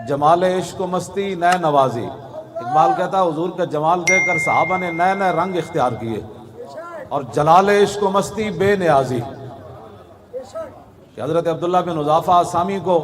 جمال عشق و مستی نئے نوازی۔ اقبال کہتا ہے حضور کا جمال دیکھ کر صحابہ نے نئے نئے رنگ اختیار کیے، اور جلال عشق و مستی بے نیازی، کہ حضرت عبداللہ بن حذافہ سامی کو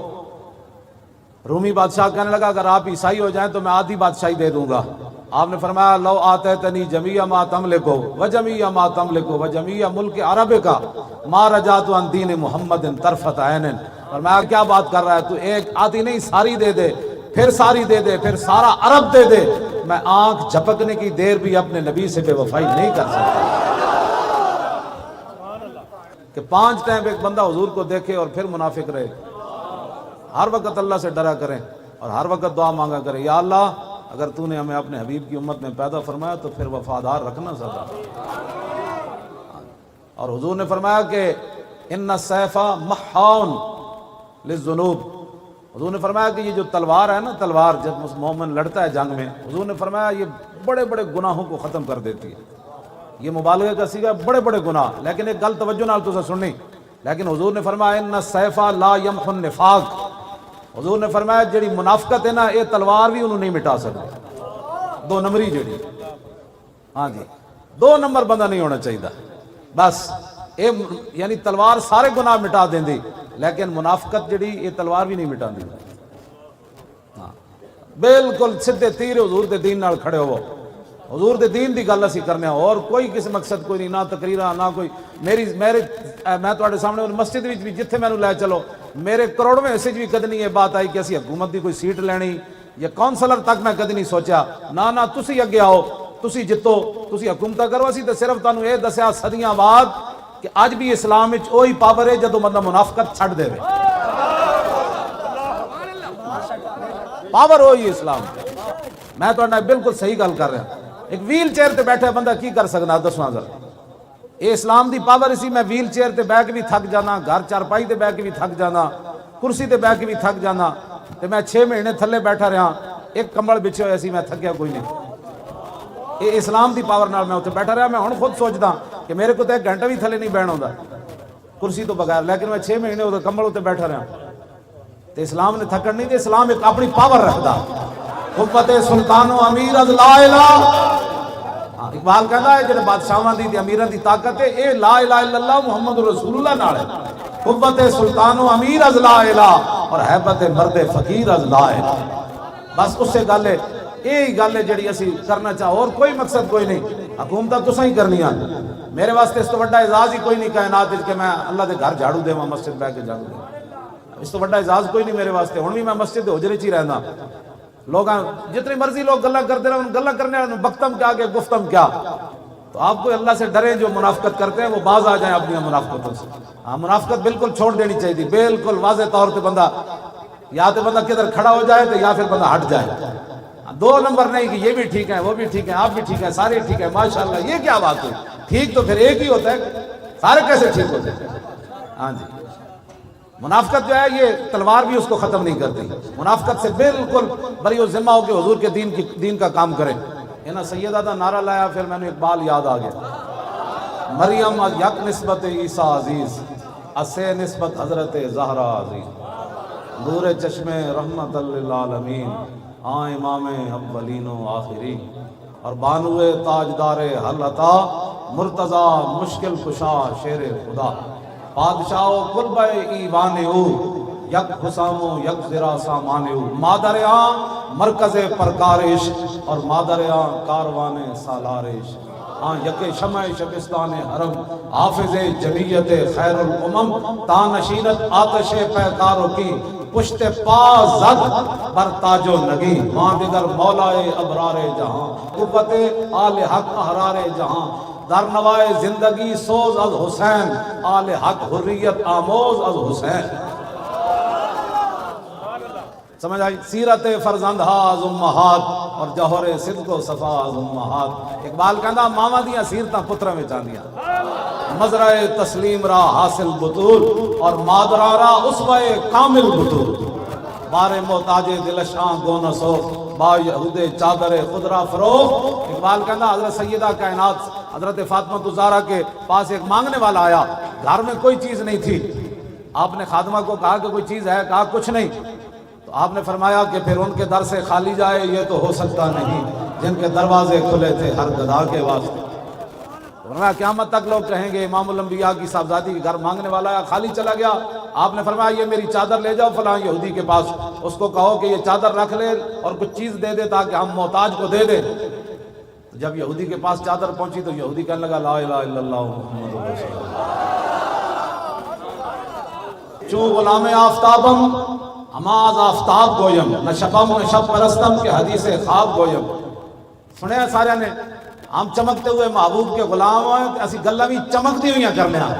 رومی بادشاہ کہنے لگا اگر آپ عیسائی ہو جائیں تو میں آدھی بادشاہی دے دوں گا۔ آپ نے فرمایا لو آتیتنی جمیع ما تملکو وجمیع ما تملکو وجمیع ملک عرب کا ما رجعت عن دین محمد طرفت عین۔ فرمایا کیا بات کر رہا ہے تو، ایک آدھی نہیں ساری دے دے، پھر ساری دے دے، پھر سارا عرب دے دے، میں آنکھ جھپکنے کی دیر بھی اپنے نبی سے بے وفائی نہیں کر سکتا۔ کہ 5 ٹائم ایک بندہ حضور کو دیکھے اور پھر منافق رہے۔ ہر وقت اللہ سے ڈرا کریں اور ہر وقت دعا مانگا کریں، یا اللہ اگر تو نے ہمیں اپنے حبیب کی امت میں پیدا فرمایا تو پھر وفادار رکھنا سدا۔ اور حضور نے فرمایا کہ ان السیف محاون للذنوب، حضور نے فرمایا کہ یہ جو تلوار ہے نا، تلوار جب مومن لڑتا ہے جنگ میں، حضور نے فرمایا یہ بڑے بڑے گناہوں کو ختم کر دیتی ہے۔ یہ مبالغہ کا صیغہ ہے، بڑے بڑے گناہ، لیکن ایک گل توجہ نال تو سننی، لیکن حضور نے فرمایا ان السیف لا یمحو النفاق، حضور نے فرمایا جڑی منافقت ہے نا یہ تلوار بھی انہوں نہیں مٹا سکتی، 2 نمبری جڑی، ہاں جی 2 نمبر بندہ نہیں ہونا چاہیے بس، یعنی تلوار سارے گناہ مٹا دیں دی، لیکن منافقت جڑی یہ تلوار بھی نہیں مٹا دی۔ ہاں بالکل سدھے تیر حضور دے دین نال کھڑے ہو، حضور دے دین دی گل اسی کرنے ہو، اور کوئی کسی مقصد کوئی نہیں، نہ تقریرہ نہ کوئی میں تواڈے سامنے مسجد وچ بھی جتھے مینوں لے چلو، میرے کروڑویں حصے بھی کدی نہیں یہ بات آئی کہ اسی حکومت دی کوئی سیٹ لینی یا کونسلر تک میں کدی نہیں سوچا، نہ تسی اگے آؤ، تسی جتو، تسی حکومت کرو، اسی تے صرف تانوں یہ دسیا صدیاں بعد کہ اج بھی اسلام وچ وہی پاور ہے جدوں بندہ منافقت چھڈ دے، پاور وہی اسلام۔ میں تہاڈے نال بالکل صحیح گل کر رہا، ایک ویل چیئر تے بیٹھے بندہ کی کر سکنا دسواں ذرا، یہ اسلام دی پاور اسی، میں ویل چیئر تے بیٹھ کے بھی تھک جانا، گھر چارپائی تے بیٹھ کے بھی تھک جانا، کرسی تے بیٹھ کے بھی تھک جانا، تے میں 6 مہینے تھلے بیٹھا رہا، ایک کمبل بچھے ہوئے سی، میں تھکیا کوئی نہیں۔ یہ اسلام دی پاور نال میں اتنے بیٹھا رہا، میں ہن خود سوچدا کہ میرے کو تو 1 گھنٹہ بھی تھلے نہیں بہن ہوندا کرسی تو بغیر، لیکن میں 6 مہینے ادھر کمبل اتنے بیٹھا رہا، تے اسلام نے تھکن نہیں دے، اسلام ایک اپنی پاور رکھدا، قوت سلطان و امیر از لا الہ۔ اقبال کہتا ہے جڑے بادشاہاں دی امیراں دی طاقت ہے اے لا الہ الا اللہ محمد رسول اللہ نال ہے، قوت سلطان و امیر از لا الہ اور حیبت مرد فقیر از لا الہ۔ بس اس سے گل ہے، یہی گل ہے جڑی اسی کرنا چاہو، اور کوئی مقصد کوئی نہیں، حکومت تساں ہی کرنیاں، میرے واسطے اس تو بڑا اعزاز ہی کوئی نہیں کائنات کہ میں اللہ دے گھر جھاڑو دیواں، مسجد بیٹھ کے جھاڑو دیواں، اس تو بڑا اعزاز کوئی نہیں میرے واسطے۔ ہن بھی میں مسجد دے حجرے چ ہی رہنا، لوگ جتنی مرضی لوگ گلا کرتے رہے، گلا کرنے والے بختم کیا کہ گفتم کیا، تو آپ کو اللہ سے ڈریں، جو منافقت کرتے ہیں وہ باز آ جائیں اپنی منافقتوں سے۔ ہاں منافقت بالکل چھوڑ دینی چاہیے، بالکل واضح طور پہ بندہ یا تو بندہ کدھر کھڑا ہو جائے تو یا پھر بندہ ہٹ جائے، 2 نمبر نہیں کہ یہ بھی ٹھیک ہے وہ بھی ٹھیک ہے آپ بھی ٹھیک ہے سارے ٹھیک ہے ماشاءاللہ، یہ کیا بات ہے؟ ٹھیک تو پھر ایک ہی ہوتا ہے، سارے کیسے ٹھیک ہوتے ہیں؟ ہاں جی منافقت جو ہے یہ تلوار بھی اس کو ختم نہیں کرتی، منافقت سے بالکل بری و ذمہ ہو کے حضور کے دین کا کام کریں۔ نا سیدہ دا نعرہ لایا، پھر میں نے اقبال یاد آ گیا، مریم یک نسبت عیسیٰ عزیز، اسے نسبت حضرت زہرا عزیز، نور چشم رحمت للعالمین، امام اولین و آخرین، اور بانوے تاجدار حل عطا، مرتضی مشکل کشا شیر خدا، بادشاہ و قلبہ ایوان او، یک حسام و یک زرا سامان او، مادر آن مرکز پرکارش اور مادر آن کاروان سالارش، یک شمع شبستان حرم، حافظ جمیعت خیر الامم، تانشینت آتش پیکاروں کی، پشت پا زد بر تاج و نگی، ماں دیگر مولائے ابرار جہاں، قوت آل حق احرار جہاں، در نوائے زندگی سوز از حسین، آل حق حریت آموز از حسین۔ سمجھ آئی؟ سیرت فرزندہ از امہات اور جوہر صدق و صفا از امہات۔ اقبال کہندا ماواں دیاں سیرتاں پتراں وچ آندیاں، مزرع تسلیم را حاصل بطول اور مادرا را اسوہ کامل بطول، بار محتاج دلشاں گون سو با یہود چادر خدرا فروغ۔ اقبال کہندا حضرت سیدہ کائنات حضرت فاطمہ الزہرا کے پاس ایک مانگنے والا آیا، گھر میں کوئی چیز نہیں تھی، آپ نے خادمہ کو کہا کہ کوئی چیز ہے؟ کہا کچھ نہیں۔ تو آپ نے فرمایا کہ پھر ان کے در سے خالی جائے یہ تو ہو سکتا نہیں جن کے دروازے کھلے تھے ہر گدھا کے واسطے۔ فرمایا قیامت تک لوگ کہیں گے امام الانبیاء کی صاحبزادی کے گھر مانگنے والا ہے خالی چلا گیا۔ آپ نے فرمایا یہ میری چادر لے جاؤ فلاں یہودی کے پاس، اس کو کہو کہ یہ چادر رکھ لے اور کچھ چیز دے دے تاکہ ہم محتاج کو دے دیں۔ جب یہودی کے پاس چادر پہنچی تو یہودی کہنے لگا لا الہ الا اللہ محمد رسول اللہ۔ چو غلام آفتابم ہماز آفتاب گویم نہ شبم نہ شب پرستم کے حدیث خواب گویم۔ سنے سارے نے ہم چمکتے ہوئے محبوب کے غلام ہیں اسی گلاں بھی چمکتی ہوئی کرنے ہاں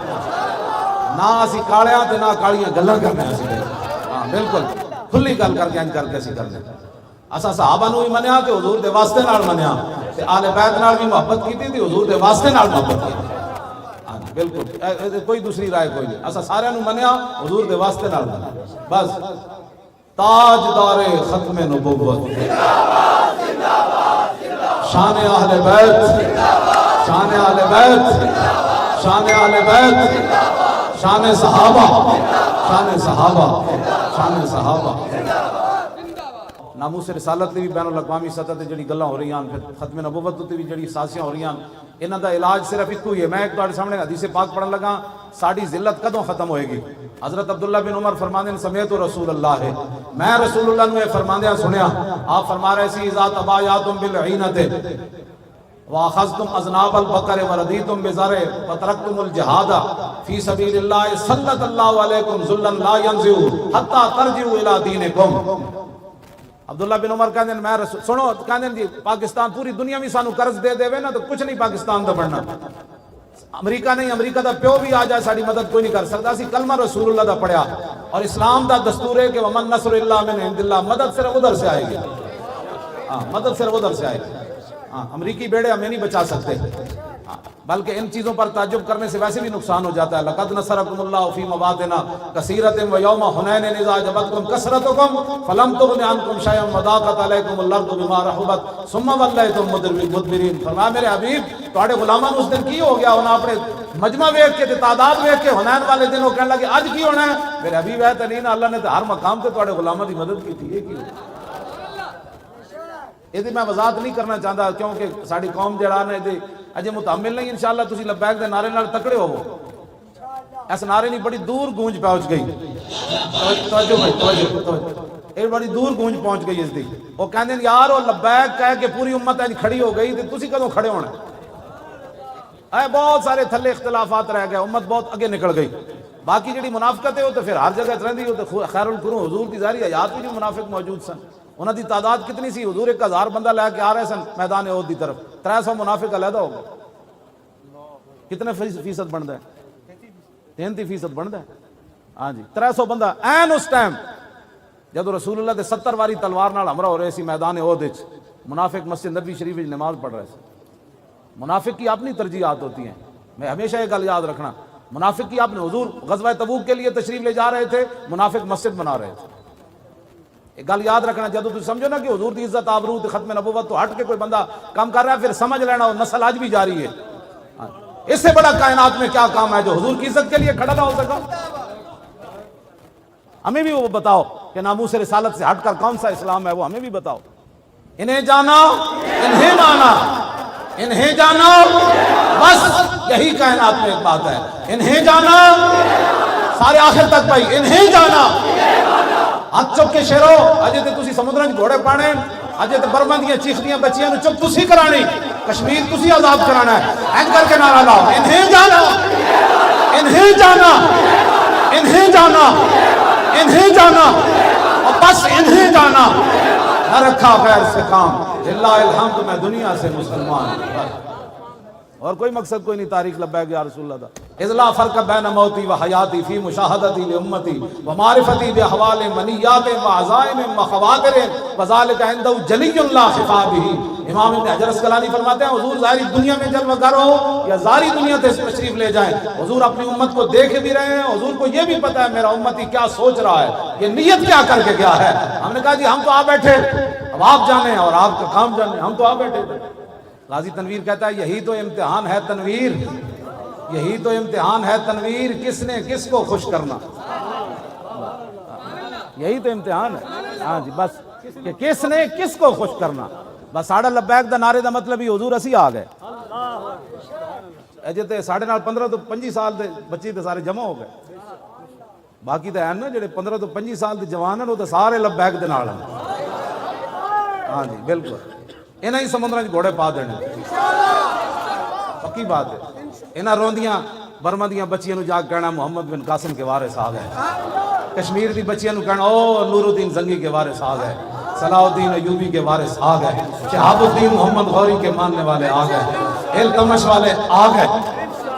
نہ اسی کالیاں تے نہ کالیاں گلاں کرنے ہاں بالکل کھلی گل کر کے کر کے اسی کرنے اسا صحابہ نو بھی منیا تے حضور دے واسطے نال منیا تے آل بیت نال بھی محبت کیتی تے حضور دے واسطے نال محبت کیتی بالکل کوئی دوسری رائے کوئی نہیں اسا سارے نو منیا حضور دے واسطے نال منیا بس تاجدار ختم نبوت شان اہل بیت شان اہل بیت شان اہل بیت شان صحابہ شان صحابہ شان صحابہ۔ ناموس رسالت تے بھی بین الاقوامی سطح تے جڑی گلاں ہو رہی ہیں پھر ختم نبوت تے بھی جڑی سازشاں ہو رہی ہیں انہاں دا علاج صرف ایک ہی ہے۔ میں ایک تہاڈے سامنے حدیث پاک پڑھن لگا ساڈی ذلت کدوں ختم ہوئے گی؟ حضرت عبداللہ بن عمر فرماندے ہیں سمیت رسول اللہ ہے میں رسول اللہ نے فرماندیاں سنیا آپ فرما رہے سی اذا تبایعتم بالعینۃ واخذتم اذناب البقر وردیتم بزرع وترکتم الجہاد فی سبیل اللہ سلط اللہ علیکم ذلا لا ينزع حتی ترجعوا الی دینکم۔ عبداللہ بن عمر کہندے میں سنو کہندے جی پاکستان پوری دنیا میں سانو قرض دے دے نا تو کچھ نہیں پاکستان دا بننا، امریکہ نہیں امریکہ دا پیو بھی آ جائے ساری مدد کوئی نہیں کر سکتا۔ اسی کلمہ رسول اللہ دا پڑھیا اور اسلام دا دستور ہے کہ ومن نصر اللہ من عند اللہ، مدد صرف ادھر سے آئے گی، مدد صرف ادھر سے آئے گی۔ امریکی بیڑے ہمیں نہیں بچا سکتے، بلکہ ان چیزوں پر تعجب کرنے سے ویسے بھی نقصان ہو جاتا ہے۔ لقد نصرکم اللہ فی مواطن کثیرۃ ویوم حنین اذ اعجبتکم کثرتکم فلم تغن عنکم شیئا وضاقت علیکم الارض بما رحبت ثم وليتم مدبرین۔ فرمایا میرے حبیب تواڈے غلاماں اس دن کی ہو گیا؟ انہاں اپنے مجمع ویکھ کے تے تعداد ویکھ کے حنین والے دن وہ کہنے لگے اج کی ہونا ہے؟ میرے حبیب ہے تنین اللہ نے ہر مقام تے تواڈے غلاماں دی مدد کی تھی، یہ کی یہ میں وضاحت نہیں کرنا چاہتا کیونکہ ساری قوم جڑا نے اجے متحمل نہیں انشاءاللہ تسی لبیک دے نعرے نال تکڑے ہوو اس نعرے نہیں بڑی دور گونج پہنچ گئی توجہ یہ بڑی دور گونج پہنچ گئی اس دی وہ کہندے یار وہ لبیک کہہ کے پوری امت اج کھڑی ہو گئی تے تسی کدوں کھڑے ہونا اے بہت سارے تھلے اختلافات رہ گئے امت بہت اگے نکل گئی باقی جڑی منافقت ہے وہ تو پھر ہر جگہ رہندی وہ تو خیر القرون حضور دی ظاہری حیات میں جو منافق موجود سن انہاں دی تعداد کتنی سی؟ حضور 1000 بندہ لے کے آ رہے سن میدان احد دی طرف 300 منافق علیحدہ ہو گئے کتنے فیصد بنتا ہے؟ 33% بنتا ہے ہاں جی 300 بندہ این اس ٹائم جب رسول اللہ دے 70 واری تلوار نال ہمراہ ہو رہے سی میدان احد وچ منافق مسجد نبوی شریف وچ نماز پڑھ رہے تھے۔ منافق کی اپنی ترجیحات ہوتی ہیں، میں ہمیشہ یہ گل یاد رکھنا منافق کی اپنے حضور غزوہ تبوک کے لیے تشریف لے جا رہے تھے منافق مسجد بنا رہے تھے۔ ایک گل یاد رکھنا جب تم سمجھو نا کہ حضور دی عزت آبرو تے ختم نبوت تو ہٹ کے کوئی بندہ کام کر رہا ہے پھر سمجھ لینا وہ نسل آج بھی جاری ہے۔ اس سے بڑا کائنات میں کیا کام ہے جو حضور کی عزت کے لیے کھڑا نہ ہو سکا؟ ہمیں بھی وہ بتاؤ کہ ناموس رسالت سے ہٹ کر کون سا اسلام ہے وہ ہمیں بھی بتاؤ۔ انہیں جانا انہیں مانا انہیں جانا بس یہی کائنات میں ایک بات ہے انہیں جانا سارے آخر تک بھائی انہیں جانا ہاتھ چک کے شیرو اجے تے تسی سمندراں وچ گھوڑے پانے اجے تے برما دیاں چیخدیاں بچیاں نو چپ تسی کرانی کشمیر تسی آزاد کرانا ہے این کر کے نعرہ لاؤ انہیں جانا انہیں جانا انہیں جانا انہیں جانا اور بس انہیں جانا نہ رکھا غیر سے کام للہ الحمد میں دنیا سے مسلمان اور کوئی مقصد کوئی نہیں تاریخ لبیک یا رسول اللہ دا اذ لا فرق بین موتی و حیاتی فی مشاہدتی لامتی و معرفتی باحوال منیات و عزائم و خواتر وذالک عندہ جلی لا خفا بہ۔ امام ابن حجر اسقلانی فرماتے ہیں حضور ظاہری دنیا میں جلوہ گر ہو یا ظاہری دنیا سے تشریف لے جائیں حضور اپنی امت کو دیکھ بھی رہے ہیں حضور کو یہ بھی پتا ہے میرا امتی کیا سوچ رہا ہے یہ نیت کیا کر کے گیا ہے۔ ہم نے کہا جی ہم تو آ بیٹھے اب آپ جانیں اور آپ کا کام جانیں ہم تو آ بیٹھے۔ غازی تنویر کہتا ہے یہی تو امتحان ہے تنویر یہی تو امتحان ہے تنویر کس نے کس کو خوش کرنا یہی تو امتحان ہے۔ ہاں جی بس کہ کس نے کس کو خوش کرنا. بس ساڑھا لبیک دا نعرے دا مطلب ہی حضور اسی آ گئے. اجے تے ساڑھے نال 15 تو 25 سال دے بچے تے سارے جمع ہو گئے. باقی تے ہیں نا جڑے 15 تو 25 سال دے جوان ہیں وہ تے سارے لبیک دے نال ہیں. ہاں جی بالکل انہاں ہی سمندراں وچ گھوڑے پا دینے پکی بات ہے. انہاں روندیاں برما دیاں بچیاں نو جا کے کہنا محمد بن قاسم کے وارث آ گئے. کشمیر دی بچیاں نو کہنا او نور الدین زنگی کے وارث آ گئے. صلاح الدین ایوبی کے وارث آ گئے. شہاب الدین محمد غوری کے ماننے والے آ گئے. التمش والے آ گئے.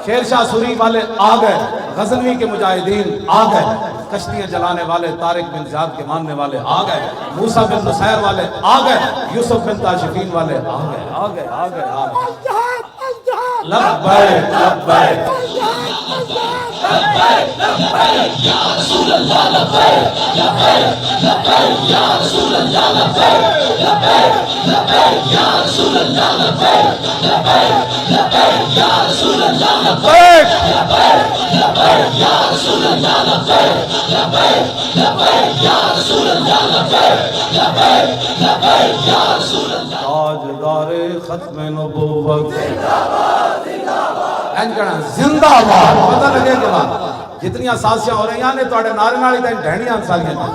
شیر شاہ سوری والے آ گئے. غزنوی کے مجاہدین آ گئے. کشتیاں جلانے والے طارق بن زیاد کے ماننے والے آ گئے. موسیٰ بن نصیر والے آ گئے. یوسف بن تاشفین والے آ گئے آ گئے آ گئے آ گئے. لبیک لبیک یا رسول اللہ لبیک لبیک لبیک یا رسول اللہ لبیک لبیک لبیک یا رسول اللہ لبیک لبیک لبیک یا رسول اللہ لبیک لبیک لبیک یا رسول اللہ لبیک لبیک لبیک یا رسول اللہ لبیک لبیک لبیک یا رسول اللہ. تاجدار ختم نبوت زندہ باد. پتہ لگے کہ بات جتنی سازشاں ہو رہی ہیں تو اڑے نعرے نال ہی ڈھینیاں ساریاں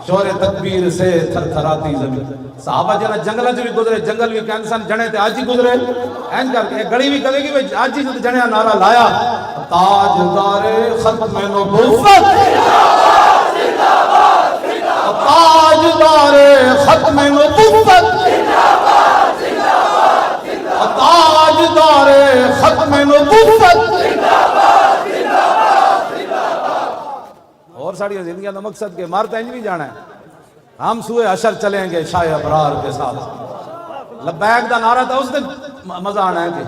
شور تکبیر سے تھر تھراتی زمین. صحابہ جنا جنگل وچ بھی گزرے جنگل بھی کینسن جنے تے اج ہی گزرے این کر کے گڑی بھی کہے گی اج ہی جنے نعرہ لایا تاجدار ختم نبوت زندہ باد تاجدار ختم نبوت تاجدار ختم نبوت. اور ساڑی زندگیاں کا مقصد کہ مارتا انج بھی جانا ہے. ہم سوئے حشر چلیں گے شاہ ابرار کے ساتھ. لبیک دا نعرہ تھا اس دن مزہ آنا ہے کہ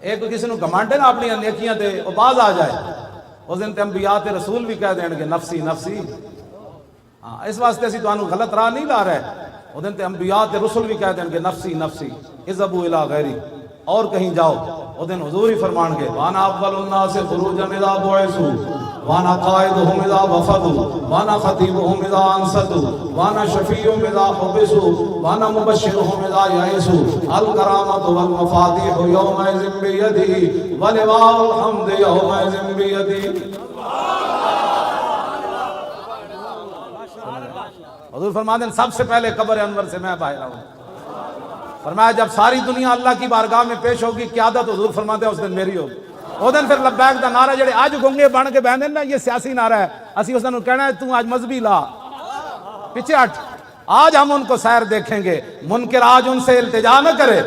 ایک کسی نو گھمانڈے نا اپنی نیکیاں تے وہ باز آ جائے. اس دن تے انبیاء تے رسول بھی کہہ دیں گے نفسی نفسی. ہاں اس واسطے اسی تو غلط راہ نہیں لا رہے. اس دن تے انبیاء تے رسول بھی کہہ دیں گے نفسی نفسی اذهبوا الى غیری اور کہیں جاؤ. اس دن حضور ہی فرمان گے وانا اول الناس خروجا اذا بعثوا وانا قائدهم اذا وفدوا وانا خطیبهم اذا انصتوا وانا شفیعهم اذا حبسوا وانا مبشرهم اذا یئسوا الکرامۃ والمفاتیح یومئذ بیدی ولواء الحمد یومئذ بیدی. حضور فرماتے ہیں سب سے پہلے قبر انور سے میں باہر آؤں. فرمایا جب ساری دنیا اللہ کی بارگاہ میں پیش ہوگی قیادت حضور فرماتے ہیں اس دن میری ہوگی. اس دن پھر لبیک دا نعرہ جڑے آج گونگے بن کے بہن نا یہ سیاسی نعرہ ہے. اسی اس دن کہنا ہے تو آج مذہبی لا پیچھے ہٹ. آج ہم ان کو سیر دیکھیں گے منکر آج ان سے التجا نہ کرے.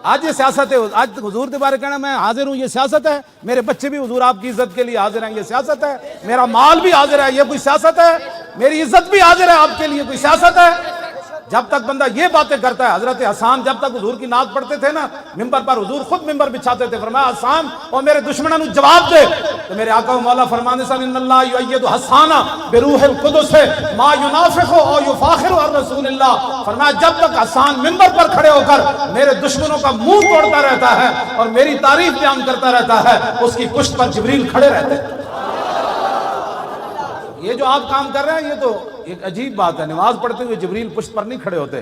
آج یہ سیاست ہے. آج حضور کے بارے کہنا میں حاضر ہوں یہ سیاست ہے. میرے بچے بھی حضور آپ کی عزت کے لیے حاضر ہیں یہ سیاست ہے. میرا مال بھی حاضر ہے یہ کوئی سیاست ہے. میری عزت بھی حاضر ہے آپ کے لیے کوئی سیاست ہے. جب تک بندہ یہ باتیں کرتا ہے. حضرت حسان جب تک حضور کی نعت پڑھتے تھے نا ممبر پر حضور خود ممبر بچھاتے تھے. فرمایا حسان اور میرے دشمنوں جواب دے. تو میرے آقا و مولا فرمانے سے ان اللہ یؤید حسان بروح القدس ما ینافخ او یفاخر عن رسول اللہ. فرمایا جب تک حسان ممبر پر کھڑے ہو کر میرے دشمنوں کا منہ توڑتا رہتا ہے اور میری تعریف بیان کرتا رہتا ہے اس کی پشت پر جبریل کھڑے رہتے ہیں. یہ جو آپ کام کر رہے ہیں یہ تو ایک عجیب بات ہے. نماز پڑھتے ہوئے جبریل پشت پر نہیں کھڑے ہوتے.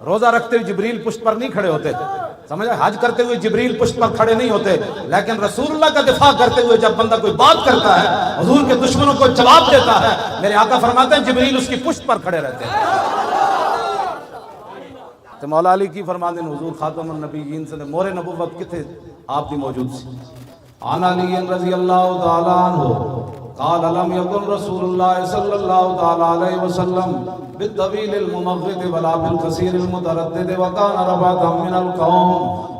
روزہ رکھتے ہوئے جبریل پشت پر نہیں کھڑے ہوتے. سمجھا حج کرتے ہوئے جبریل پشت پر کھڑے نہیں ہوتے. لیکن رسول اللہ کا دفاع کرتے ہوئے جب بندہ کوئی بات کرتا ہے حضور کے دشمنوں کو جواب دیتا ہے میرے آقا فرماتے ہیں جبریل اس کی پشت پر کھڑے رہتے ہیں. تو مولا علی کی فرماتے ہیں حضور خاتم النبیین سے مور نبوت کتنے آپ کی موجود سی. عن علی رضی اللہ تعالی عنہ قال لم يكن رسول الله صلى الله تعالى عليه وسلم بالطويل الممغد ولا بالقصير المتردد وكان ربعة من القوم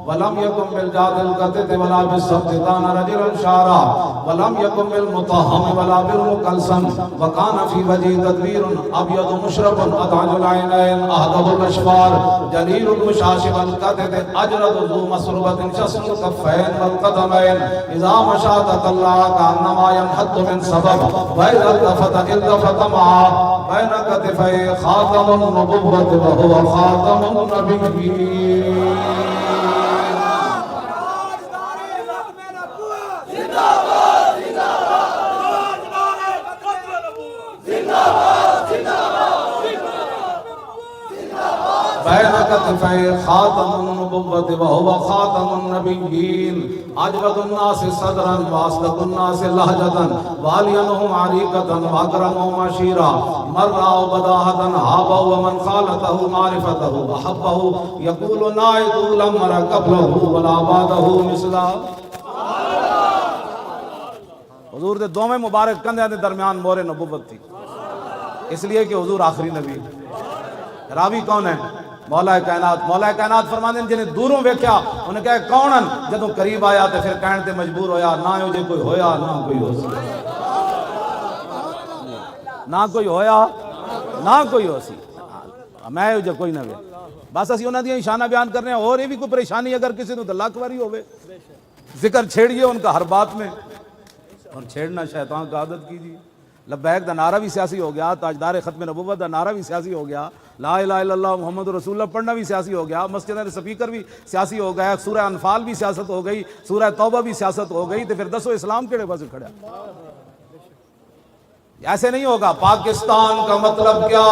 ولم يكن بالجاد القتد ولا بالسبت كان رجلا شعرا ولم يكن بالمطهم ولا بالمقلسم وكان في وجهه تدبير ابيض مشرب ادعج العينين اهدب الاشفار جليل المشاشب القتد اجرد ذو مسربة شسن الكفين والقدمين اذا مشى تطلع كانما ينحط من سبب واذا التفت التفت معه بين كتفيه خاتم النبوة وهو خاتم النبيين. بین کتفی خاتم النبوۃ وہو خاتم النبیین اجود الناس صدرا واصدق الناس لہجتا والینہم عریقتا واکرمہم عشیرا مرا بداہتا ہابا ومن خالتہ معرفتہ وحبہ یقول نائد لم مر قبلہ ولا بعدہ مثلا۔ حضور دے دوویں مبارک کندھیاں دے درمیان مہر نبوت تھی، اس لیے کہ حضور آخری نبی۔ راوی کون ہے؟ مولا کائنات۔ مولا کائنات فرماندے جنہیں دوروں ویکھیا انہیں کہا کونن، جدوں قریب آیا تے پھر کہن تے مجبور ہویا نہ ہو جے کوئی ہویا نہ کوئی ہو سی، نہ کوئی ہویا نہ کوئی ہو سی، میں ہو جے کوئی نہ وے۔ بس اسی انہاں دی شانہ بیان کرنے ہیں، اور یہ بھی کوئی پریشانی اگر کسی نوں تے لاکھ واری ہوے ذکر چھیڑیے ان کا ہر بات میں، اور چھیڑنا شیطان کا عادت کیجیے۔ لبیک دا نعرہ بھی سیاسی ہو گیا، تاجدار ختم نبوت دا نعرہ بھی سیاسی ہو گیا، لا الہ الا اللہ محمد رسول اللہ پڑھنا بھی سیاسی ہو گیا، مسجد کے سپیکر بھی سیاسی ہو گیا، سورہ انفال بھی سیاست ہو گئی، سورہ توبہ بھی سیاست ہو گئی، تو پھر دسو اسلام کیڑے پاسے کھڑا؟ ایسے نہیں ہوگا۔ پاکستان کا مطلب کیا؟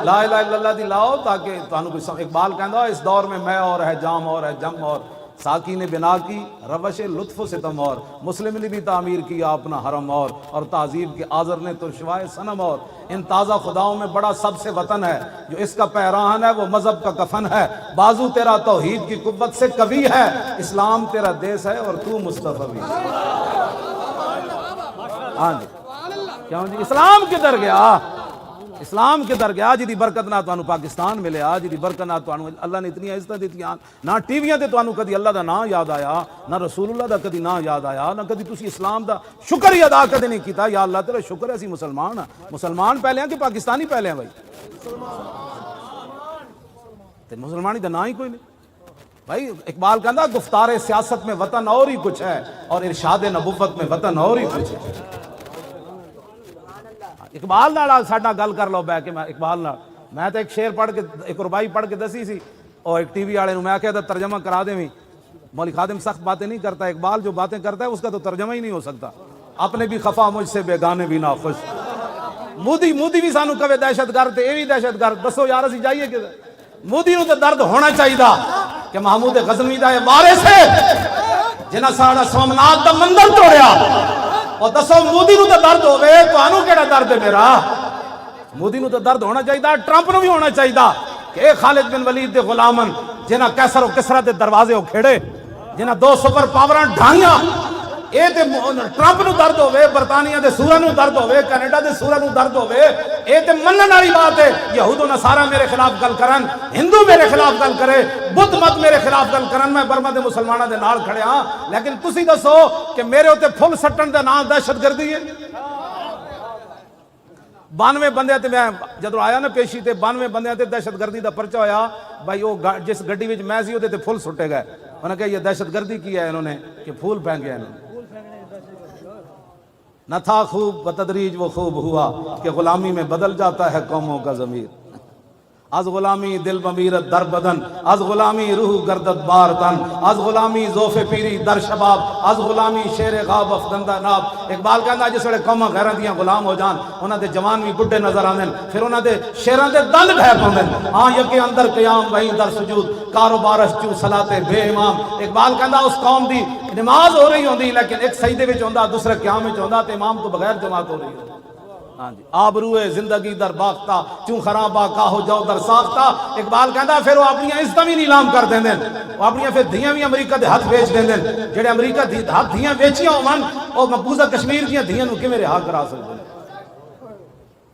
لا الہ الا اللہ دی لاؤ تاکہ تانوں کوئی اقبال کہندا اس دور میں میں اور ہے جام اور ہے جم اور ساکی نے بنا کی روش لطف و ستم اور مسلم نے بھی تعمیر کیا اپنا حرم اور تعذیب کے آذر نے ترشوائے صنم اور ان تازہ خداؤں میں بڑا سب سے وطن ہے جو اس کا پیراہن ہے وہ مذہب کا کفن ہے، بازو تیرا توحید کی قوت سے قوی ہے، اسلام تیرا دیس ہے اور تو مصطفی۔ ہاں جی کیوں جی اسلام کدھر گیا؟ اسلام کدھر گیا؟ جی دی برکت نہ تانوں پاکستان ملیا، جی دی برکت نہ تانوں اللہ نے اتنی عزت دتیاں، نہ ٹی ویاں تے تانوں کدی اللہ دا نام یاد آیا، نہ رسول اللہ دا کدی نام یاد آیا، نہ کدی تسی اسلام دا شکر ہی ادا کدی نہیں کیتا۔ یا اللہ تیرا شکر ہے اسی مسلمان ہیں، مسلمان پہلے ہیں کہ پاکستانی پہلے ہیں؟ بھائی تے مسلمانی دا نام ہی کوئی نہیں۔ بھائی اقبال کہندا گفتار سیاست میں وطن اور ہی کچھ ہے اور ارشاد نبوت میں وطن اور ہی کچھ ہے۔ اقبال نال ساڈا گل کر لو بہ کے، میں اقبال نال میں تو ایک شعر پڑھ کے ایک ربائی پڑھ کے دسی سی اور ایک ٹی وی والے میں کہا تھا ترجمہ کرا دیں۔ مولوی خادم سخت باتیں نہیں کرتا، اقبال جو باتیں کرتا ہے اس کا تو ترجمہ ہی نہیں ہو سکتا۔ اپنے بھی خفا مجھ سے بیگانے بھی ناخوش، مودی بھی سانو کہے دہشت گرد تے اے بھی دہشت گرد، دسو یار اسی جائیے کہ مودی نو تے درد ہونا چاہیے کہ محمود غزنوی دا وارث ہے جنہاں ساڈا سومناتھ دا مندر توڑیا، اور دسو مودی نو تے درد ہوے تانوں کیڑا درد ہے؟ میرا مودی نو تے درد ہونا چاہیے، ٹرمپ نو بھی ہونا چاہیے کہ اے خالد بن ولید دے غلامن جنہاں کیسر و کسرا دے دروازے کھیڑے، جنہاں دو سپر پاوراں ڈھائیاں، اے تے ٹرمپ نو درد ہوے، برطانیہ دے سورا نو درد ہوے، کینیڈا دے سورا نو درد ہوے، اے تے منن والی بات ہے۔ یہود و نصارا میرے خلاف گل کرن، ہندو میرے خلاف گل کرے، بدھ مت میرے خلاف گل کرن، میں برما دے مسلماناں دے نال کھڑے ہاں، لیکن تسی دسو کہ میرے اوتے پھل سٹن دا نام دہشت گردی ہے؟ 92 بندے تے میں جدوں آیا نا پیشی تے 92 بندے تے دہشت گردی دا پرچہ ہویا، بھائی وہ جس گڈی وچ میں سی اوتے تے پھول سٹے گئے، انہوں نے کہا یہ دہشت گردی کی ہے، انہوں نے کہ پھول پھینکے انہوں نے۔ نہ تھا خوب بتدریج وہ خوب ہوا کہ غلامی میں بدل جاتا ہے قوموں کا ضمیر، از غلامی دل بمیرت در بدن، از غلامی روح گردت بار تن، از غلامی ذوف پیری در شباب، از غلامی شیر غاب افدندہ ناب۔ اقبال کہندا جس ویلے قوماں غیراں دیاں غلام ہو جان، انہاں دے جوان بھی بڈھے نظر آندے، پھر انہاں دے شیراں دے دند ڈھیک ہوندے، ہاں یکے اندر قیام وہیں در سجود، کاروبارش چوں صلاتے بے امام۔ اقبال کہندا اس قوم دی نماز ہو رہی ہوندی لیکن ایک سجدے وچ ہوندا، دوسرے قیام وچ ہوندا، تے امام تو بغیر جماعت ہو رہی ہوندی۔ ہاں جی آبروئے زندگی در باختہ چوں خرابہ کاہو جو در ساختہ۔ اقبال کہندا پھر وہ اپنی عزتاں بھی نیلام کر دیندے، وہ اپنی پھر دھیاں بھی امریکہ دے ہاتھ بیچ دیندے، جڑے امریکہ دی ہاتھ دھیاں بیچیاں ہون او مقبوضہ کشمیر دیاں دھیاں نو کیویں رہا کرا سکدے؟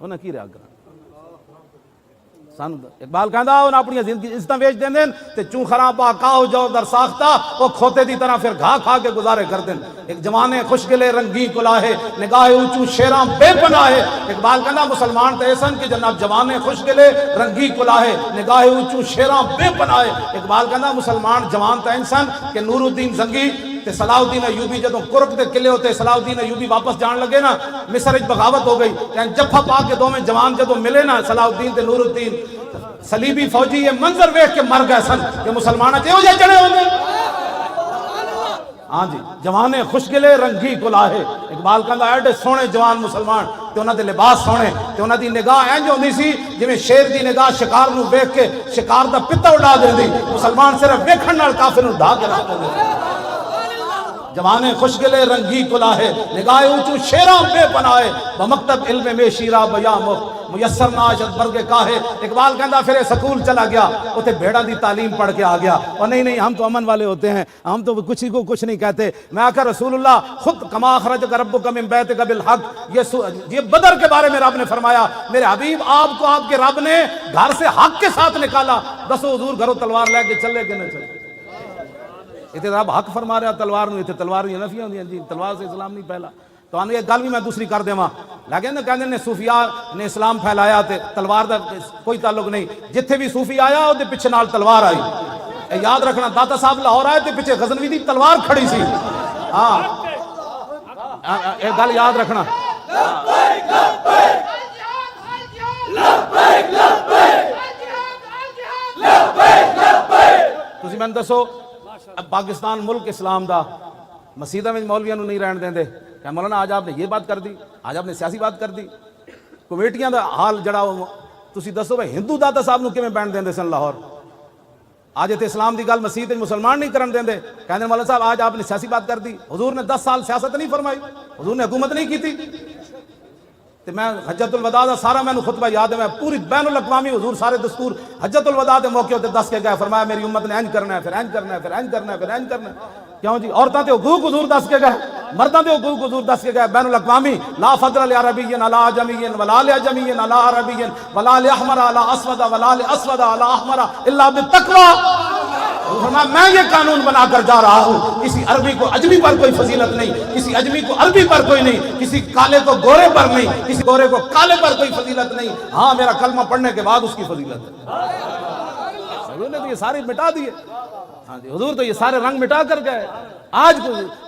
انہاں کی رہا کرا؟ اقبال کہندا انہاں اپنی عزتاں بیچ دیندے تے چوں خرابہ کاہو جو در ساختہ، وہ کھوتے دی طرح پھر گھا کھا کے گزارے کردے۔ ایک جوانے خوش گلے رنگی کلاہے، نگاہ اونچوں شیراں بے پناہے۔ اقبال کہندا مسلمان تے ایسن کہ جناب جوانے خوش گلے رنگی کلاہے، نگاہ اونچوں شیراں بے پناہے۔ اقبال کہندا مسلمان جوان تے انسان کہ نور الدین زنگی تے صلاح الدین ایوبی جدوں کرک دے قلعے ہوتے صلاح الدین ایوبی واپس جان لگے نا، مصر وچ بغاوت ہو گئی، جفا پا کے دوویں جوان جدوں ملے نا صلاح الدین تے نور الدین، صلیبی فوجی یہ منظر ویکھ کے مر گئے سن کہ مسلماناں تے ہو جائے چڑھے ہوندے۔ ہاں جی جوانے خوش گلے رنگی کلاہے۔ اقبال کہندا ایڈے سونے جوان مسلمان تے انہاں دے لباس سونے تے انہاں دی نگاہ انج ہوندی سی جویں شیر دی نگاہ شکار نو ویکھ کے شکار دا پتا اڑا دیندی، مسلمان صرف ویکھن نال کافر نو ڈھا کے رکھ دیندے۔ جوانے خوش گلے رنگی کلاہے نگاہ اونچو شیراں بے پناہے بمکتب علم میں شیرہ بیاں میسر ناشد برگے کاہے۔ اقبال کہندا پھر سکول چلا گیا اوتے بھیڑاں دی تعلیم پڑھ کے آ گیا، اور نہیں ہم تو امن والے ہوتے ہیں، ہم تو کسی کو کچھ نہیں کہتے۔ میں آخر رسول اللہ خود کما اخرجک ربک من بیتک بالحق، یہ بدر کے بارے میں رب نے فرمایا میرے حبیب آپ کو آپ کے رب نے گھر سے حق کے ساتھ نکالا۔ دسو حضور گھروں تلوار لے کے چلے کہ نہ چلے؟ اتنے رب حق فرما رہا تلوار نو، اتنے تلوار نہیں نفیاں ہوندیاں جی، تلوار سے اسلام نہیں پھیلا۔ تو آنے یہ گل بھی میں دوسری کر دیواں، لیکن کہندے نے صوفیاء نے اسلام پھیلایا تے تلوار دا کوئی تعلق نہیں، جتھے بھی صوفی آیا او دے پیچھے نال تلوار آئی۔ اے یاد رکھنا داتا صاحب لاہور آئے تے پیچھے غزنوی دی تلوار کھڑی سی۔ ہاں اے گل یاد رکھنا۔ تسی میں دسو پاکستان ملک اسلام دا مسیدہ میں مولویاں نو نہیں رہن دیندے کہ مولانا آج آپ نے یہ بات کر دی، آج آپ نے سیاسی بات کر دی۔ کمیٹیاں دا حال جڑا تسی دسو بھائی ہندو داتا صاحب نو کیویں بین دیندے سن لاہور؟ آج تے اسلام دی گل مسیح تے مسلمان نہیں کرن دیندے، کہندے مولانا صاحب آج آپ نے سیاسی بات کر دی۔ حضور نے 10 سال سیاست نہیں فرمائی، حضور نے حکومت نہیں کی تھی۔ تے میں حجت الوداع دا سارا میں خطبہ یاد ہے، میں پوری بین الاقوامی حضور سارے دستور حجت الوداع دے موقع تے دس کے گئے، فرمایا میری امت نے انج کرنا ہے، پھر انج کرنا ہے، پھر انج کرنا ہے، پھر انج کرنا ہے۔ کیوں جی عورتاں تے حقوق حضور دس کے گئے، مرداں تے حقوق حضور دس کے گئے، بین الاقوامی لا فضل لعربی علی عجمی ولا لعجمی علی عربی ولا لاحمر علی اسود ولا لاسود علی احمر الا بالتقوی۔ فرمایا میں یہ قانون بنا کر جا رہا ہوں، کسی عربی کو اجمی پر کوئی فضیلت نہیں، کسی اجمی کو عربی پر کوئی نہیں، کسی کالے کو گورے پر نہیں، کسی گورے کو کالے پر کوئی فضیلت نہیں، ہاں میرا کلمہ پڑھنے کے بعد اس کی فضیلت ہے۔ حضور نے تو یہ سارے مٹا دیے، ہاں جی حضور تو یہ سارے رنگ مٹا کر گئے۔ آج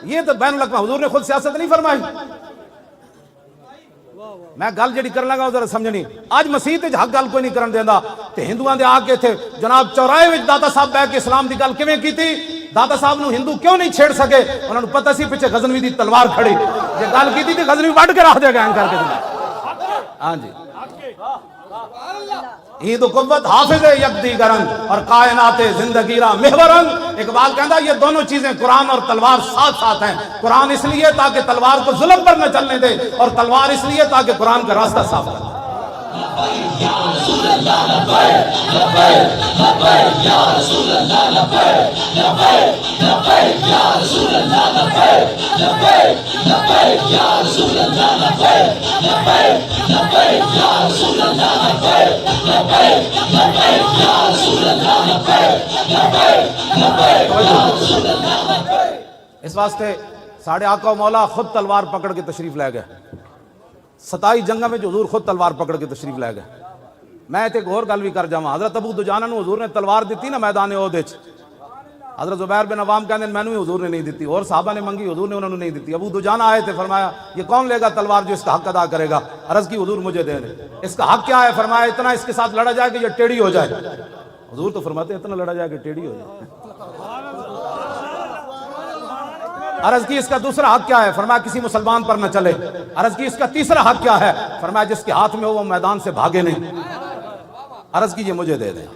یہ تو بین الاقوامی حضور نے خود سیاست نہیں فرمائی۔ میں گل جڑی کر لگا ذرا سمجھنی، آج مسیح تے حق گل کوئی نہیں کرن دیندا تے ہندوؤں دے آ کے تھے جناب چوراہے وچ داتا صاحب بیٹھ کے اسلام دی گل کیویں کیتی؟ داتا صاحب نو ہندو کیوں نہیں چھیڑ سکے؟ انہاں نو پتہ سی پیچھے غزنوی دی تلوار کھڑی، جے گل کیتی تے غزنوی وڈ کے رکھ دے گا کر کے۔ ہاں جی عید و قوت حافظ یک رنگ اور کائنات زندگی را محورنگ۔ اقبال کہندا یہ دونوں چیزیں قرآن اور تلوار ساتھ ساتھ ہیں، قرآن اس لیے تاکہ تلوار کو ظلم پر نہ چلنے دے، اور تلوار اس لیے تاکہ قرآن کا راستہ صاف کرے۔ اس واسطے ساڑھے آقا و مولا خود تلوار پکڑ کے تشریف لے گئے، 27 جنگاں میں جو حضور خود تلوار پکڑ کے تشریف لے گئے۔ میں ایک اور گل بھی کر جاواں، حضرت ابو دجانہ نو حضور نے تلوار دیتی نا میدان احد وچ، حضرت زبیر بن عوام کہندے مینوں بھی حضور نے نہیں دیتی، اور صحابہ نے منگی حضور نے انہوں نے نہیں دیتی۔ ابو دجانہ آئے تھے، فرمایا یہ کون لے گا تلوار جو اس کا حق ادا کرے گا؟ عرض کی حضور مجھے دے دیں۔ اس کا حق کیا ہے؟ فرمایا اتنا اس کے ساتھ لڑا جائے کہ یہ ٹیڑھی ہو جائے۔ حضور تو فرماتے ہیں اتنا لڑا جائے کہ ٹیڑھی ہو جائے۔ عرض کی اس کا دوسرا حق کیا ہے؟ فرمایا کسی مسلمان پر نہ چلے۔ عرض کی اس کا تیسرا حق کیا ہے؟ فرمایا جس کے ہاتھ میں ہو وہ میدان سے بھاگے نہیں۔ عرض کی یہ مجھے دے دیں۔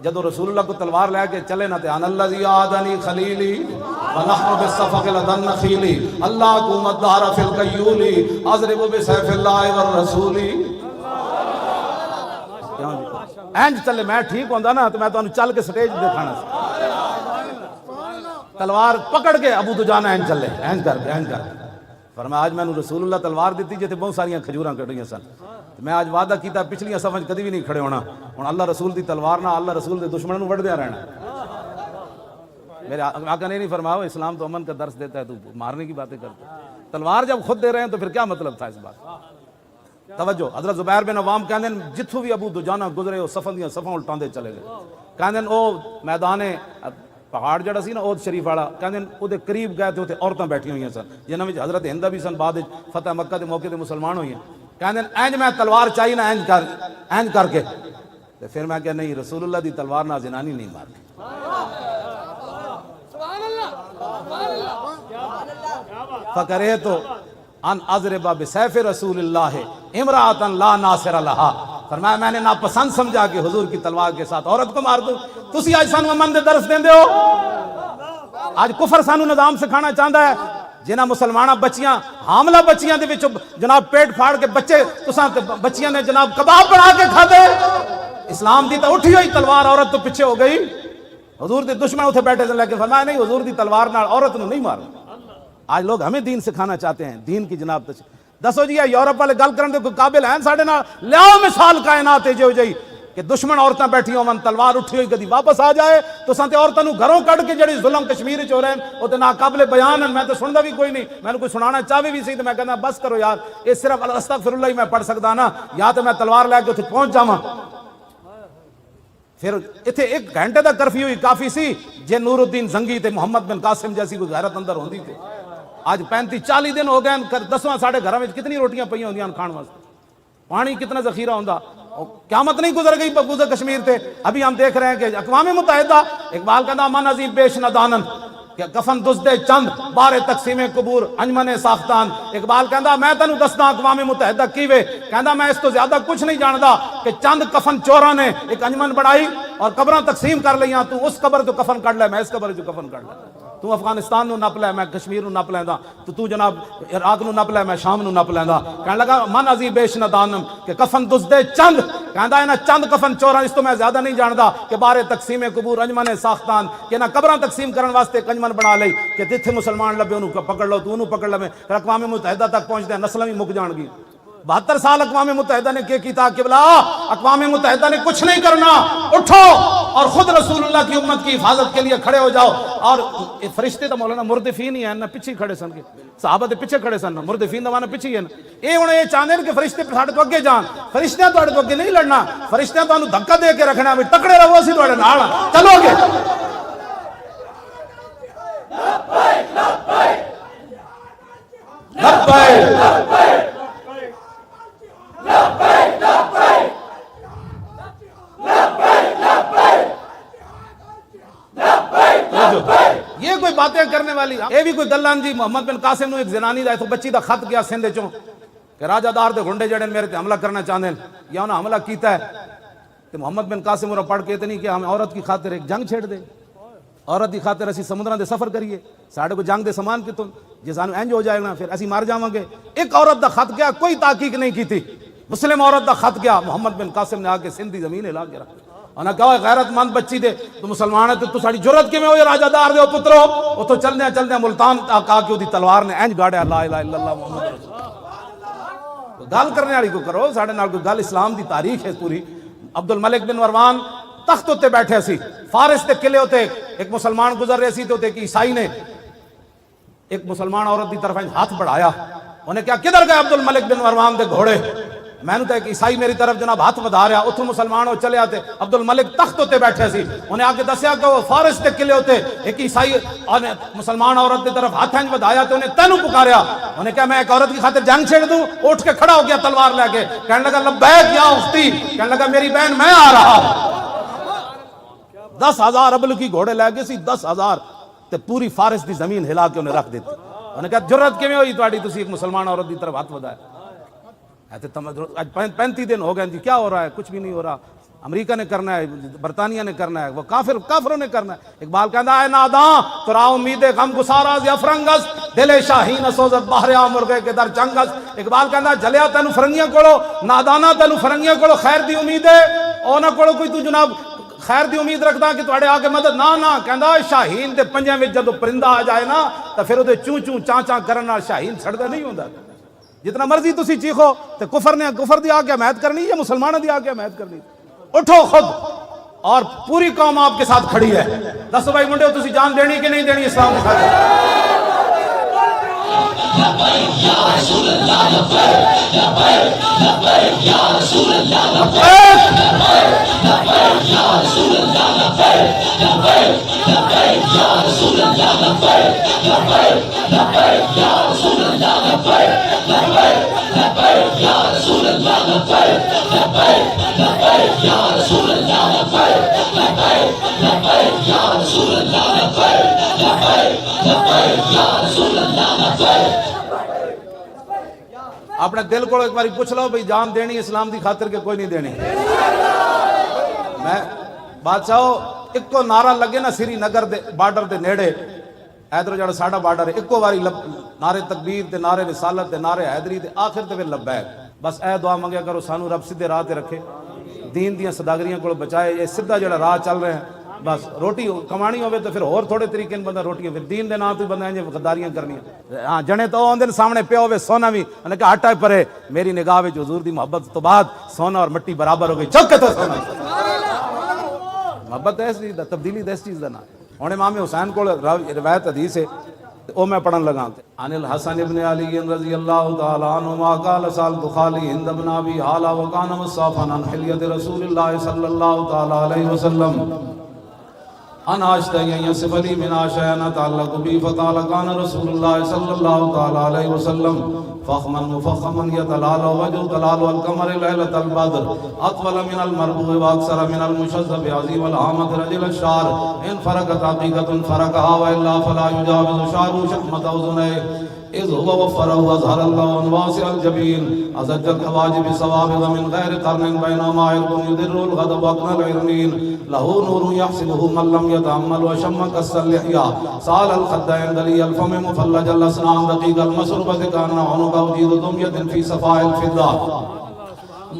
جدو رسول اللہ کو تلوار لے کے چلے نہ تھے، ان الذی عادنی خلیلی ونحن بالصفق لدن نخیلی اللہ کو مدار فی القیولی اضرب بسیف اللہ والرسول۔ اینج چلے میں ٹھیک ہوندا نا تو میں تانوں چل کے سٹیج دکھانا سی۔ تلوار پکڑ کے ابو دجانہ اینج چلے، اینج کر کے فرمایا آج میں نے رسول اللہ تلوار دیتی جتے بہت ساریاں کھجوراں کٹیاں سن، میں آج وعدہ کیتا پچھلیاں صفاں کدی بھی نہیں کھڑے ہونا، ہن اللہ رسول دی تلوار نہ اللہ رسول دے دشمنوں نوں وڈدیاں رہنا۔ میرے آقا نے نہیں فرمایا اسلام تو امن کا درس دیتا ہے، تو مارنے کی باتیں کرتا ہے۔ تلوار جب خود دے رہے ہیں تو پھر کیا مطلب تھا اس بات؟ توجہ، حضرت زبیر بن عوام کہندے جتھوں بھی ابو دجانہ گزرے وہ صفاں دیاں صفاں الٹاندے چلے گئے۔ کہندے او میدان پہاڑ جڑا سی نا عہد شریف والا، کہندے او دے قریب گئے تے اوتے عورتاں بیٹھی ہوئیاں سن، جنہاں وچ حضرت ہندہ بھی سن، بعد فتح مکہ دے موقع تے مسلمان ہوئی ہیں۔ کہندے اینج میں تلوار چاہیے نا اینج کر کے، تے پھر میں کہ نہیں رسول اللہ دی تلوار نہ زنانی نہیں مارنی۔ فکرے تو ان اضرب بسیف رسول اللہ امراۃ لا ناصر لہا، فرمایا میں نے ناپسند سمجھا کہ حضور کی تلوار کے ساتھ عورت کو مار دوں۔ تسی آج سانو امن دے درس دیندے ہو، آج کفر سانو نظام سکھانا چاہتا ہے، جنہاں مسلمانہ بچیاں حاملہ بچیاں دے وچ جناب پیٹ پھاڑ کے بچے تساں بچیاں نے جناب کباب بنا کے کھا دے۔ اسلام دی تو اٹھی ہوئی تلوار عورت تو پیچھے ہو گئی، حضور دے دشمن اتھے بیٹھے تھے لیکن فرمایا نہیں، حضور دی تلوار نال عورت نو نہیں مارنا۔ آج لوگ ہمیں دین سکھانا چاہتے ہیں، دین کی جناب دسو جی یورپ والے گل کرن دے کوئی قابل ہیں ساڈے نال؟ لیاؤ مثال کائنات جو جئی کہ دشمن عورتاں بیٹھی ہون تلوار اٹھی ہوئی کدی واپس آ جائے تو سانتے عورتاں نو گھروں کڈ کے جڑی ظلم کشمیر وچ ہو رہے ہیں او تے ناقابل بیان ہیں۔ میں تو سندا بھی کوئی نہیں، میں کوئی سنانا چاہے بھی سی تے میں کہنا بس کرو یار، یہ صرف استغفر اللہ ہی میں پڑھ سکدا نا، یا تے میں تلوار لے کے اوتھے پہنچ جاواں۔ پھر اتنے 1 گھنٹے دا کرفیو ہی کافی سی جے نور الدین زنگی تے محمد بن قاسم جیسی کوئی غیرت اندر ہوندی تے آج 35-40 دن ہو گئے، 10واں ساڑھے گھراں وچ کتنی روٹیاں پئی ہوندیاں کھان واسطے، پانی کتنا ذخیرہ ہوندا، قیامت نہیں گزر گئی گزر کشمیر تے۔ ابھی ہم دیکھ رہے ہیں کہ اقوام متحدہ اقبال کہتا من عظیم بیش ندانن کہ کفن دزدے چند بارے تقسیم قبور انجمن ساختان۔ اقبال کہتا میں تینوں دسنا اقوام متحدہ کیوے، کہتا میں اس تو زیادہ کچھ نہیں جاندا کہ چند کفن چوراں نے ایک انجمن بڑھائی اور قبراں تقسیم کر لیاں، تو اس قبر تو کفن کڈ لے، میں اس قبر جو کفن کڈ لے، تو افغانستان نو نپ لے میں کشمیر نو نپ لیندا، تو جناب عراق نو نپ لے میں شام نو نپ لیندا۔ کہنے لگا من عظیم بیش ندانم کہ کفن دزدے چند، کہندا ہے نا چند کفن چوراں، اس تو میں زیادہ نہیں جاندا کہ بارے تقسیم قبور انجمن ساختان، کہ نہ قبراں تقسیم کرن واسطے ایک انجمن بنا لئی کہ جتھے مسلمان لبے انہوں پکڑ لو، تو انہوں پکڑ لے، پھر اقوام متحدہ تک پہنچتے ہیں نسلیں بھی مک جان گی۔ 72 سال اقوام متحدہ نے کیا کیتا کہ بلا اقوام متحدہ نے کچھ نہیں کرنا، اٹھو اور خود رسول اللہ کی امت کی حفاظت کے لیے کھڑے ہو جاؤ۔ اور فرشتے تو مولانا مردفین ہی ہیں نا، پیچھے کھڑے سن کے صحابہ دے پیچھے کھڑے سن، مردفین دوانا پیچھے ہی ہیں، یہ انہیں یہ چاہتے ہیں کہ فرشتے ساڈے تو اگے جان، فرشتے تو اگے نہیں لڑنا، فرشتے تو دھکا دے کے رکھنا ہے، تکڑے رہو اسی تواڈے نال چلو گے۔ یہ کوئی باتیں کرنے والی، یہ بھی کوئی گلان جی محمد بن قاسم نو ایک زنانی دا ایک بچی دا خط گیا سندھ چوں کہ راجہ دار دے گھنڈے جڑے میرے تے حملہ کرنا چاہتے ہیں یا انہاں حملہ کیتا ہے، تو محمد بن قاسم انہوں پڑھ کے اتنی کہ ہم عورت کی خاطر ایک جنگ چھیڑ دے، عورت کی خاطر اسی سمندران دے سفر کریے، ساڑھے کو جنگ دے سامان کتوں جی سانو انج ہو جائے گا پھر اسی مار جاواں گے۔ ایک عورت دا خط گیا، کوئی تحقیق نہیں کی تھی، مسلم عورت دا خط گیا، محمد بن قاسم نے آ کے سندھ دی زمین ہلا کے رکھ، انہاں کہا غیرت مند بچی دے تو مسلمان ہے تو ساڑی جرت کے میں ہوئے راجہ دار دے پترو، وہ تو چلنے چلنے ملتان کہا کہ وہ دی تلوار نے انج گاڑیا لا الہ الا اللہ محمد رسول اللہ۔ گل کرنے والی کو کرو، ساڑھے نال کوئی گل اسلام دی تاریخ ہے پوری۔ عبد الملک بن مروان تخت ہوتے بیٹھے سی، فارس تے قلعے ہوتے، ایک مسلمان گزر رہے سی تو ایک عیسائی نے ایک مسلمان عورت دی طرف ہاتھ بڑھایا، انہیں کہا کدھر گئے عبد الملک بن مروان دے گھوڑے، میں نے تو ایک عیسائی میری طرف جناب ہاتھ بڑھا رہا، اتھوں مسلمان ہو چلے آتے، عبد الملک تخت ہوتے بیٹھے سی، انہیں آگے دسیا کہ وہ فارس تے قلعے ہوتے، ایک عیسائی مسلمان عورت دی طرف ہاتھ بڑھایا تو انہیں تینوں پکاریا، انہیں کہا میں ایک عورت کی خاطر جنگ چھیڑ دوں، اٹھ کے کھڑا ہو گیا تلوار لے کے، کہنے لگا لبیک یا اختی، کہنے لگا میری بہن میں آ رہا۔ 10,000 ابل کی گھوڑے لے گئے سی، 10,000 تے پوری فارس دی زمین ہلا کے انہیں رکھ دیتی۔ انہیں کہا جرت کیویں ہوئی تواڈی تسی ایک مسلمان عورت دی طرف ہاتھ بڑھایا؟ آج 35 دن ہو گئے جی، کیا ہو رہا ہے؟ کچھ بھی نہیں ہو رہا، امریکہ نے کرنا ہے، برطانیہ نے کرنا ہے، وہ کافروں نے کرنا ہے۔ اقبال کہتا ہے ناداں ترا امید غم گساراز یا فرنگس دل شاہین سوزت باہر مرغے کے در چنگس۔ اقبال کہتا جلیا تینو فرنگیاں کولو، نادانا تینو فرنگیاں کولو خیر دی امید ہے، اونا کولو کوئی تو جناب خیر دی امید رکھتا کہ تواڈے آگے مدد نہ کہندا شاہین دے پنجاں وچ جدوں پرندہ آ جائے نا تے پھر اودے چوں چوں چاں چاں کرن نال شاہین چھڑدا نہیں ہوندا۔ جتنا مرضی تسی چیخو تے کفر دی آگے حمایت کرنی یا مسلمانوں دی آگے حمایت کرنی؟ اٹھو خود، اور پوری قوم آپ کے ساتھ کھڑی ہے۔ دسو بھائی منڈے تسی جان دینی کہ نہیں دینی اسلام کی خاطر؟ اپنے دل کو ایک باری پوچھ لو بھئی جان دینی اسلام دی خاطر کے کوئی نہیں دینی؟ میں بادشاہو ایک کو نعرہ لگے نا سری نگر دے بارڈر دے نیڑے ایدر جڑا ساڑا بارڈر ہے ایک کو باری نعرے تکبیر تے نعرے رسالت تے نعرے حیدری تے آخر تے پھر لبیک. بس اے دعا منگیا کرو سانو رب سیدھے راہ تے رکھے, دین دیاں صداگریاں کو بچائے, یہ سیدھا جڑا راہ چل رہے ہیں. بس روٹی کمانی ہوئے تو پھر اور تھوڑے طریقے بندہ روٹیاں, پھر دین دے نام تو بندہ ہیں غداریاں کرنی ہیں. ہاں جنے تو آن دن سامنے پہ ہوئے سونا بھی انہوں نے کہا ہٹا پرے, میری نگاہ وچ حضور دی محبت تو بعد سونا اور مٹی برابر ہو گئی. چک تو سونا محبت ایسی تبدیلی دس چیز دا نا. ہن امام حسین کو روایت حدیث ہے او میں پڑھن لگا. عن الحسن ابن علی رضی اللہ تعالی عنہما قال سألت خالی ہند بن ابی حالہ وکان مصافا عن حلیۃ رسول اللہ صلی اللہ تعالی علیہ وسلم ان اشتہی ان یصف لی من اشیاء نتعلق بی فقال کان رسول اللہ صلی اللہ تعالی علیہ وسلم فخما مفخما یتلال وجه تلال القمر لیلۃ البدر اطول من المربوع واکثر من المشذب عظیم العامة رجل الشعر ان فرقت حقیقۃ فرقها والا فلا یجاوز شعر شحمۃ اذنیہ اذ هو وفره واظهر الله واسع الجبين ازج الحواجب صوابغ من غير قرن بينما عرق يدر الغضب واقنى العرنين له نور يحسبه من لم يتأمل وشم كس اللحية سال الخدين دلي الفم مفلج الاسنان دقيق المسربة كان عنق وجيد دمية في صفاء الفضة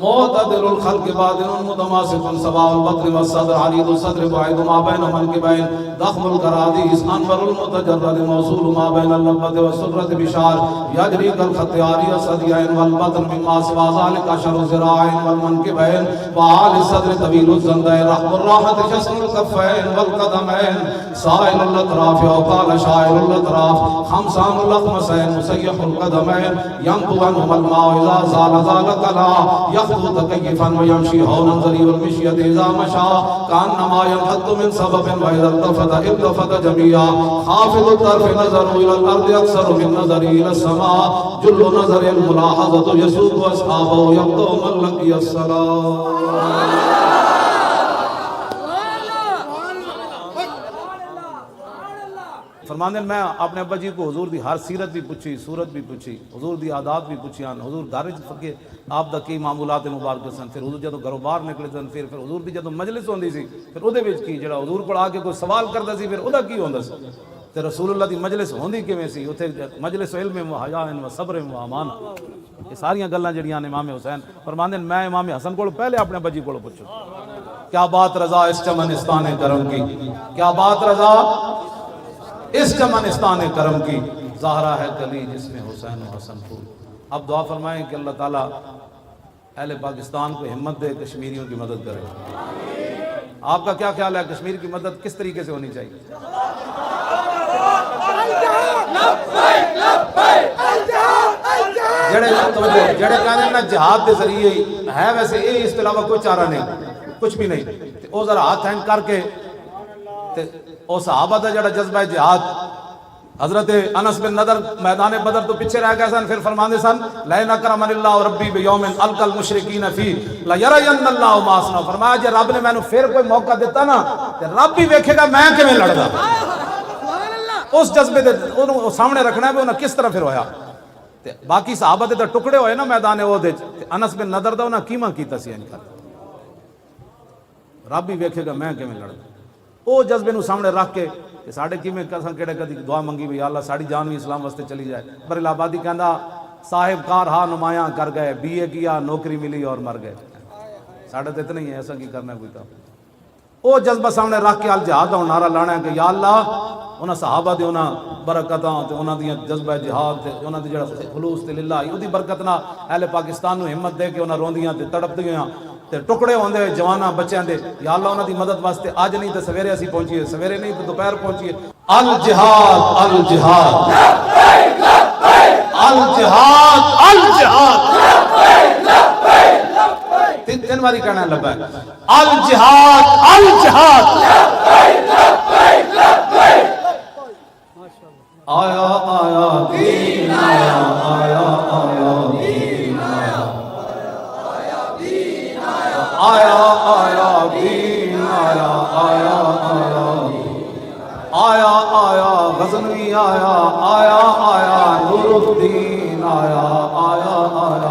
معتدل الخلق باطن متماسك سواء البطن والصدر عريض الصدر بعيد ما بين منكبين ضخم الكراديس انور المتجرد موصول ما بين اللبة والسرة بشار يجري كالخط عاري الصديين والبطن مما سوى ذلك اشهر الذراعين والمنكبين وعالي الصدر طويل الزندين رحم الراحة جسر الكفين والقدمين سائل الاطراف وقال شاعر الاطراف خمسان الاخمسين مسيح القدمين ينبو عنهما الماء اذا زال ذلك لا يخطو تكيفا ويمشي هونا ذريع المشية إذا مشى كأنما ينحط من سبب وإذا التفت جميعا خافض الطرف نظر إلى الأرض أكثر من نظر إلى السماء جل نظر الملاحظة يسوق أصحابه يبدو من لقي الصلاة. فرماندے میں اپنے ابا جی کو حضور دی ہر سیرت بھی پوچھی, صورت بھی پوچھی, حضور دی عادات بھی پوچھیاں, حضور گھر وچ فقے آپ دا کی معمولات مبارک سن, پھر حضور جدوں گھروں باہر نکلے سن, پھر حضور دی جدوں مجلس ہوندی سی پھر اودے وچ کی جڑا حضور کول آ کے کوئی سوال کردا سی پھر اودا کی ہوندا سی, تے رسول اللہ دی مجلس ہوندی کیویں سی, اوتھے مجلس علم و حیا و صبر و امان. یہ ساریاں گلاں جڑیاں نے امام حسین فرماندے میں امام حسن کول پہلے اپنے ابا جی کول پوچھو کیا بات رضا اس چمنستان کرم کی, کیا بات رضا اس چمنستان کرم کی, زہرا ہے کلی جس میں حسین و حسن پھول. اب دعا فرمائیں کہ اللہ تعالیٰ اہل پاکستان کو ہمت دے, کشمیریوں کی مدد کرے. آپ کا کیا خیال ہے کشمیر کی مدد کس طریقے سے ہونی چاہیے؟ جڑے کہنے میں جہاد کے ذریعے ہے, ویسے یہ اس کے علاوہ کوئی چارہ نہیں, کچھ بھی نہیں. وہ ذرا ہاتھ ہینڈ کر کے او صحابہ دا جڑا جذبہ جہاد, حضرت انس بن نضر میدان بدر تو پیچھے رہ گئے سن, پھر فرماندے سن لئن اکرمن اللہ ربی بیوم القى المشرکین فی لیرین اللہ ما اصنع. فرمایا جے رب نے مینوں پھر کوئی موقع دیتا نا تے رب بھی ویکھے گا میں کیویں لڑدا. اس جذبے دے اونوں سامنے رکھنا ہے انہاں کس طرح پھر ہویا. تے باقی صحابہ دے تے ٹکڑے ہوئے نا میدان احد وچ, انس بن نضر دا انہاں کیواں کیتا سی ان رب بھی ویکھے گا میں کیویں لڑدا. او جذبے نو سامنے رکھ کے ساڑھے کی میں کساں کیڑے کدی دعا منگی بھی اللہ ساڑھی جان بھی اسلام واسطے چلی جائے. بریل آبادی کہندا صاحب کار ہاں نمایاں کر گئے, بی اے کیا نوکری ملی اور مر گئے. ساڑھے تو اتنا ہی ہے, ایسا کی کرنا ہے کوئی کام. او جذبہ سامنے رکھ کے الجہاد کا نعرہ لانا ہے کہ یا اللہ انہاں صحابہ دے انہاں برکتاں تے انہاں دی جذبہ جہاد تے انہاں دی جڑا خلوص تے للہ اودی برکت نال اہل پاکستان نو ہمت دے کے انہاں روندیاں تے تڑپدیاں تے ٹکڑے ہوندے جواناں بچیاں دے, یا اللہ انہاں دی مدد واسطے اج نہیں تے سویرے اسی پہنچیے, سویرے نہیں تے دوپہر پہنچیے. الجہاد الجہاد الجہاد الجہاد تین باری کہنا ہے لبیک الجہاد الجہاد. آیا آیا دین آیا, آیا آیا دین آیا, آیا آیا دین آیا, آیا آیا آیا آیا غزنوی آیا, آیا آیا نور الدین آیا, آیا آیا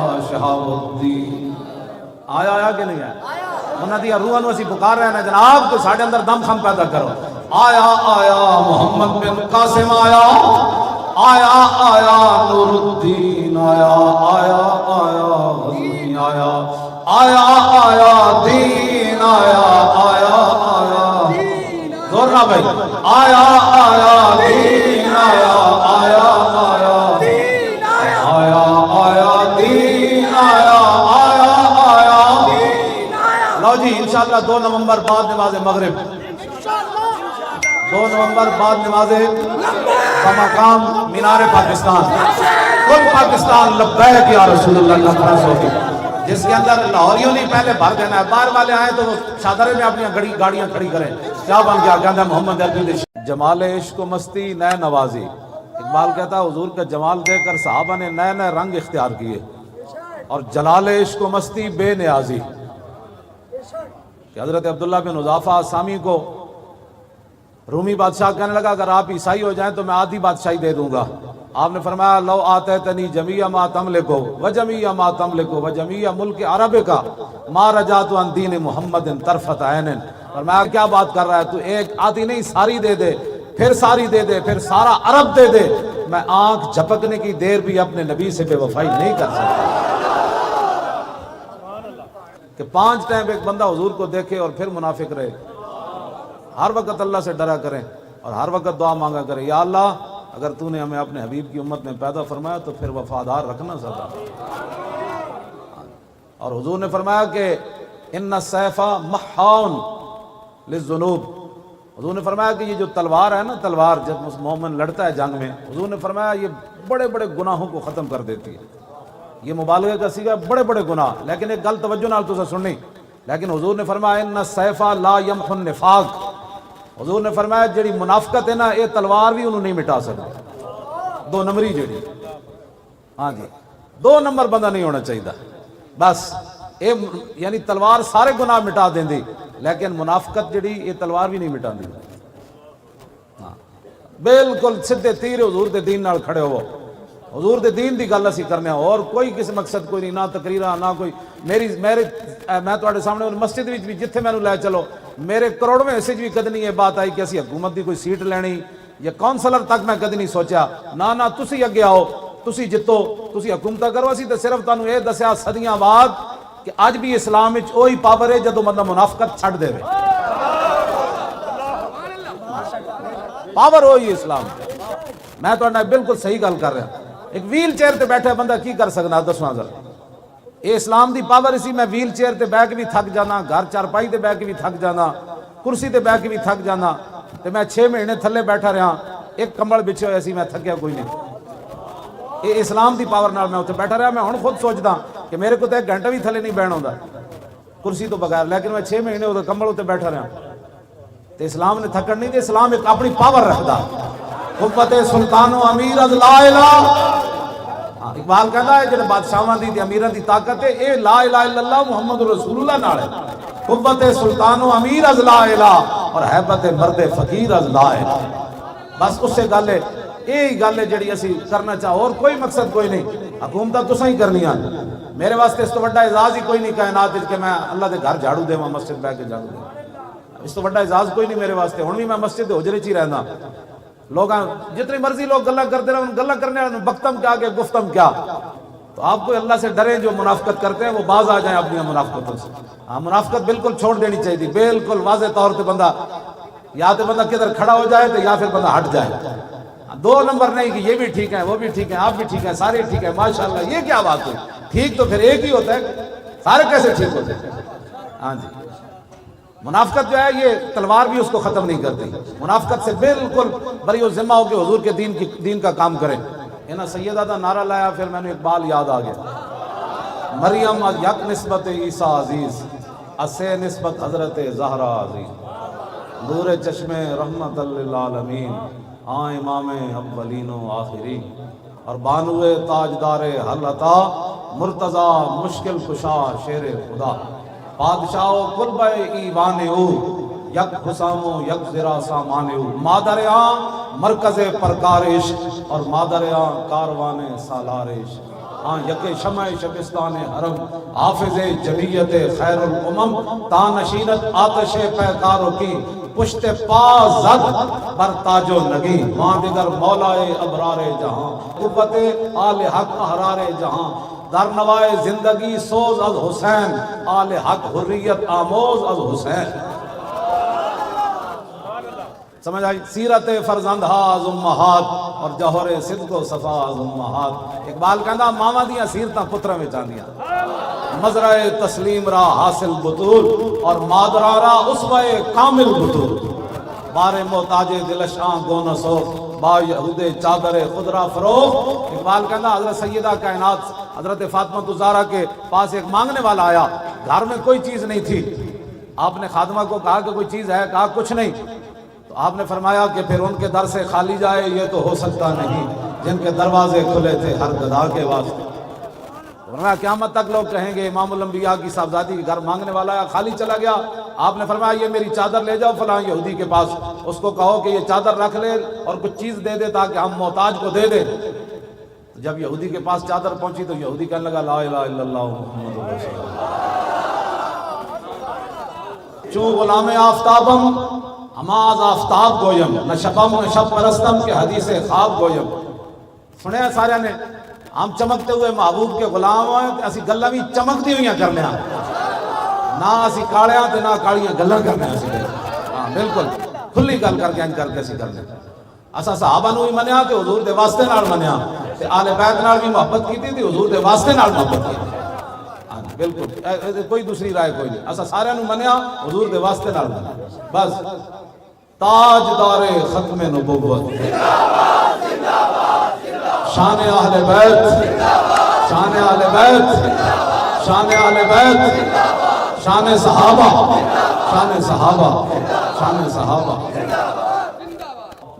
آیا کہ نہیں آیا؟ انہاں دیا روحاں نوں اسی پکار رہے ہیں جناب کہ ساڈے اندر دم خم پیدا کرو. آیا آیا محمد بن قاسم آیا, آیا آیا نور الدین آیا, آیا آیا غزنی آیا, آیا آیا دین آیا, آیا آیا زور نہ بھائی, آیا آیا دین آیا, آیا آیا آیا آیا دین آیا, آیا آیا. لو جی انشاءاللہ 2 نومبر بعد نماز مغرب, 2 نومبر بعد نماز بمقام مینار پاکستان, کل پاکستان لبیک یا رسول اللہ کانفرنس ہوگی, جس کے اندر لاہوریوں نے پہلے بھر دینا ہے. باہر والے آئے تو وہ شادرے میں اپنی گاڑیاں کھڑی کریں. کیا بن گیا؟ کہتا ہے محمد عربی جمال عشق و مستی نئے نوازی. اقبال کہتا ہے حضور کا جمال دیکھ کر صحابہ نے نئے نئے رنگ اختیار کیے, اور جلال عشق و مستی بے نیازی. کہ حضرت عبداللہ بن حذافہ سامی کو رومی بادشاہ کہنے لگا اگر آپ عیسائی ہو جائیں تو میں آدھی بادشاہی دے دوں گا. آپ نے فرمایا لو آتیتنی جمیع ما تملکو وجمیع ما تملکو وجمیع ملک عرب کا ما رجعت عن دین محمد طرفت عین. فرمایا کیا بات کر رہا ہے تو, ایک آدھی نہیں ساری دے دے, پھر ساری دے دے, پھر سارا عرب دے دے, میں آنکھ جھپکنے کی دیر بھی اپنے نبی سے بے وفائی نہیں کر سکتا. کہ 5 ٹائم ایک بندہ حضور کو دیکھے اور پھر منافق رہے. ہر وقت اللہ سے ڈرا کریں اور ہر وقت دعا مانگا کریں, یا اللہ اگر تو نے ہمیں اپنے حبیب کی امت میں پیدا فرمایا تو پھر وفادار رکھنا سدا. اور حضور نے فرمایا کہ ان السیف محاون للذنوب. حضور نے فرمایا کہ یہ جو تلوار ہے نا, تلوار جب مومن لڑتا ہے جنگ میں, حضور نے فرمایا یہ بڑے بڑے گناہوں کو ختم کر دیتی ہے. یہ مبالغہ کا سیغہ بڑے بڑے گناہ, لیکن ایک گل توجہ نال تو سننی. لیکن حضور نے فرمایا ان السیف لا یمحو النفاق. حضور نے فرمایا جڑی منافقت ہے نا, یہ تلوار بھی انہوں نہیں مٹا سکتی. 2 نمبری جڑی, ہاں جی 2 نمبر بندہ نہیں ہونا چاہیے بس. یعنی تلوار سارے گناہ مٹا دیں دی, لیکن منافقت جڑی یہ تلوار بھی نہیں مٹا دی. ہاں بالکل سدھے تیر حضور دے دین نال کھڑے ہو. حضور دے دین دی گل اسی کرنے اور کوئی کسی مقصد کوئی نہیں, نہ تقریرہ نہ کوئی میں تواڈے سامنے مسجد وچ بھی جتھے مینوں لے چلو, میرے کروڑویں حصے بھی کدی نہیں یہ بات آئی کہ اسی حکومت دی کوئی سیٹ لینی یا کونسلر تک میں کدی نہیں سوچا. نہ تسی اگے آؤ, تسی جتو, تسی حکومت کرو. اسی تے صرف تانوں یہ دسیا صدیاں بعد کہ اج بھی اسلام وچ وہی پاور ہے جدوں بندہ منافقت چھڈ دے. پاور وہی اسلام. میں تواڈے نال بالکل صحیح گل کر رہا. ایک ویل چیئر تے بیٹھا بندہ کی کر سکنا دسواں ذرا. یہ اسلام دی پاور اسی. میں ویل چیئر تے بیٹھ کے بھی تھک جانا, گھر چارپائی تے بیٹھ کے بھی تھک جانا, کرسی تے بیٹھ کے بھی تھک جانا. تے میں 6 مہینے تھلے بیٹھا رہا, ایک کمبل بچھے ہوئے سی, میں تھکیا کوئی نہیں. یہ اسلام دی پاور نال میں اتنے بیٹھا رہا. میں ہن خود سوچدا کہ میرے کو تو 1 گھنٹہ بھی تھلے نہیں بہن ہوندا کرسی تو بغیر, لیکن میں 6 مہینے وہ کمبل اتنے بیٹھا رہا. تے اسلام نے تھکن نہیں دے. اسلام ایک اپنی پاور رکھدا. قوت سلطان و امیر از لا الہ. اقبال کہتا ہے جڑے بادشاہاں دی امیراں دی طاقت ہے اے لا الہ الا اللہ محمد رسول اللہ نال ہے. قوت سلطان و امیر از لا الہ اور حیبت مرد فقیر از لا الہ. بس اس سے گل ہے, یہی گل ہے جڑی اسی کرنا چاہو, اور کوئی مقصد کوئی نہیں. حکومت تساں ہی کرنیاں. میرے واسطے اس تو بڑا اعزاز ہی کوئی نہیں کائنات کہ میں اللہ دے گھر جھاڑو دے, مسجد بیٹھ کے جھاڑو دے. اس تو بڑا اعزاز کوئی نہیں میرے واسطے. ہن بھی میں مسجد دے حجرے چ ہی رہنا. لوگ جتنی مرضی لوگ گلا کرتے رہے, گلا کرنے والے بختم کیا کہ گفتم کیا. تو آپ کو اللہ سے ڈریں جو منافقت کرتے ہیں وہ باز آ جائیں اپنی منافقتوں سے. ہاں منافقت بالکل چھوڑ دینی چاہیے, بالکل واضح طور پہ. بندہ یا تو بندہ کدھر کھڑا ہو جائے تو یا پھر بندہ ہٹ جائے. 2 نمبر نہیں کہ یہ بھی ٹھیک ہے, وہ بھی ٹھیک ہے, آپ بھی ٹھیک ہے, سارے ٹھیک ہے, ماشاءاللہ. یہ کیا بات ہوئی؟ ٹھیک تو پھر ایک ہی ہوتا ہے, سارے کیسے ٹھیک ہوتے ہیں؟ ہاں جی منافقت جو ہے یہ تلوار بھی اس کو ختم نہیں کرتی. منافقت سے بالکل بری و ذمہ ہو کے حضور کے دین کا کام کریں. نا سیدہ دا نعرہ لایا, پھر میں نے اقبال یاد آ گیا. مریم یک نسبت عیسیٰ عزیز, اسے نسبت حضرت زہرا عزیز. نور چشم رحمت للعالمین, امام اولین و آخرین. اور بانوے تاجدار حل عطا, مرتضی مشکل کشا شیر خدا. بادشاہ و قلب ایوان او, یک حسام و یک زرا سامان او. مادر عام مرکز پرکارش اور مادر عام کاروان سالارش. ہاں یکے شمع شبستان حرم حافظ جلیت خیر الامم تا نشینت آتش پیکاروں کی پشت پا زد بر تاج و نگی ماں دیگر مولائے ابرار جہاں قوت آل حق احرار جہاں در نوائے زندگی سوز از حسین آل حق حریت آموز از حسین. سمجھ آئی؟ سیرت فرزند از امہات اور جوہر صدق و صفا از امہات. اقبال کہندا ماواں دیاں سیرتاں پتراں وچ آندیاں مزرع تسلیم را حاصل بطول اور مادرا را اسوہ کامل بطول بار محتاج دلشاں گونسو با یہود چادر خدرا فروغ. اقبال کہندا حضرت سیدہ کائنات حضرت فاطمہ الزہرا کے پاس ایک مانگنے والا آیا، گھر میں کوئی چیز نہیں تھی. آپ نے خادمہ کو کہا کہ کوئی چیز ہے؟ کہا کچھ نہیں. تو آپ نے فرمایا کہ پھر ان کے در سے خالی جائے یہ تو ہو سکتا نہیں جن کے دروازے کھلے تھے ہر گدھا کے واسطے. فرمایا قیامت تک لوگ کہیں گے امام الانبیاء کی صاحبزادی کے گھر مانگنے والا ہے خالی چلا گیا. آپ نے فرمایا یہ میری چادر لے جاؤ فلاں یہودی کے پاس، اس کو کہو کہ یہ چادر رکھ لے اور کچھ چیز دے دے تاکہ ہم محتاج کو دے دے. جب یہودی کے پاس چادر پہنچی تو یہودی کہنے لگا لا الہ الا اللہ محمد رسول اللہ. چوں غلام آفتابم ہماز آفتاب گویم نہ شبم نہ شب پرستم کے حدیث خواب گویم. سنے سارے نے ہم چمکتے ہوئے محبوب کے غلام ہیں اسی گلاں بھی چمکتی ہوئی کرنے ہیں نہ اسی کالیاں تے نہ کالیاں گلاں کرنے ہیں. ہاں بالکل کھلی گل کر کے کر کے اسی کرنے. اسا صحابہ نو بھی منیا تے حضور دے واسطے نال منیا تے آل بیت نال بھی محبت کیتی تے حضور دے واسطے نال محبت کیتی. ہاں بالکل کوئی دوسری رائے کوئی نہیں. اسا سارے نو منیا حضور دے واسطے نال منیا بس. تاجدار ختم نبوت شان اہل بیت شان اہل بیت شان اہل بیت شان صحابہ شان صحابہ شان صحابہ.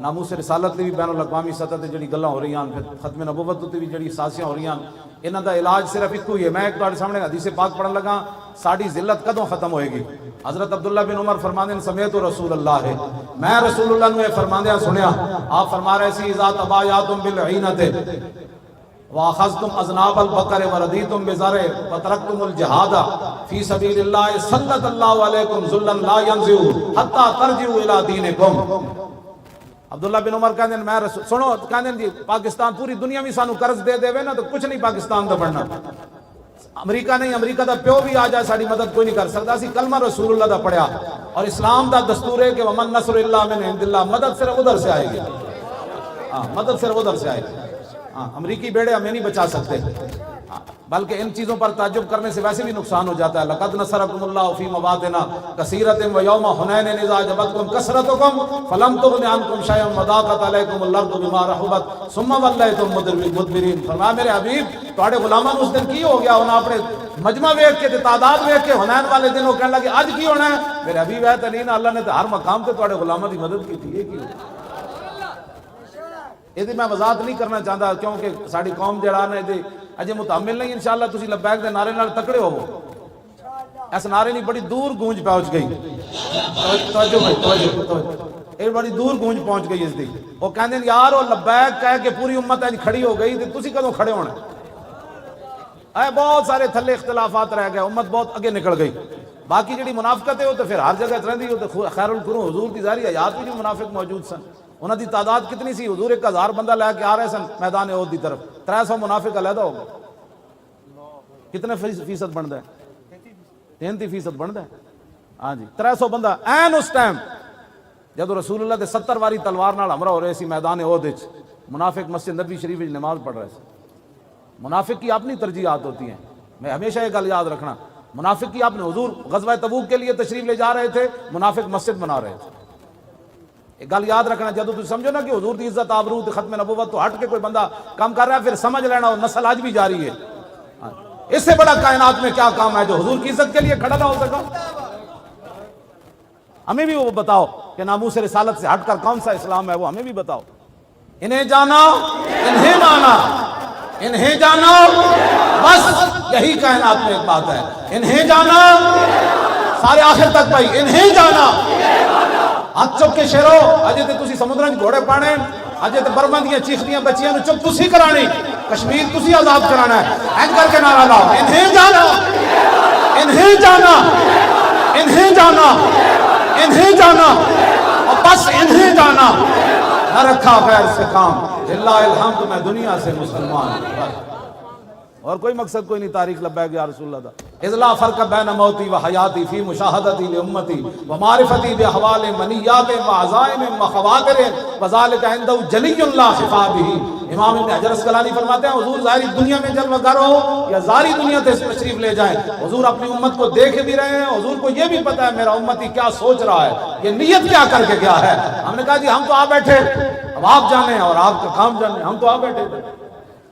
ناموس رسالت تے بھی بین الاقوامی سطح تے جڑی گلاں ہو رہی ہیں پھر ختم نبوت تے بھی جڑی سازشاں ہو رہی ہیں انہاں دا علاج صرف ایک ہی ہے. میں ایک تہاڈے سامنے حدیث پاک پڑھن لگا ساڈی ذلت کدوں ختم ہوئے گی. حضرت عبداللہ بن عمر فرماندے ہیں سمیت رسول اللہ ہے میں رسول اللہ نے فرماندیاں سنیا. آپ فرما رہے سی اذا تبایعتم بالعینۃ واخذتم اذناب البقر وردیتم بزرع وترکتم الجہاد فی سبیل اللہ سلط اللہ علیکم ذلا لا ينزع حتی ترجعوا الی دینکم. عبداللہ بن عمر کہندے میں رسول سنو کہندے جی پاکستان پوری دنیا میں سانو قرض دے دے نا تو کچھ نہیں پاکستان دا بننا. امریکہ نہیں امریکہ دا پیو بھی آ جائے ساری مدد کوئی نہیں کر سکتا. اسی کلمہ رسول اللہ دا پڑھیا اور اسلام دا دستور ہے کہ ومن نصر اللہ من عند اللہ. مدد صرف ادھر سے آئے گی. ہاں مدد صرف ادھر سے آئے گی. ہاں امریکی بیڑے ہمیں نہیں بچا سکتے. بلکہ ان چیزوں پر تعجب کرنے سے ویسے بھی نقصان ہو جاتا ہے. لقد نصرکم اللہ فی مواطن کثیرۃ ویوم حنین اذ اعجبتکم کثرتکم فلم تغن عنکم شیئا وضاقت علیکم الارض بما رحبت ثم وليتم مدبرین. فرمایا میرے حبیب تواڈے غلاماں نوں اس دن کی ہو گیا انہاں اپنے مجمع ویکھ کے تے تعداد ویکھ کے حنین والے دن وہ کہنے لگے اج کی ہونا ہے. میرے حبیب ہے تنین اللہ نے تے ہر مقام تے تواڈے غلاماں دی مدد کی تھی. یہ کی یہ میں وضاحت نہیں کرنا چاہتا کیونکہ ساری قوم جڑا نا یہ اجے متحمل نہیں. انشاءاللہ تسی لبیک دے نعرے نال تکڑے ہوو. اس نعرے نہیں بڑی دور گونج پہنچ گئی. توجہ بھائی توجہ یہ بڑی دور گونج پہنچ گئی اس دی. وہ کہندے یار وہ لبیک کہہ کے پوری امت اج کھڑی ہو گئی تے تسی کدوں کھڑے ہونا. اے بہت سارے تھلے اختلافات رہ گئے امت بہت اگے نکل گئی. باقی جڑی منافقت ہے وہ تو پھر ہر جگہ رہندی. وہ تو خیر القرون حضور دی ظاہری حیات میں جو منافق موجود سن انہاں دی تعداد کتنی سی. حضور 1000 بندہ لے کے آ رہے سن میدان احد دی طرف 300 منافق علیحدہ ہو گئے. کتنے فیصد بنتا ہے 33% بنتا ہے. ہاں جی 300 بندہ این اس ٹائم جب رسول اللہ دے 70 واری تلوار نال ہمراہ ہو رہے سی میدان احد وچ. منافق مسجد نبوی شریف وچ نماز پڑھ رہے تھے. منافق کی اپنی ترجیحات ہوتی ہیں. میں ہمیشہ یہ گل یاد رکھنا منافق کی آپ نے حضور غزوہ تبوک کے لیے تشریف لے جا رہے تھے منافق مسجد بنا رہے تھے. ایک گل یاد رکھنا جب تم سمجھو نا کہ حضور دی عزت آبرو ختم نبوت تو ہٹ کے کوئی بندہ کام کر رہا ہے پھر سمجھ لینا وہ نسل آج بھی جاری ہے. اس سے بڑا کائنات میں کیا کام ہے جو حضور کی عزت کے لیے کھڑا نہ ہو سکا. ہمیں بھی وہ بتاؤ کہ ناموس رسالت سے ہٹ کر کون سا اسلام ہے وہ ہمیں بھی بتاؤ. انہیں جانا انہیں مانا انہیں جانا بس یہی کائنات میں ایک بات ہے. انہیں جانا سارے آخر تک بھائی انہیں جانا. ہاتھ چک کے شیرو اجے تے تسی سمندراں وچ گھوڑے پانے اجے تے برما دیاں چیخدیاں بچیاں نوں چپ تسی کرانی کشمیر تسی آزاد کرانا ہے، این کر کے نعرہ لاؤ، انہیں جانا، انہیں جانا، انہیں جانا، انہیں جانا، اور بس انہیں جانا، نہ رکھا غیر سے کام، للہ الحمد میں دنیا سے مسلمان ہوں، اور کوئی مقصد کوئی نہیں تاریخ لبیک یا رسول اللہ دا اذ لا فرق بین موتی و حیاتی فی مشاہدتی لامتی و معرفتی بحوال منیات و عزائم و خواتر وذالک عندہ جلی لا خفا بہ۔ امام ابن حجر اسقلانی فرماتے ہیں حضور ظاہری دنیا میں جلوہ گر ہو یا ظاہری دنیا سے تشریف لے جائیں، حضور اپنی امت کو دیکھ بھی رہے ہیں، حضور کو یہ بھی پتا ہے میرا امتی کیا سوچ رہا ہے، یہ نیت کیا کر کے گیا ہے۔ ہم نے کہا جی ہم تو آ بیٹھے، اب آپ جانے اور آپ کا کام جانے، ہم تو آ بیٹھے۔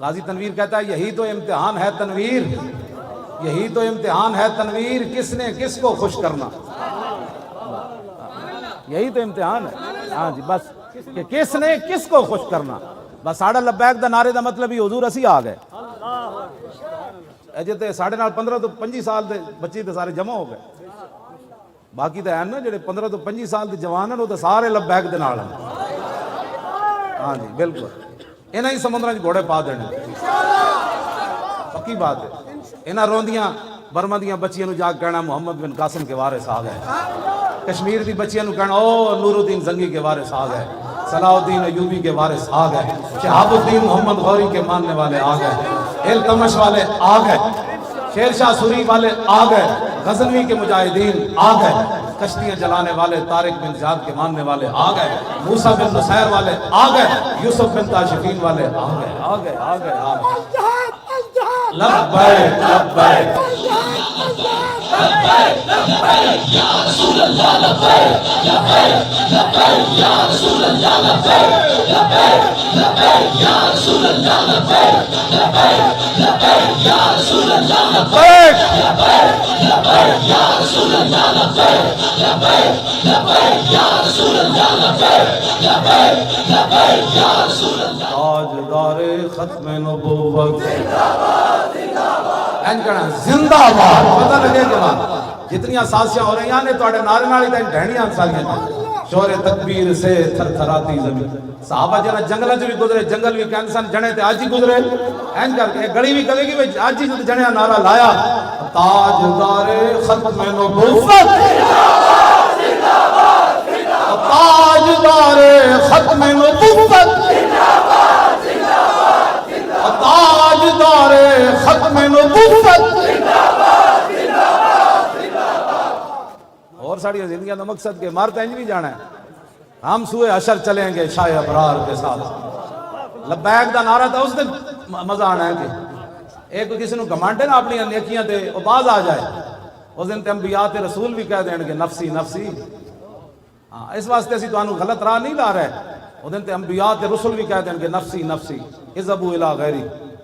غازی تنویر کہتا ہے یہی تو امتحان ہے تنویر، یہی تو امتحان ہے تنویر، کس نے کس کو خوش کرنا، یہی تو امتحان ہے، ہاں جی بس کہ کس نے کس کو خوش کرنا۔ بس ساڑھا لبیک دا نعرے دا مطلب ہی حضور اسی آ گئے، اجے تے ساڑھے نال 15 تو 25 سال دے بچے تے سارے جمع ہو گئے، باقی تے ہیں نا جڑے 15 تو 25 سال دے جوان ہیں وہ تے سارے لبیک دے نال ہیں، ہاں جی بالکل، انہاں ہی سمندراں وچ گھوڑے پا دینے، پکی بات ہے۔ انہاں روندیاں برما دیاں بچیاں نو جا کہنا محمد بن قاسم کے وارث آ گئے، کشمیر دی بچیاں نو کہنا او نور الدین زنگی کے وارث آ گئے، صلاح الدین ایوبی کے وارث آ گئے، شہاب الدین محمد غوری کے ماننے والے آ گئے، التمش والے آ گئے، شیر شاہ سوری والے آ گئے، غزنوی کے مجاہدین آ گئے، کشتیاں جلانے والے طارق بن زیاد کے ماننے والے آ گئے، موسیٰ بن نصیر والے آ گئے، یوسف بن تاشفین والے آ گئے، آ گئے، آ گئے، آ گئے۔ لبیک لبیک یا رسول اللہ لبیک لبیک لبیک یا رسول اللہ لبیک لبیک لبیک یا رسول اللہ لبیک لبیک لبیک یا رسول اللہ لبیک لبیک لبیک یا رسول اللہ لبیک لبیک لبیک یا رسول اللہ لبیک لبیک لبیک یا رسول اللہ۔ تاجدار ختم نبوت زندہ باد، پتہ لگے کہ بات جتنی سازشاں ہو رہی ہیں تو اڑے نعرے نالی تین ڈھینیاں سالیاں شور تکبیر سے تھر تھراتی زمین۔ صحابہ جنہ جنگلہ جو بھی گزرے، جنگل بھی کینسان جنے تھے آج ہی گزرے، این کر کے گڑی بھی کہے گی آج ہی جنے نعرہ لایا تاجدار ختم نبوت، تاجدار ختم نبوت، تاجدار ختم نبوت۔ اور ساڑی زندگیاں دا مقصد کہ مارتا انج بھی جانا ہے، ہم سوئے حشر چلیں گے شاہ ابرار کے ساتھ۔ لبیک دا نعرہ تھا اس دن مزہ آنا ہے کہ ایک کسی نو گھمانڈے نا اپنی نیکیاں تے وہ باز آ جائے، اس دن تے انبیاء تے رسول بھی کہہ دیں گے نفسی نفسی۔ اس واسطے اسی تو انہوں غلط راہ نہیں لا رہے، اس دن تے انبیاء تے رسول بھی کہہ دیں گے نفسی نفسی اذهبوا الى غیری،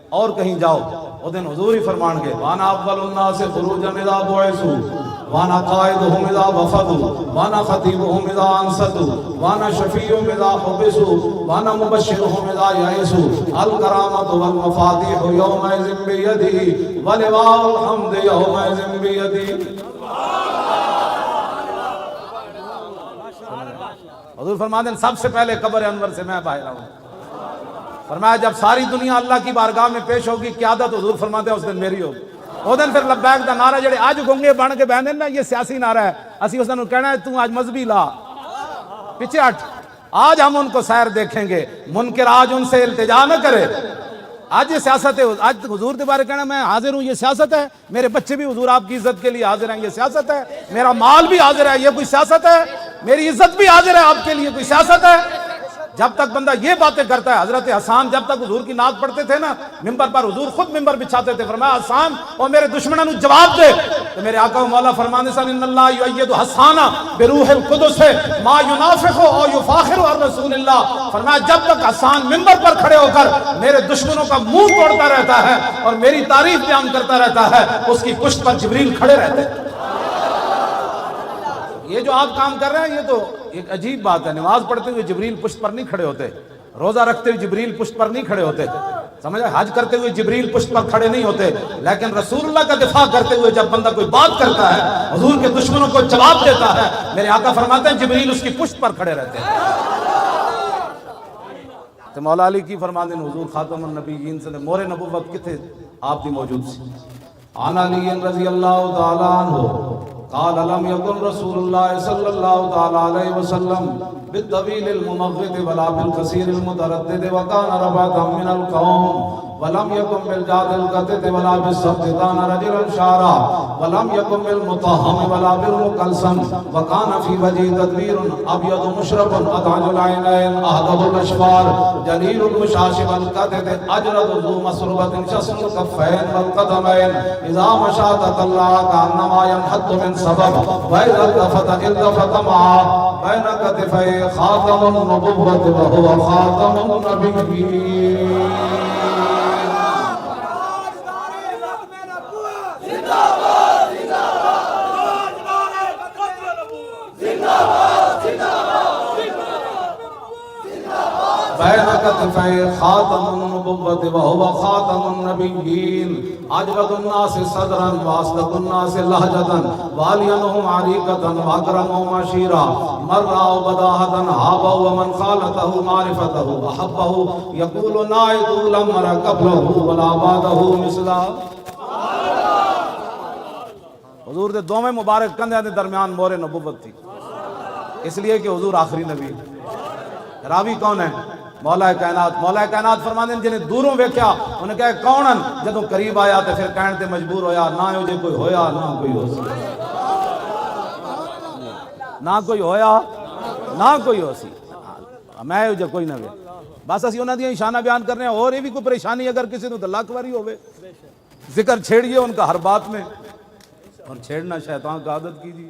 اور کہیں جاؤ، اس دن حضور ہی فرمان گے وانا اول الناس خروجا اذا بعثوا وانا قائدهم اذا وفدوا وانا خطیبهم اذا انصتوا وانا شفیعهم اذا حبسوا وانا مبشرهم اذا یئسوا الکرامۃ والمفاتیح یومئذ بیدی ولواء الحمد یومئذ بیدی۔ حضور فرماتے ہیں سب سے پہلے قبر انور سے میں باہر آؤں، فرمایا جب ساری دنیا اللہ کی بارگاہ میں پیش ہوگی قیادت، حضور فرماتے ہیں اس دن میری ہوگی۔ اس دن پھر لبیک دا نعرہ جڑے آج گونگے بن کے بہنے نا یہ سیاسی نعرہ ہے، اسی اس دن کہنا ہے تو آج مذہبی لا پیچھے ہٹ، آج ہم ان کو سیر دیکھیں گے، منکر آج ان سے التجا نہ کرے، آج یہ سیاست ہے، آج حضور کے بارے کہنا میں حاضر ہوں یہ سیاست ہے، میرے بچے بھی حضور آپ کی عزت کے لیے حاضر ہیں یہ سیاست ہے، میرا مال بھی حاضر ہے یہ کوئی سیاست ہے، میری عزت بھی حاضر ہے آپ کے لیے کوئی سیاست ہے۔ جب تک بندہ یہ باتیں کرتا ہے، حضرت حسان جب تک حضور کی نعت پڑھتے تھے نا ممبر پر، حضور خود ممبر بچھاتے تھے، فرمایا حسان اور میرے دشمنوں جواب دے، تو میرے آقا و مولا فرمانے سے ان اللہ یؤید حسان بروح القدس ما ینافخ او یفاخر عن رسول اللہ، فرمایا جب تک حسان ممبر پر کھڑے ہو کر میرے دشمنوں کا منہ توڑتا رہتا ہے اور میری تعریف بیان کرتا رہتا ہے، اس کی پشت پر جبریل کھڑے رہتے ہیں۔ یہ جو آپ کام کر رہے ہیں یہ تو ایک عجیب بات ہے، نماز پڑھتے ہوئے جبریل پشت پر نہیں کھڑے ہوتے، روزہ رکھتے ہوئے جبریل پشت پر نہیں کھڑے ہوتے، سمجھا، حج کرتے ہوئے جبریل پشت پر کھڑے نہیں ہوتے، لیکن رسول اللہ کا دفاع کرتے ہوئے جب بندہ کوئی بات کرتا ہے، حضور کے دشمنوں کو جواب دیتا ہے، میرے آقا فرماتے ہیں جبریل اس کی پشت پر کھڑے رہتے ہیں۔ تو مولا علی کی فرماندے حضور خاتم النبیین سے مور نبوت کتنے آپ کی موجود سی. عن علی رضی اللہ تعالی عنہ قال لم يكن رسول الله صلى الله تعالى عليه وسلم بالطويل الممغد ولا بالقصير المتردد وكان ربعة من القوم ولم يكن بالجاد القتد ولا بالسبتان رجلا شارا ولم يكن بالمطهم ولا بالمقلسم وكان في وجهه تدبير ابيض مشرب ادعج العينين اهدب الاشفار جليل المشاشب القتد اجرد ذو مسربة شسن الكفين والقدمين اذا مشى تطلع كانما ينحط من سبب واذا التفت التفت معه بين كتفيه خاتم النبوة وهو خاتم النبيين. بين كتفيه خاتم النبوة وهو خاتم النبيين أجود الناس صدرا وأصدق الناس لهجة وألينهم عريقة وأكرمهم عشيرا من رأى بداهة هابه ومن خالته معرفته أحبه يقول نائد لم مر قبله ولا بعده مثله. حضور دے دوویں مبارک کندھیاں دے درمیان مور نبوت تھی، اس لیے کہ حضور آخری نبی. راوی کون ہے؟ مولا کائنات. مولا کائنات فرماندے ہیں جنہیں دوروں ویکھیا انہیں کہا کونن، جدوں قریب آیا تے پھر کہن تے مجبور ہویا نہ ہو جے کوئی ہویا نہ کوئی ہو سی، نہ کوئی ہویا نہ کوئی ہو سی، میں ہو جے کوئی نہ وے. بس اسی انہاں دی شانہ بیان کر رہے ہیں. اور یہ بھی کوئی پریشانی اگر کسی نو تے لاکھ واری ہوے ذکر چھیڑیے ان کا ہر بات میں، اور چھیڑنا شیطان کا عادت کیجیے.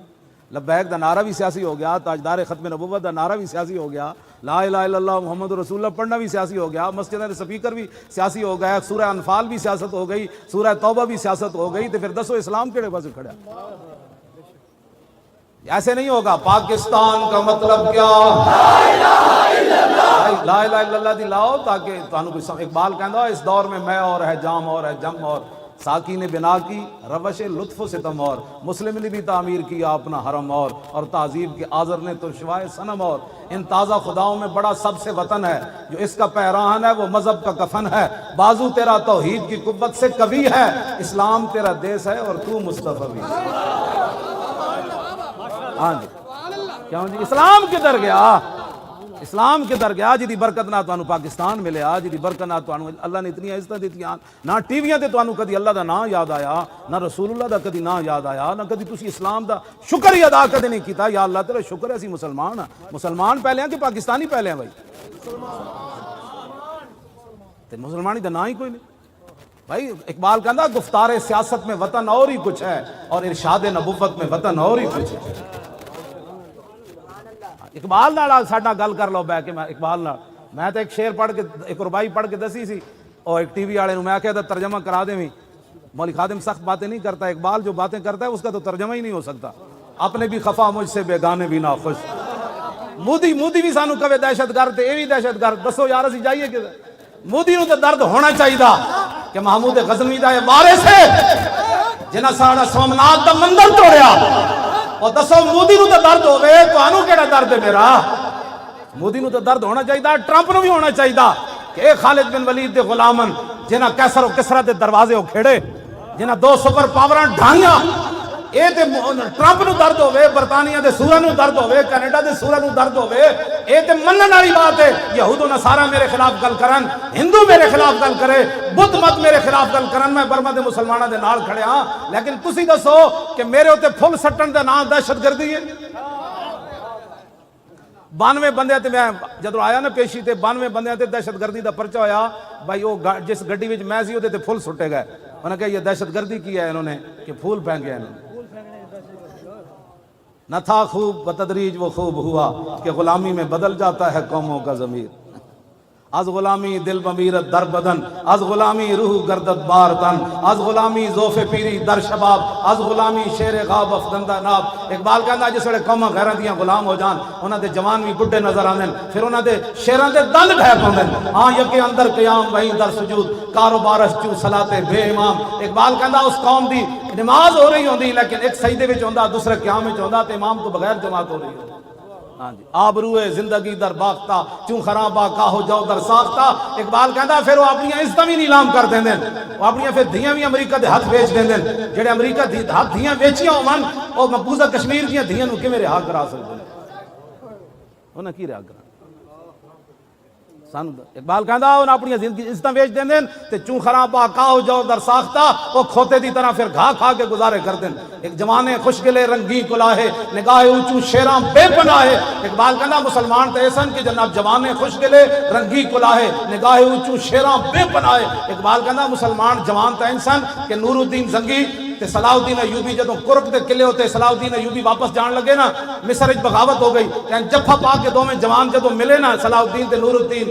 لبیک دا نعرہ بھی سیاسی ہو گیا، تاجدار ختم نبوت دا نعرہ بھی سیاسی ہو گیا، لا الہ الا اللہ محمد رسول اللہ پڑھنا بھی سیاسی ہو گیا، مسجد کے سپیکر بھی سیاسی ہو گیا، سورہ انفال بھی سیاست ہو گئی، سورہ توبہ بھی سیاست ہو گئی. تو پھر دسو اسلام کیڑے پاسے کھڑا؟ ایسے نہیں ہوگا. پاکستان کا مطلب کیا؟ لا الہ الا اللہ دی لاؤ تاکہ تانوں کوئی. اقبال کہندا اس دور میں میں اور ہے جام اور ہے جم اور ساکی نے بنا کی روش لطف و ستم اور مسلم نے بھی تعمیر کیا اپنا حرم اور تعذیب کے آذر نے تو شوائے صنم اور ان تازہ خداؤں میں بڑا سب سے وطن ہے جو اس کا پیراہن ہے وہ مذہب کا کفن ہے. بازو تیرا توحید کی قوت سے کبھی ہے، اسلام تیرا دیس ہے اور تو مصطفی بھی. ہاں جی کیوں جی اسلام کدھر گیا؟ اسلام کدھر گیا؟ جی دی برکت نہ تانوں پاکستان ملیا، جی دی برکت نہ تانوں اللہ نے اتنی عزت دتیاں. نہ ٹی ویاں تے تانوں کدی اللہ دا نام یاد آیا، نہ رسول اللہ دا کدی نام یاد آیا، نہ کدی تسی اسلام دا شکر ہی ادا کدی نہیں کیتا. یا اللہ تیرا شکر ہے اسی مسلمان ہاں. مسلمان پہلے ہیں کہ پاکستانی پہلے ہیں بھائی؟ تے مسلمانی دا نام ہی کوئی نہیں بھائی. اقبال کہندا گفتار سیاست میں وطن اور ہی کچھ ہے اور ارشاد نبوت میں وطن اور ہی کچھ ہے. اقبال نال ساڈا گل کر لو بہ کے. میں اقبال نال میں تو ایک شعر پڑھ کے ایک ربائی پڑھ کے دسی سی اور ایک ٹی وی والے میں کہا تھا ترجمہ کرا دیں. مولوی خادم سخت باتیں نہیں کرتا، اقبال جو باتیں کرتا ہے اس کا تو ترجمہ ہی نہیں ہو سکتا. اپنے بھی خفا مجھ سے بیگانے بھی ناخوش. مودی بھی سانو کہے دہشت گرد، یہ بھی دہشت گرد. دسو یار اسی جائیے کہ مودی نو تو درد ہونا چاہیے کہ محمود غزنوی دا یہ وارث ہے جنہاں ساڑا سومناتھ دا مندر توڑیا. اور دسو مودی نو تو درد ہوئے تو آنو کیڑا درد ہے میرا؟ مودی نو تو درد ہونا چاہیے، ٹرمپ نو بھی ہونا چاہیے کہ اے خالد بن ولید دے غلامن جنہاں کیسر و کسرا دے دروازے ہو کھڑے، جنہاں 2 سپر پاوراں ڈھانگیاں. اے تے ٹرمپ نو درد ہوئے، برطانیہ دے سورہ نو درد ہوئے، کینیڈا دے سورہ نو درد ہوئے. اے تے منن والی بات ہے. یہود و نصارہ میرے خلاف گل کرن، ہندو میرے خلاف گل کرے، بدھ مت میرے خلاف گل کرن، میں برما دے مسلماناں دے نال کھڑے ہاں. لیکن تسی دسو کہ میرے اوتے پھل سٹن دا نام دہشت گردی ہے؟ 92 بندے تے میں جدوں آیا نا پیشی تے 92 بندے تے دہشت گردی دا پرچہ ہویا. بھائی وہ جس گڈی وچ میں سی اوتے تے پھل سٹے گئے. انہوں نے کہا یہ دہشت گردی کی ہے انہوں نے کہ پھول پھینکے انہوں نے. نہ تھا خوب بتدریج وہ خوب ہوا کہ غلامی میں بدل جاتا ہے قوموں کا ضمیر. از غلامی دل بمیرت در بدن، از غلامی روح گردت بار تن، از غلامی ذوف پیری در شباب، از غلامی شیر غاب افدندہ ناب. اقبال کہندا جس ویلے قوماں غیراں دیاں غلام ہو جان انہاں دے جوان بھی بڈھے نظر آندے، پھر انہاں دے شیراں دے دند ڈھیک ہوندے. ہاں یکے اندر قیام وہیں در سجود، کاروبارش چو صلاتے بے امام. اقبال کہندا اس قوم دی نماز ہو رہی ہوندی لیکن ایک سجدے وچ ہوندا، دوسرے قیام وچ ہوندا تے امام تو بغیر جماعت ہو رہی ہوندی. ہاں جی آبروئے زندگی در باختہ چوں خرابہ کا ہو جاؤ در ساختہ. اقبال کہندا پھر وہ اپنی عزت بھی نیلام کر دیں دیں, وہ اپنی پھر دھیاں بھی امریکہ دے ہاتھ بیچ دیں دیں. جڑے امریکہ دے ہاتھ دھیاں بیچیاں ہومن وہ مقبوضہ کشمیر دیاں دھیاں نو کیویں رہا کرا سکدے نے؟ انہاں کی رہا کرا سن. اقبال کہندا انہاں اپنی زندگی عزتاں بیچ دیں دیں تے چوں خرابہ کا ہو جاؤ در ساختہ وہ کھوتے دی طرح پھر گھا کھا کے گزارے کر دیں. ایک جوانے خوش گلے رنگی کلاہے نگاہ اونچوں شیراں بے پناہ ہے. اقبال کہندا مسلمان تے ایسن کہ جناب جوانے خوش گلے رنگی کلاہے نگاہ اونچوں شیراں بے پناہ ہے. اقبال کہندا مسلمان جوان تے انسان کہ نور الدین زنگی تے صلاح الدین ایوبی جدوں کرک دے قلعے ہوتے صلاح الدین ایوبی واپس جان لگے نا, مصر وچ بغاوت ہو گئی, جفا پا کے دوویں جوان جدوں ملے نا صلاح الدین تے نور الدین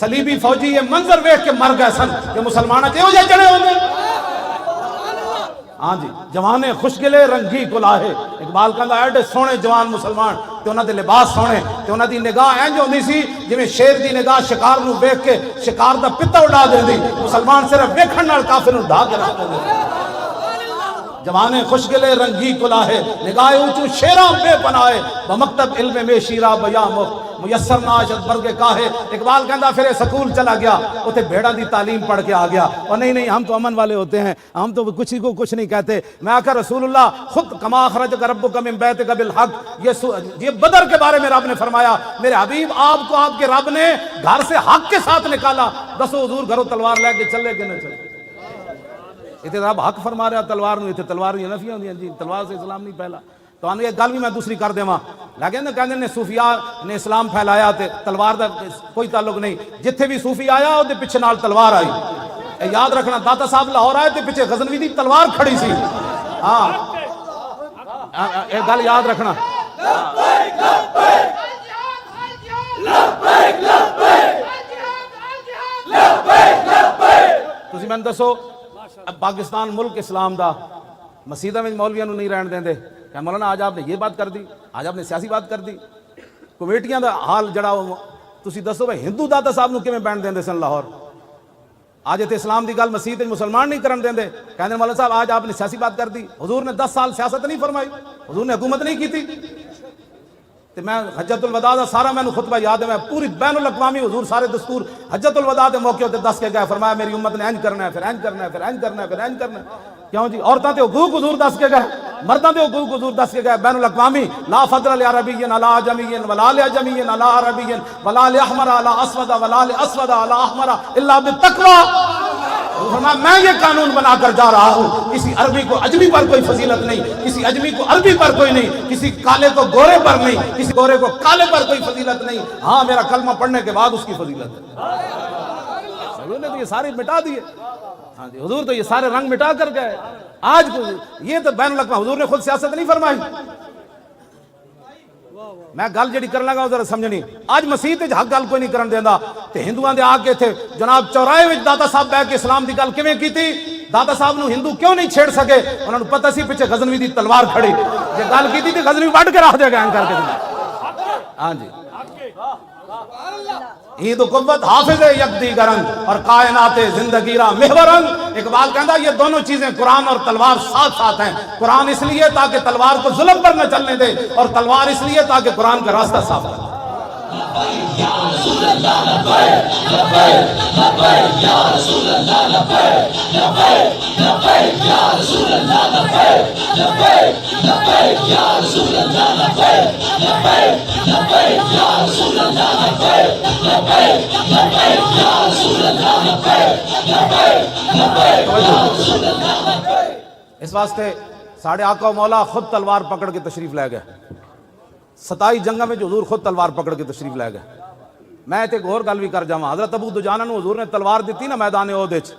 صلیبی فوجی یہ منظر ویکھ کے مر گئے سن کہ مسلماناں تے ہو جے چڑے ہوندے. ہاں جی جوانے خوش گلے رنگی کلاہے. اقبال کہندا ایڈے سونے جوان مسلمان تے انہاں دے لباس سونے تے انہاں دی نگاہ انج ہوندی سی جویں شیر دی نگاہ شکار نو ویکھ کے شکار دا پتا اڑا دیندی. مسلمان صرف ویکھن نال کافر نو ڈھا کے رکھ دیندے. جوانے خوش گلے رنگی کلاہے نگاہ اونچوں شیراں بے پناہے بمکتب علم میں شیرہ بیاں میسر ناشد برگ کاہے. اقبال کہندا پھر سکول چلا گیا, اوتھے بھیڑاں دی تعلیم پڑھ کے آ گیا. اور نہیں ہم تو امن والے ہوتے ہیں, ہم تو کچھ کو کچھ نہیں کہتے. میں آخر رسول اللہ خود کما اخرجک ربک من بیتک بالحق, یہ بدر کے بارے میں رب نے فرمایا میرے حبیب آپ کو آپ کے رب نے گھر سے حق کے ساتھ نکالا. دسو حضور گھروں تلوار لے کے چلے کہ نہ چلے؟ اتنے رب حق فرما رہا تلوار نو, اتنے تلوار دی نفیاں ہوندیاں جی تلوار سے اسلام نہیں پھیلا. تو انہوں یہ گل بھی میں دوسری کر دیواں, لیکن کہندے نے صوفیاء نے اسلام پھیلایا تے تلوار دا کوئی تعلق نہیں. جتھے بھی صوفی آیا او دے پیچھے نال تلوار آئی. اے یاد رکھنا داتا صاحب لاہور آئے تے پیچھے غزنوی دی تلوار کھڑی سی. ہاں اے گل یاد رکھنا. تسی میں دسو پاکستان ملک اسلام دا مسیدہ میں مولویاں نو نہیں رہن دیندے کہ مولانا آج آپ نے یہ بات کر دی, آج آپ نے سیاسی بات کر دی. کمیٹیاں دا حال جڑا تسی دسو بھائی ہندو داتا صاحب نو کیویں بین دیندے سن لاہور؟ آج تے اسلام دی گل مسیت مسلمان نہیں کرن دیندے, کہندے مولانا صاحب آج آپ نے سیاسی بات کر دی. حضور نے 10 سال سیاست نہیں فرمائی, حضور نے حکومت نہیں کی تھی. تے میں حجت الوداع دا سارا میں خطبہ یاد ہے, میں پوری بین الاقوامی حضور سارے دستور حجت الوداع دے موقع تے دس کے گئے. فرمایا میری امت نے انج کرنا ہے, پھر انج کرنا ہے, پھر انج کرنا ہے, پھر انج کرنا ہے. کیوں جی عورتاں تے حقوق حضور دس کے گئے, مرداں تے حقوق حضور دس کے گئے. بین الاقوامی لا فضل لعربی علی عجمی ولا لعجمی علی عربی ولا لاحمر علی اسود ولا لاسود علی احمر الا بالتقوی. فرمایا میں یہ قانون بنا کر جا رہا ہوں, کسی عربی کو اجمی پر کوئی فضیلت نہیں, کسی اجمی کو عربی پر کوئی نہیں, کسی کالے کو گورے پر نہیں, کسی گورے کو کالے پر کوئی فضیلت نہیں. ہاں میرا کلمہ پڑھنے کے بعد اس کی فضیلت ہے. حضور نے تو یہ سارے مٹا دیے. ہاں جی حضور تو یہ سارے رنگ مٹا کر گئے. آج یہ تو بین الاقوامی حضور نے خود سیاست نہیں فرمائی. میں گل جڑی کر لگا ذرا سمجھنی. آج مسیح تے حق گل کوئی نہیں کرن دیندا تے ہندوؤں دے آ کے تھے جناب چوراہے وچ داتا صاحب بیٹھ کے اسلام دی گل کیویں کیتی؟ داتا صاحب نو ہندو کیوں نہیں چھیڑ سکے؟ انہاں نو پتہ سی پیچھے غزنوی دی تلوار کھڑی, جے گل کیتی تے غزنوی وڈ کے رکھ دے گا کر کے. ہاں جی عید و قوت حافظ یک گرنگ اور کائنات زندگی را محورنگ. اقبال کہندا یہ دونوں چیزیں قرآن اور تلوار ساتھ ساتھ ہیں. قرآن اس لیے تاکہ تلوار کو ظلم پر نہ چلنے دے, اور تلوار اس لیے تاکہ قرآن کا راستہ صاف کرے. اس واسطے ساڑھے آقا و مولا خود تلوار پکڑ کے تشریف لے گئے. 27 جنگاں میں حضور خود تلوار پکڑ کے تشریف لے گئے. میں ایک اور گل بھی کر جاواں. حضرت ابو دجانہ نو حضور نے تلوار دیتی نا میدان احد وچ,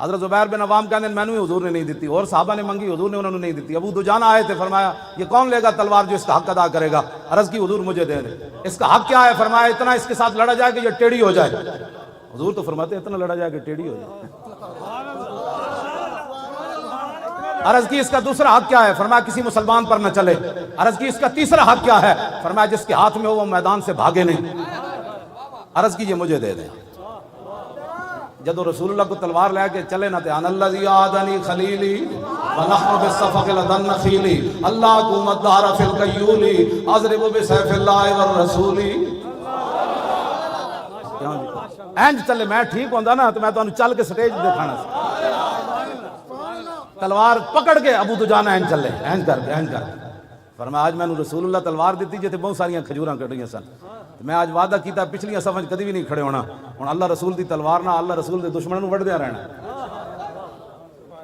حضرت زبیر بن عوام کہندے مینوں حضور نے نہیں دیتی, اور صحابہ نے منگی, حضور نے انہوں نے نہیں دیتی. ابو دجانہ آئے تھے, فرمایا یہ کون لے گا تلوار جو اس کا حق ادا کرے گا؟ عرض کی حضور مجھے دے دیں. اس کا حق کیا ہے؟ فرمایا اتنا اس کے ساتھ لڑا جائے کہ یہ ٹیڑھی ہو جائے. حضور تو فرماتے ہیں اتنا لڑا جائے کہ ٹیڑھی ہو جائے. عرض کی اس کا دوسرا حق کیا ہے؟ فرمایا کسی مسلمان پر نہ چلے. عرض کی اس کا تیسرا حق کیا ہے؟ فرمایا جس کے ہاتھ میں ہو وہ میدان سے بھاگے نہیں. عرض کی یہ مجھے دے دیں. جدو رسول اللہ کو تلوار لے کے چلے نہ تھے ان الذی آدنی خلیلی ونحن بالصفق لدن نخیلی اللہ کو مدار فی القیولی اضرب بسیف اللہ والرسول. اینج چلے میں ٹھیک ہوندا نا تو میں تانوں چل کے سٹیج دکھانا سی. تلوار پکڑ کے ابو دجانہ اینج چلے اینج کر کے فرمایا آج میں نے رسول اللہ تلوار دیتی جتے بہت ساریاں کھجوراں کٹیاں سن. میں آج وعدہ کیتا پچھلیاں صفاں کدی بھی نہیں کھڑے ہونا. ہن اللہ رسول دی تلوار نہ اللہ رسول دے دشمنوں نوں وڈدیاں رہنا.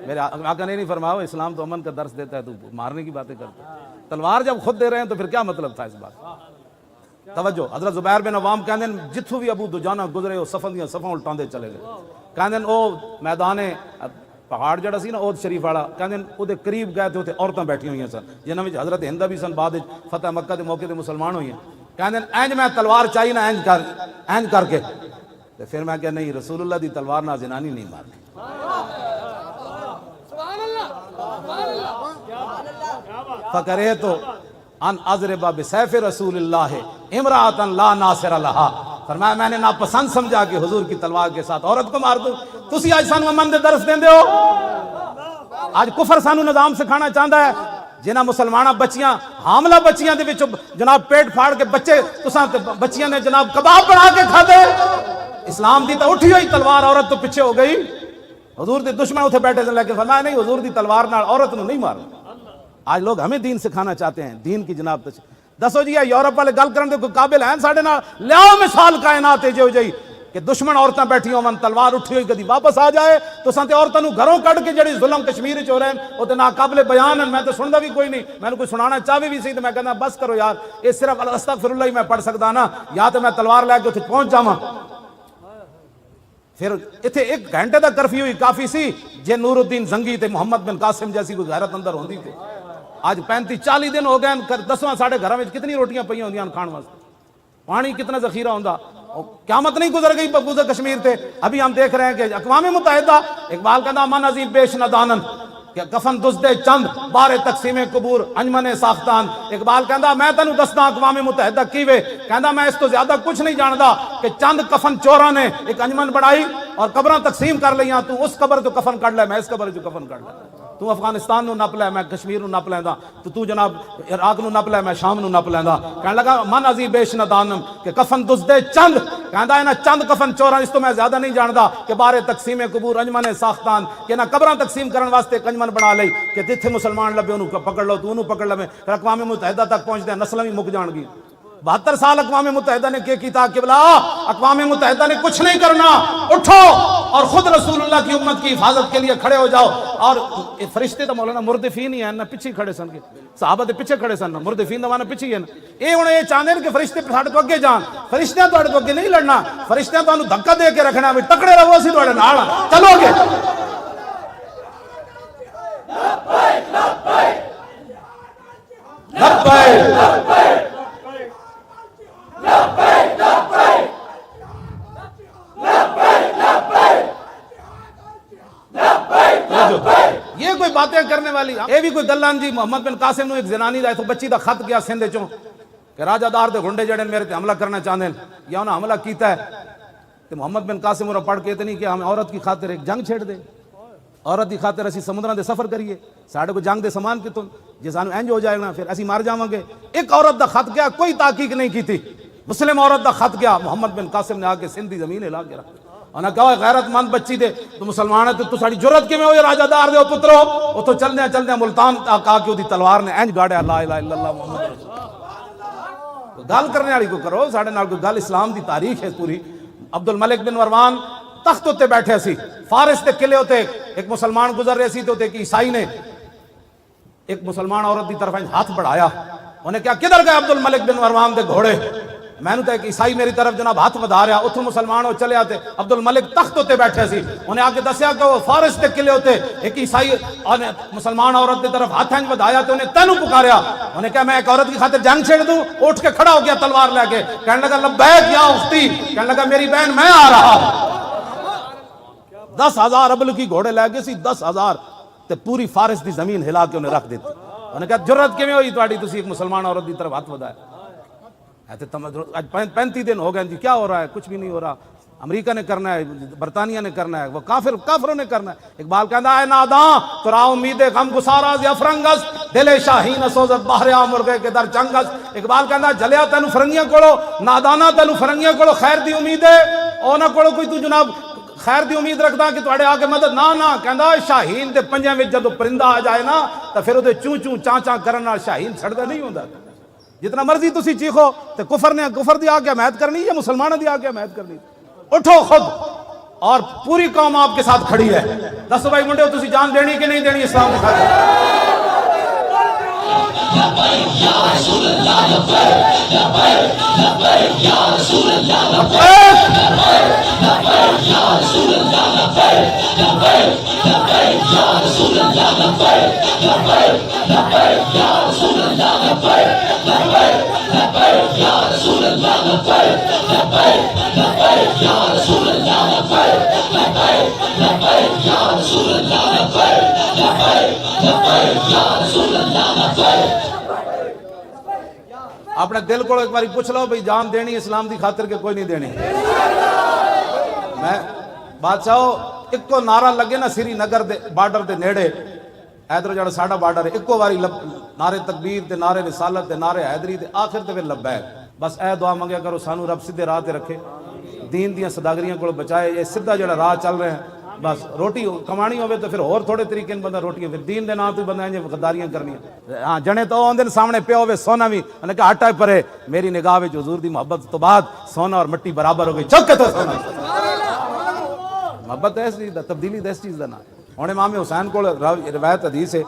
میرے آقا نے نہیں فرمایا اسلام تو امن کا درس دیتا ہے تو مارنے کی باتیں کرتا ہے. تلوار جب خود دے رہے ہیں تو پھر کیا مطلب تھا اس بات. توجہ حضرت زبیر بن عوام کہندے جتھوں بھی ابو دجانہ گزرے او صفاں دیاں صفاں الٹاندے چلے گئے. کہندے او میدان پہاڑ جڑا سی نا عود شریف والا کہندے او دے قریب گئے تے اوتے عورتاں بیٹھی ہوئیاں سن جنہاں وچ حضرت ہندہ بھی سن بعد فتح مکہ دے موقع تے مسلمان ہوئی ہیں. کہندے اینج میں تلوار چاہی نا اینج کر کے تے پھر میں کہ نہیں رسول اللہ دی تلوار نہ زنانی نہیں مارنی. فکرے تو ان اضرب بسیف رسول اللہ امرأۃ لا ناصر لها. فرمایا میں نے ناپسند سمجھا کہ حضور کی تلوار کے ساتھ عورت کو مار دوں. تسی آج سانو امن دے درس دیندے ہو. آج کفر سانو نظام سکھانا چاہتا ہے جنہاں مسلمانہ بچیاں حاملہ بچیاں دے وچ جناب پیٹ پھاڑ کے بچے تساں بچیاں نے جناب کباب بنا کے کھا دے. اسلام دی تو اٹھی ہوئی تلوار عورت تو پیچھے ہو گئی. حضور دے دشمن اتھے بیٹھے تھے لیکن فرمایا نہیں حضور دی تلوار نال عورت نو نہیں مارنا. آج لوگ ہمیں دین سکھانا چاہتے ہیں دین کی جناب دسو جی یورپ والے گل کرن دے کوئی قابل ہیں ساڈے نال لیاؤ مثال کائنات جو جئی کہ دشمن عورتاں بیٹھی ہون تلوار اٹھی ہوئی کدی واپس آ جائے تو سانتے عورتاں نو گھروں کڈ کے جڑی ظلم کشمیر وچ ہو رہے ہیں او تے ناقابل بیان ہیں. میں تو سندا بھی کوئی نہیں. میں کوئی سنانا چاہے بھی سی تے میں کہنا بس کرو یار یہ صرف استغفر اللہ ہی میں پڑھ سکدا نا یا تے میں تلوار لے کے اوتھے پہنچ جاواں. پھر اتنے ایک گھنٹے دا کرفیو ہی کافی سی جے نور الدین زنگی تے محمد بن قاسم جیسی کوئی غیرت اندر ہوندی تے آج 35-40 دن ہو گئے. دسواں ساڑھے گھراں وچ کتنی روٹیاں پئی ہوندیاں کھان واسطے. پانی کتنا ذخیرہ ہوندا. قیامت نہیں گزر گئی بغوزہ کشمیر تے. ابھی ہم دیکھ رہے ہیں کہ اقوام متحدہ اقبال کہتا من عظیم بیش ندانن کہ کفن دزدے چند بارے تقسیم قبور انجمن ساختان. اقبال کہتا میں تینوں دسدا اقوام متحدہ کیوے. کہتا میں اس تو زیادہ کچھ نہیں جاندا کہ چند کفن چوراں نے ایک انجمن بڑھائی اور قبراں تقسیم کر لیاں. تو اس قبر تو کفن کڈ لے میں اس قبر جو کفن کڈ لے. تو افغانستان نو نپ لے میں کشمیر نو نپ لیندا تو جناب عراق نو نپ لے میں شام نو نپ لیندا. کہنے لگا من عظیم بیش ندانم کہ کفن دزدے چند. کہندا ہے نا چند کفن چوراں اس تو میں زیادہ نہیں جاندا کہ بارے تقسیم قبور انجمن ساختان کہ نہ قبراں تقسیم کرن واسطے ایک انجمن بنا لئی کہ جتھے مسلمان لبے انہوں پکڑ لو تو انہوں پکڑ لو. پھر اقوام متحدہ تک پہنچدے نسلاں بھی مک جان گی. 72 سال اقوام متحدہ نے کیا کیتا کہ بلا اقوام متحدہ نے کچھ نہیں کرنا. اٹھو اور خود رسول اللہ کی امت کی حفاظت کے لیے کھڑے ہو جاؤ. اور فرشتے تو مولانا مردفین ہی ہیں نا پیچھے کھڑے سن کے صحابہ دے پیچھے کھڑے سن مردفین دوانا پیچھے ہی ہیں. اے ہن اے چاہندے کہ فرشتے ساڈے تو اگے جان. فرشتے تواڈے تو اگے نہیں لڑنا. فرشتے تانوں دھکا دے کے رکھنا ہے تکڑے رہو اسی تواڈے نال چلو گے. لبیک لبیک یہ کوئی باتیں کرنے والی یہ بھی کوئی گلان جی. محمد بن قاسم نو ایک زنانی دا ایتھوں بچی دا خط گیا سندھ چوں کہ راجہ دار دے گنڈے جڑے میرے تے حملہ کرنا چاہندے یا انہاں حملہ کیتا ہے تے محمد بن قاسم انہاں پڑھ کے اتنی کہ ہم عورت کی خاطر ایک جنگ چھیڑ دے. عورت کی خاطر اسی سمندراں دے سفر کریے ساڈے کو جنگ دے سامان کتوں جے سانو انج ہو جائے گا پھر اسی مار جاواں گے. ایک عورت دا خط گیا کوئی تحقیق نہیں کی تھی. مسلم عورت دا خط گیا محمد بن قاسم نے آ کے سندھ دی زمین ہلا کے رکھ. انہاں کہا غیرت مند بچی دے تو مسلمان ہے تو ساڈی جرت کیویں ہوئی راجہ دار دے او پترو. اوتھوں چلدے ملتان تک آ کے اودی تلوار نے انج گاڑیا لا الہ الا اللہ محمد رسول اللہ. گل کرنے والی کو کرو ساڈے نال کوئی گل اسلام دی تاریخ ہے پوری. عبد الملک بن مروان تخت تے بیٹھے سی فارس تے قلعے تے ایک مسلمان گزر رہے سی تو ایک عیسائی نے ایک مسلمان عورت دی طرف ہاتھ بڑھایا. انہیں کہا کدھر گئے عبد الملک بن مروان دے گھوڑے. میں نے تو ایک عیسائی میری طرف جناب ہاتھ بڑھا رہا اتھوں مسلمان ہو چلے آتے. عبد الملک تخت تے بیٹھے سی انہیں آ کے دسیا کہ وہ فارس تے قلعے تے ایک عیسائی مسلمان عورت دی طرف ہاتھ بڑھایا تو انہیں تینوں پکاریا. انہیں کہا میں ایک عورت کی خاطر جنگ چھیڑ دوں. اٹھ کے کھڑا ہو گیا تلوار لے کے کہنے لگا لبیک یا اختی. کہنے لگا میری بہن میں آ رہا. 10,000 ابل کی گھوڑے لے گئے سی 10,000 تے پوری فارس دی زمین ہلا کے انہیں رکھ دیتی. انہیں کہا جرت کیویں ہوئی تواڈی تسی ایک مسلمان عورت دی طرف ہاتھ بڑھایا. 35 دن ہو گئے جی کیا ہو رہا ہے. کچھ بھی نہیں ہو رہا. امریکہ نے کرنا ہے، برطانیہ نے کرنا ہے، وہ کافروں نے کرنا ہے۔ اقبال کہتا ہے ناداں ترا امید غم گسارا ز افرنگس دل شاہین سوزت بہریا مرغے کے در چنگس۔ اقبال کہتا جلیا تینو فرنگیاں کولو، نادانا تینو فرنگیاں کولو خیر دی امید ہے، او نہ کولو کوئی تو جناب خیر دی امید رکھدا کہ تواڈے آگے مدد نہ کہندا شاہین دے پنجاں وچ جدوں پرندہ آ جائے نا تے پھر اودے چوں چوں چاں چاں کرن نال شاہین چھڑدا نہیں ہوندا۔ جتنا مرضی تسی چیخو تے کفر دی آگے حمایت کرنی یا مسلمانوں دی آگے حمایت کرنی؟ اٹھو خود، اور پوری قوم آپ کے ساتھ کھڑی ہے۔ دسو بھائی منڈے تسی جان دینی کہ نہیں دینی اسلام کی خاطر؟ اپنے دل کو ایک باری پوچھ لو بھئی جان دینی اسلام دی خاطر کے کوئی نہیں دینی؟ میں بادشاہو ایک کو نعرہ لگے نا سری نگر دے بارڈر دے نیڑے، ایدر جڑا ساڑا بارڈر ہے، ایک کو باری نعرے تکبیر تے نعرے رسالت تے نعرے حیدری تے آخر تے پھر لبیک۔ بس اے دعا منگیا کرو سانو رب سیدھے راہ تے رکھے، دین دیاں صداگریاں کو بچائے، یہ سیدھا جڑا راہ چل رہے ہیں۔ بس روٹی کمانی ہوئے تو پھر اور تھوڑے طریقے بندہ روٹیاں، پھر دین دے نام تو بندہ ہیں غداریاں کرنی ہیں۔ ہاں جنے تو آن دن سامنے پہ ہوئے سونا بھی انہوں نے کہا ہٹا پرے، میری نگاہ وچ حضور دی محبت تو بعد سونا اور مٹی برابر ہو گئی، چک تو سونا محبت ایسی تبدیلی دس چیز دینا۔ ہوں امام حسین کو روایت حدیث ہے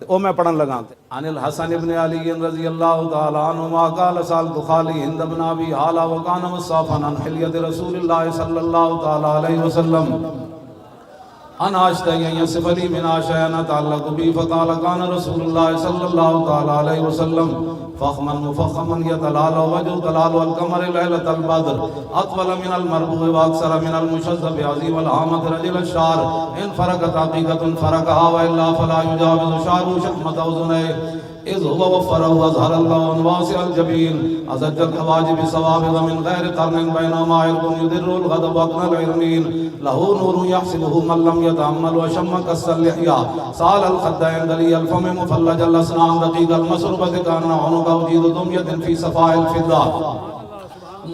او میں پڑھن لگا عن الحسن ابن علی رضی اللہ تعالی عنہما قال سألت خالی ہند بن ابی حالہ وکان مصافا عن حلیت رسول اللہ صلی اللہ تعالی علیہ وسلم ان اشتہی ان یصف لی من اشیاء نتعلق بی فقال کان رسول اللہ صلی اللہ تعالی علیہ وسلم فخما مفخما یتلال وجه تلال القمر لیلۃ البدر اطول من المربوع واکثر من المشذب عظیم العامة رجل الشعر ان فرقت حقیقة فرقها والا فلا يجاوز شعره شحمة اذنيه اذ هو وفره اظهر الله واسع الجبين ازج الحواجب صوابغ من غير قرن بينما عرق يدر الغضب واقنى العرمين له نور يحسبه من لم يتأمل وشم كس اللحية سال الخدين دلي الفم مفلج الاسنان دقيق المسربة كان عنق وجيد دمية في صفاء الفضة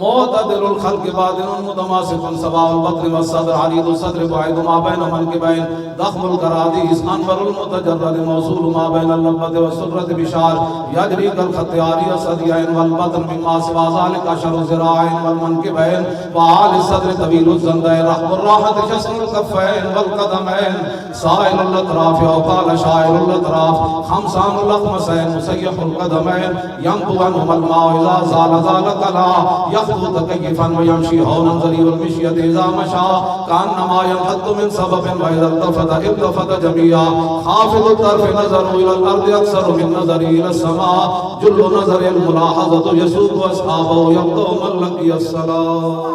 معتدل الخلق باطن متماسك سواء البطن والصدر عريض الصدر بعيد ما بين منكبين ضخم الكراديس انور المتجرد موصول ما بين اللبة والسرة بشار يجري كالخط عاري الصديين والبطن مما سوى ذلك اشهر الذراعين والمنكبين وعالي الصدر طويل الزندين رحم الراحة جسر الكفين والقدمين سائل الاطراف او قال شاعر الاطراف خمسان الاخمسين مسيح القدمين ينبو عنهما الماء اذا زال ذلك لا يخطو تكيفا ويمشي هونا ذريع المشية إذا مشى كأنما ينحط من سبب وإذا التفت جميعا خافض الطرف نظر إلى الأرض أكثر من نظر إلى السماء جل نظر الملاحظة يسوق أصحابه يبدو من لقي الصلاة۔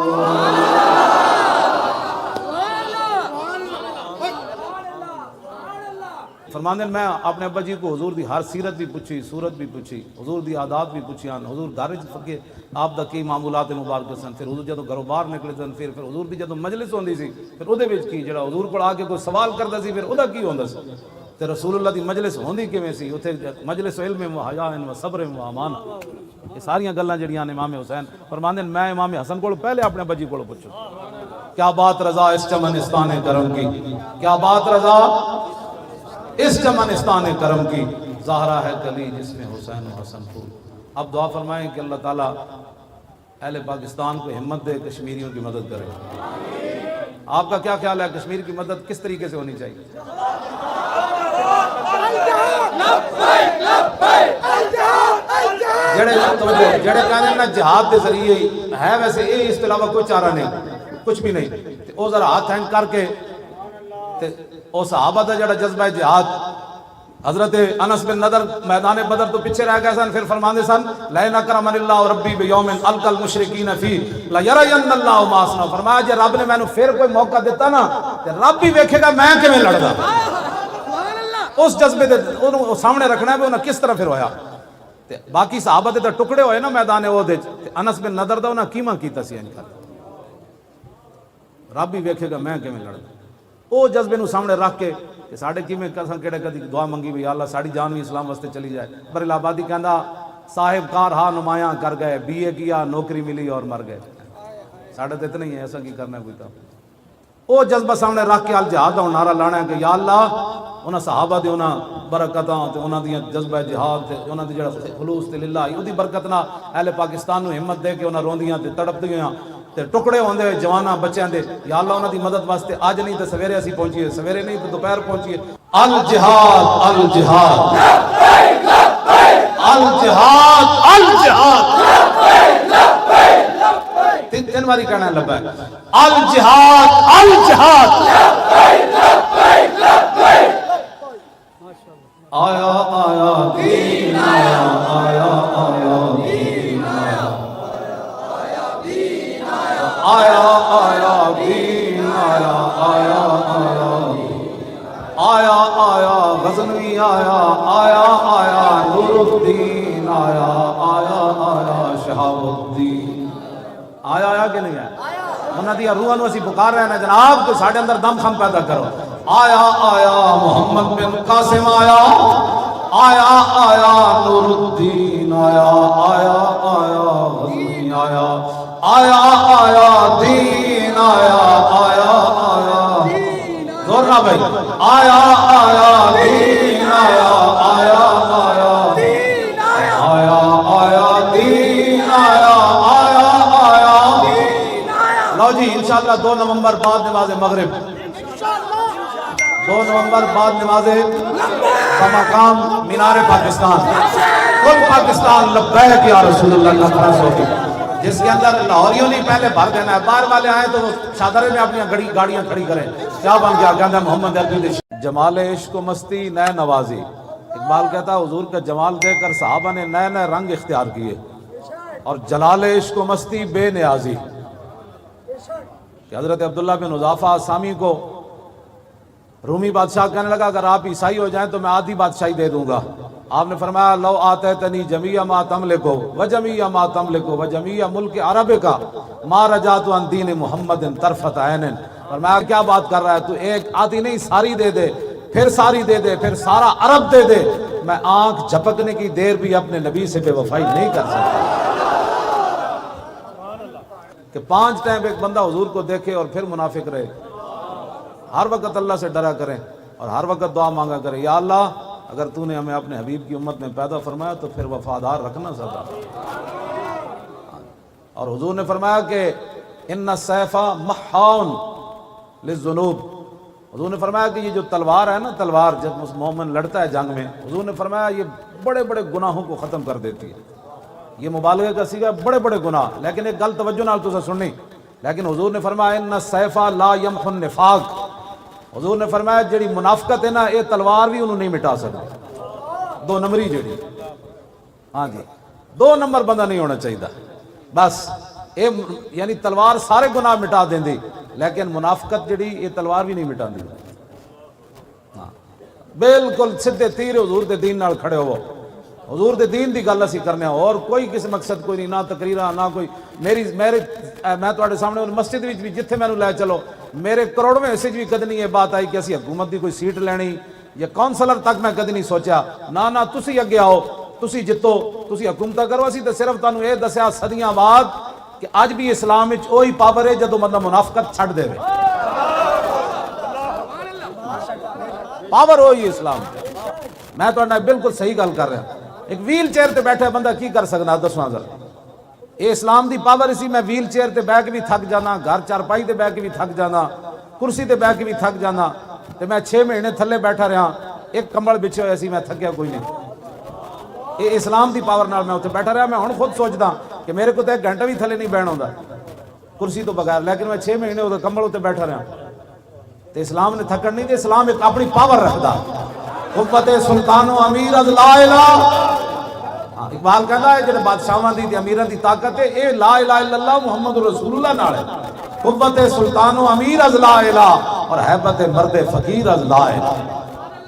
فرماندے میں اپنے ابا جی کو حضور دی ہر سیرت بھی پوچھی، صورت بھی پوچھی، حضور دی عادات بھی پوچھی، حضور گھر وچ فقے آپ دا کی معمولات مبارک سن، پھر حضور جدوں گھروں باہر نکلے سن، پھر حضور دی جدوں مجلس ہوندی سی پھر اودے وچ کی جڑا حضور کول آ کے کوئی سوال کردا سی پھر اودا کی ہوندا سی تے رسول اللہ دی مجلس ہوندی کیویں سی، اوتھے مجلس علم و حیا و صبر و امان، یہ ساریاں گلاں جڑیاں نے امام حسین فرماندے میں امام حسن کول پہلے اپنے ابا جی کول پوچھو کیا بات رضا اس چمنستان کرم کی، کیا بات رضا اس چمنستان کرم کی، زہرا ہے کلی جس میں حسین و حسن پھول۔ اب دعا فرمائیں کہ اللہ تعالیٰ اہل پاکستان کو ہمت دے، کشمیریوں کی مدد کرے۔ آپ کا کیا خیال ہے کشمیر کی مدد کس طریقے سے ہونی چاہیے؟ جڑے کہنے نا جہاد کے ذریعے ہے، ویسے یہ اس کے علاوہ کوئی چارہ نہیں، کچھ بھی نہیں، وہ ذرا ہاتھ ہینگ کر کے او صحابہ دا جڑا جذبہ جہاد، حضرت انس بن نضر میدان بدر تو پیچھے رہ گئے سن، پھر فرماندے سن لئن اکرمن اللہ ربی بیوم القى المشرکین فی لیرین اللہ ما اصنع، فرمایا جے رب نے مینوں پھر کوئی موقع دیتا نا تے رب بھی ویکھے گا میں کیویں لڑدا، اس جذبے دے اونوں سامنے رکھنا ہے انہاں کس طرح پھر ہویا۔ تے باقی صحابہ دے ٹکڑے ہوئے نا میدان احد وچ، انس بن نضر دا انہاں کیواں کیتا سی انکار، رب ہی ویکھے گا میں کیویں لڑنا۔ وہ جذبے نو سامنے رکھ کے کہ ساڈے کیویں کساں کیڑے کدی دعا منگی بھی اللہ ساڈی جان بھی اسلام واسطے چلی جائے۔ بریل آبادی کہندا صاحب کار ہاں نمایاں کر گئے، بی اے کیا نوکری ملی اور مر گئے۔ ساڈے تے اتنا ہی ہے، ایسا کی کرنا ہے کوئی کام۔ وہ جذبہ سامنے رکھ کے الجہاد دا نعرہ لانا ہے کہ یا اللہ انہاں صحابہ دی انہاں برکتاں تے انہاں دی جذبہ جہاد تے انہاں دی جڑا خلوص تے للہ اودی برکت نال اہل پاکستان نو ہمت دے کے انہاں روندیاں تے تڑپدیاں تے ٹکڑے ہوندے جواناں بچیاں دے، یا اللہ انہاں دی مدد واسطے اج نہیں تے سویرے اسی پہنچیے، سویرے نہیں تے دوپہر پہنچیے۔ الجہاد الجہاد الجہاد الجہاد تین باری کہنا ہے لبیک الجہاد الجہاد۔ آیا آیا دین آیا آیا آیا دین آیا آیا آیا دین آیا آیا آیا آیا غزنوی آیا آیا آیا نور الدین آیا آیا آیا شہاب الدین آیا آیا کہ نہیں آیا؟ انہاں دیا روحاں نو اسی پکار رہے ہیں جناب کہ ساڈے اندر دم خم پیدا کرو۔ آیا آیا محمد بن قاسم آیا آیا آیا نور الدین آیا آیا آیا غزنی آیا آیا آیا دین آیا آیا آیا زور نہ بھائی آیا آیا دین آیا آیا آیا آیا آیا دین آیا آیا آیا۔ لو جی انشاءاللہ 2 نومبر بعد نماز مغرب، 2 نومبر بعد نماز بمقام مینار پاکستان کل پاکستان لبیک یا رسول اللہ کا فرض ہوگی، جس کے اندر لاہوریوں نے پہلے بھر دینا ہے، باہر والے آئے تو وہ شادرے میں اپنی گاڑیاں کھڑی کریں۔ کیا بن گیا؟ کہتا ہے محمد عربی جمال عشق و مستی نئے نوازی۔ اقبال کہتا ہے حضور کا جمال دیکھ کر صحابہ نے نئے نئے رنگ اختیار کیے، اور جلال عشق و مستی بے نیازی۔ کہ حضرت عبداللہ بن حذافہ سامی کو رومی بادشاہ کہنے لگا اگر آپ عیسائی ہو جائیں تو میں آدھی بادشاہی دے دوں گا۔ آپ نے فرمایا لو آتیتنی جمیع ما تملکو وجمیع ما تملکو وجمیع ملک عرب کا ما رجعت عن دین محمد طرفت عین۔ فرمایا کیا بات کر رہا ہے تو، ایک آدھی نہیں ساری دے دے، پھر ساری دے دے، پھر سارا عرب دے دے، میں آنکھ جھپکنے کی دیر بھی اپنے نبی سے بے وفائی نہیں کر سکتا۔ کہ 5 ٹائم ایک بندہ حضور کو دیکھے اور پھر منافق رہے۔ ہر وقت اللہ سے ڈرا کریں اور ہر وقت دعا مانگا کریں یا اللہ اگر تو نے ہمیں اپنے حبیب کی امت میں پیدا فرمایا تو پھر وفادار رکھنا سدا۔ اور حضور نے فرمایا کہ ان السیف محاون للذنوب۔ حضور نے فرمایا کہ یہ جو تلوار ہے نا، تلوار جب مومن لڑتا ہے جنگ میں، حضور نے فرمایا یہ بڑے بڑے گناہوں کو ختم کر دیتی ہے۔ یہ مبالغہ کا صیغہ بڑے بڑے گناہ، لیکن ایک گل توجہ نال تو سننی، لیکن حضور نے فرمایا ان السیف لا یمحو النفاق۔ حضور نے فرمایا جڑی منافقت ہے نا یہ تلوار بھی انہوں نہیں مٹا سکتی۔ 2 نمبری جڑی، ہاں جی 2 نمبر بندہ نہیں ہونا چاہیے بس، یعنی تلوار سارے گناہ مٹا دیں دی، لیکن منافقت جڑی یہ تلوار بھی نہیں مٹا دی۔ ہاں بالکل سدھے تیر حضور دے دین نال کھڑے ہو، حضور دے دین دی گل اسی کرنے ہو، اور کوئی کسی مقصد کوئی نہیں، نہ تقریرہ نہ کوئی میں تواڈے سامنے مسجد وچ بھی جتھے مینوں لے چلو میرے کروڑویں حصے بھی کدی نہیں یہ بات آئی کہ اسی حکومت دی کوئی سیٹ لینی یا کونسلر تک میں کدی نہیں سوچا، نہ تسی اگے آؤ، تسی جتو، تسی حکومت کرو، اسی تے صرف تانوں یہ دسیا صدیاں بعد کہ اج بھی اسلام وچ وہی پاور ہے جدوں بندہ منافقت چھڈ دے، پاور وہی اسلام۔ میں تواڈے نال بالکل صحیح گل کر رہا، ایک ویل چیئر تے بیٹھے بندہ کی کر سکنا دسواں ذرا، یہ اسلام دی پاور اسی میں ویل چیئر تے بیٹھ کے بھی تھک جانا، گھر چارپائی تے بیٹھ کے بھی تھک جانا، کرسی تے بیٹھ کے بھی تھک جانا، تے میں 6 مہینے تھلے بیٹھا رہا، ایک کمبل بچھے ہوئے سی میں تھکیا کوئی نہیں۔ یہ اسلام دی پاور نال میں اتنے بیٹھا رہا، میں ہن خود سوچدا کہ میرے کو تو 1 گھنٹہ بھی تھلے نہیں بہن ہوندا کرسی تو بغیر، لیکن میں 6 مہینے وہ کمبل اتنے بیٹھا رہا، تے اسلام نے تھکن نہیں دے، اسلام ایک اپنی پاور رکھدا، قوت سلطان و امیر از لا الہ۔ اقبال کہتا ہے جڑے بادشاہاں دی امیراں دی طاقت ہے اے لا الہ الا اللہ محمد رسول اللہ نال ہے، قوت سلطان و امیر از لا الہ اور حیبت مرد فقیر از لا الہ۔